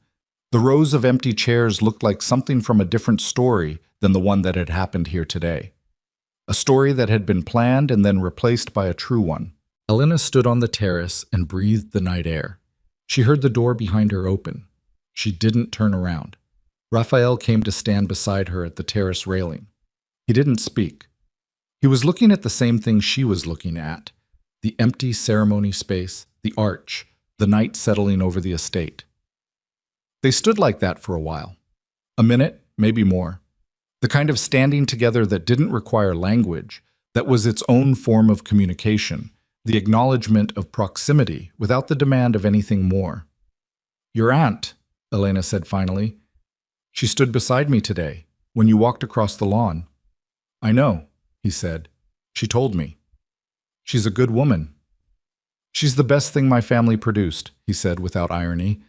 The rows of empty chairs looked like something from a different story than the one that had happened here today. A story that had been planned and then replaced by a true one. Elena stood on the terrace and breathed the night air. She heard the door behind her open. She didn't turn around. Raphael came to stand beside her at the terrace railing. He didn't speak. He was looking at the same thing she was looking at, the empty ceremony space, the arch, the night settling over the estate. They stood like that for a while. A minute, maybe more. The kind of standing together that didn't require language, that was its own form of communication, the acknowledgement of proximity without the demand of anything more. "Your aunt," Elena said finally. "She stood beside me today, when you walked across the lawn." "I know," he said. "She told me. She's a good woman." "She's the best thing my family produced," he said without irony.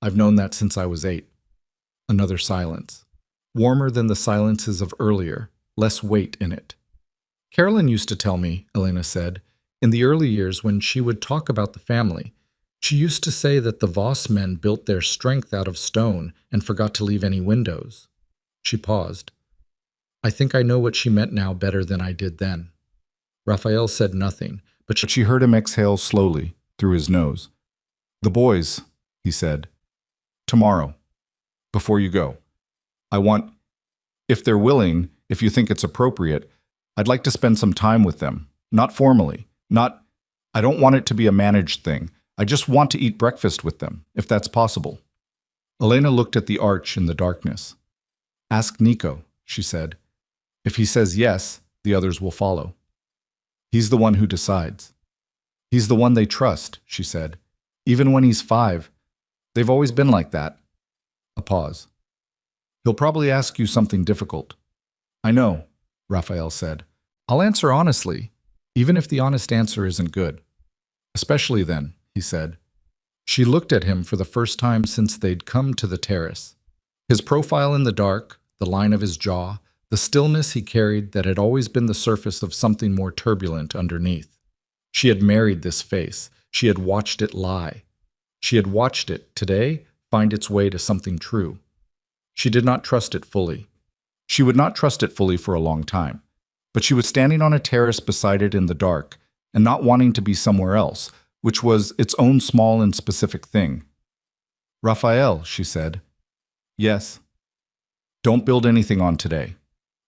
"I've known that since I was 8. Another silence. Warmer than the silences of earlier, less weight in it. "Carolyn used to tell me," Elena said, "in the early years when she would talk about the family, she used to say that the Voss men built their strength out of stone and forgot to leave any windows." She paused. "I think I know what she meant now better than I did then." Raphael said nothing, but she heard him exhale slowly through his nose. "The boys," he said. "Tomorrow, before you go. I want, if they're willing, if you think it's appropriate, I'd like to spend some time with them. Not formally. I don't want it to be a managed thing. I just want to eat breakfast with them, if that's possible." Elena looked at the arch in the darkness. "Ask Nico," she said. "If he says yes, the others will follow. He's the one who decides. He's the one they trust," she said. "Even when he's 5. They've always been like that." A pause. "He'll probably ask you something difficult." "I know," Raphael said. "I'll answer honestly, even if the honest answer isn't good." "Especially then," he said. She looked at him for the first time since they'd come to the terrace. His profile in the dark, the line of his jaw, the stillness he carried that had always been the surface of something more turbulent underneath. She had married this face. She had watched it lie. She had watched it, today, find its way to something true. She did not trust it fully. She would not trust it fully for a long time. But she was standing on a terrace beside it in the dark, and not wanting to be somewhere else, which was its own small and specific thing. "Raphael," she said. "Yes." "Don't build anything on today.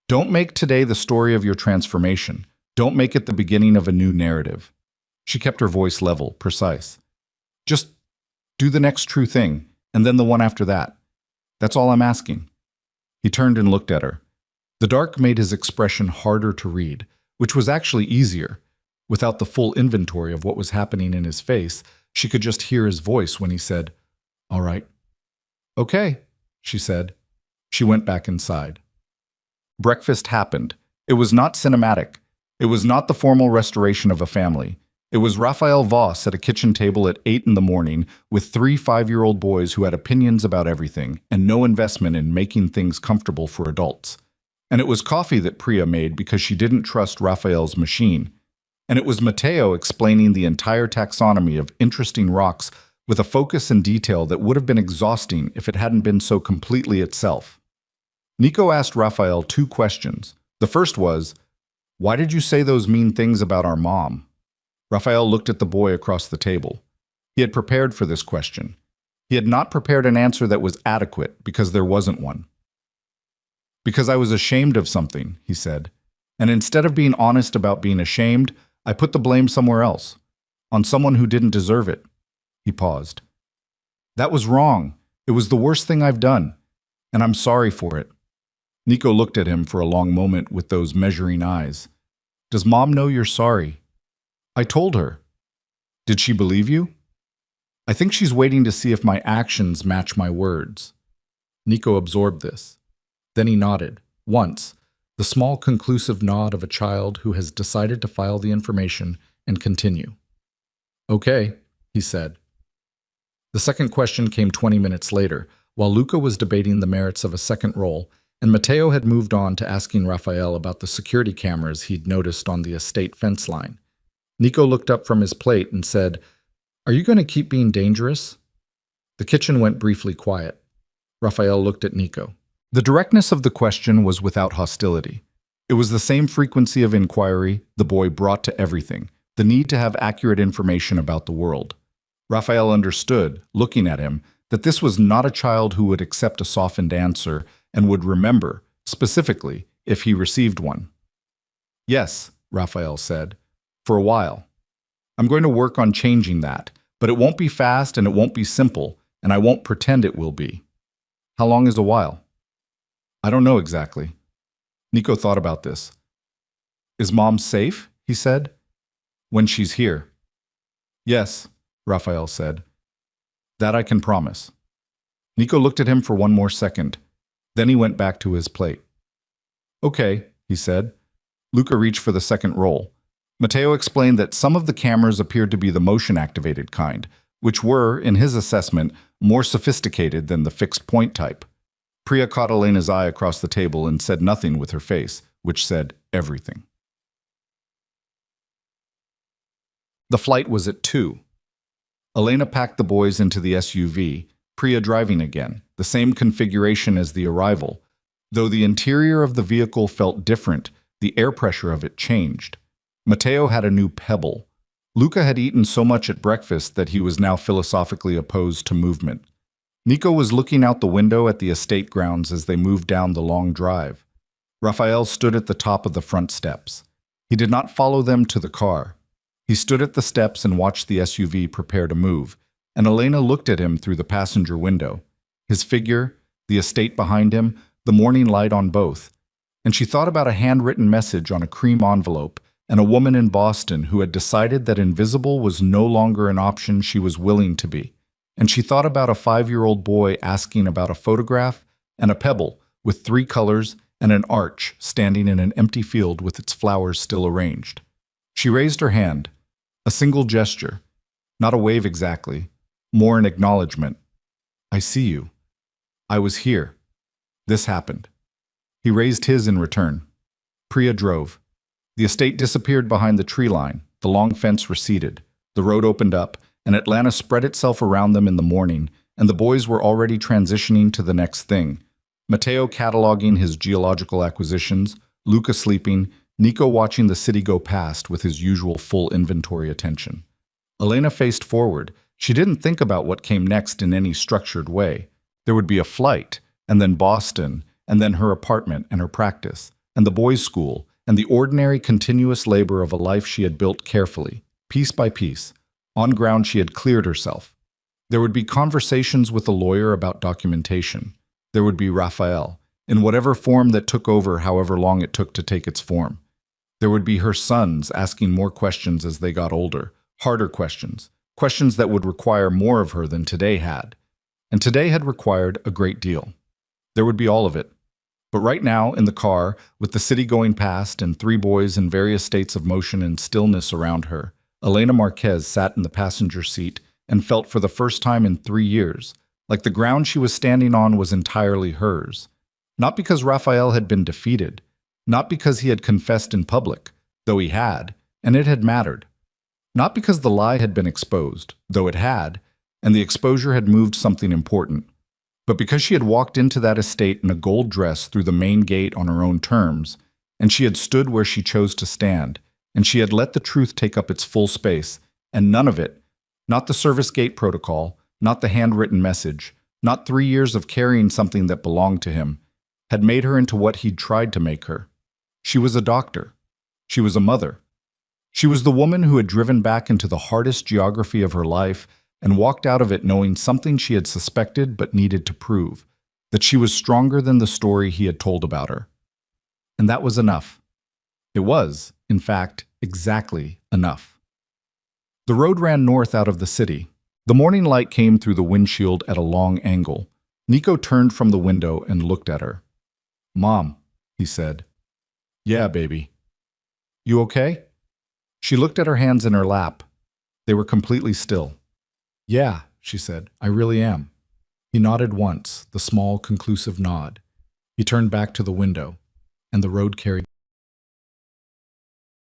Don't make today the story of your transformation. Don't make it the beginning of a new narrative." She kept her voice level, precise. "Just do the next true thing, and then the one after that. That's all I'm asking." He turned and looked at her. The dark made his expression harder to read, which was actually easier. Without the full inventory of what was happening in his face, she could just hear his voice when he said, "All right." "Okay," she said. She went back inside. Breakfast happened. It was not cinematic. It was not the formal restoration of a family. It was Raphael Voss at a kitchen table at 8 in the morning with 3 5-year-old boys who had opinions about everything and no investment in making things comfortable for adults. And it was coffee that Priya made because she didn't trust Raphael's machine. And it was Matteo explaining the entire taxonomy of interesting rocks with a focus and detail that would have been exhausting if it hadn't been so completely itself. Nico asked Raphael 2 questions. The first was, "Why did you say those mean things about our mom?" Raphael looked at the boy across the table. He had prepared for this question. He had not prepared an answer that was adequate because there wasn't one. "Because I was ashamed of something," he said. "And instead of being honest about being ashamed, I put the blame somewhere else, on someone who didn't deserve it." He paused. "That was wrong. It was the worst thing I've done, and I'm sorry for it." Nico looked at him for a long moment with those measuring eyes. "Does Mom know you're sorry?" "I told her." "Did she believe you?" "I think she's waiting to see if my actions match my words." Nico absorbed this. Then he nodded, once, the small conclusive nod of a child who has decided to file the information and continue. "Okay," he said. The second question came 20 minutes later, while Luca was debating the merits of a second role, and Matteo had moved on to asking Raphael about the security cameras he'd noticed on the estate fence line. Nico looked up from his plate and said, "Are you going to keep being dangerous?" The kitchen went briefly quiet. Raphael looked at Nico. The directness of the question was without hostility. It was the same frequency of inquiry the boy brought to everything, the need to have accurate information about the world. Raphael understood, looking at him, that this was not a child who would accept a softened answer and would remember, specifically, if he received one. "Yes," Raphael said, "for a while. I'm going to work on changing that, but it won't be fast and it won't be simple, and I won't pretend it will be." "How long is a while?" "I don't know exactly." Nico thought about this. "Is Mom safe?" he said. "When she's here." "Yes," Raphael said. "That I can promise." Nico looked at him for one more second. Then he went back to his plate. "Okay," he said. Luca reached for the second roll. Matteo explained that some of the cameras appeared to be the motion-activated kind, which were, in his assessment, more sophisticated than the fixed-point type. Priya caught Elena's eye across the table and said nothing with her face, which said everything. The flight was at 2. Elena packed the boys into the SUV, Priya driving again, the same configuration as the arrival. Though the interior of the vehicle felt different, the air pressure of it changed. Matteo had a new pebble. Luca had eaten so much at breakfast that he was now philosophically opposed to movement. Nico was looking out the window at the estate grounds as they moved down the long drive. Raphael stood at the top of the front steps. He did not follow them to the car. He stood at the steps and watched the SUV prepare to move, and Elena looked at him through the passenger window. His figure, the estate behind him, the morning light on both. And she thought about a handwritten message on a cream envelope and a woman in Boston who had decided that invisible was no longer an option she was willing to be. And she thought about a 5-year-old boy asking about a photograph and a pebble with 3 colors and an arch standing in an empty field with its flowers still arranged. She raised her hand, a single gesture, not a wave exactly, more an acknowledgement. "I see you. I was here. This happened." He raised his in return. Priya drove. The estate disappeared behind the tree line, the long fence receded, the road opened up, and Atlanta spread itself around them in the morning, and the boys were already transitioning to the next thing. Matteo cataloging his geological acquisitions, Luca sleeping, Nico watching the city go past with his usual full inventory attention. Elena faced forward. She didn't think about what came next in any structured way. There would be a flight, and then Boston, and then her apartment and her practice, and the boys' school, and the ordinary continuous labor of a life she had built carefully, piece by piece, on ground she had cleared herself. There would be conversations with a lawyer about documentation. There would be Raphael, in whatever form that took over however long it took to take its form. There would be her sons asking more questions as they got older, harder questions, questions that would require more of her than today had. And today had required a great deal. There would be all of it. But right now, in the car, with the city going past and 3 boys in various states of motion and stillness around her, Elena Marquez sat in the passenger seat and felt for the first time in 3 years, like the ground she was standing on was entirely hers. Not because Raphael had been defeated, not because he had confessed in public, though he had, and it had mattered. Not because the lie had been exposed, though it had, and the exposure had moved something important, but because she had walked into that estate in a gold dress through the main gate on her own terms, and she had stood where she chose to stand, and she had let the truth take up its full space, and none of it, not the service gate protocol, not the handwritten message, not 3 years of carrying something that belonged to him, had made her into what he'd tried to make her. She was a doctor. She was a mother. She was the woman who had driven back into the hardest geography of her life and walked out of it knowing something she had suspected but needed to prove, that she was stronger than the story he had told about her. And that was enough. It was, in fact, exactly enough. The road ran north out of the city. The morning light came through the windshield at a long angle. Nico turned from the window and looked at her. "Mom," he said. "Yeah, baby." "You okay?" She looked at her hands in her lap. They were completely still. "Yeah," she said, "I really am." He nodded once, the small, conclusive nod. He turned back to the window, and the road carried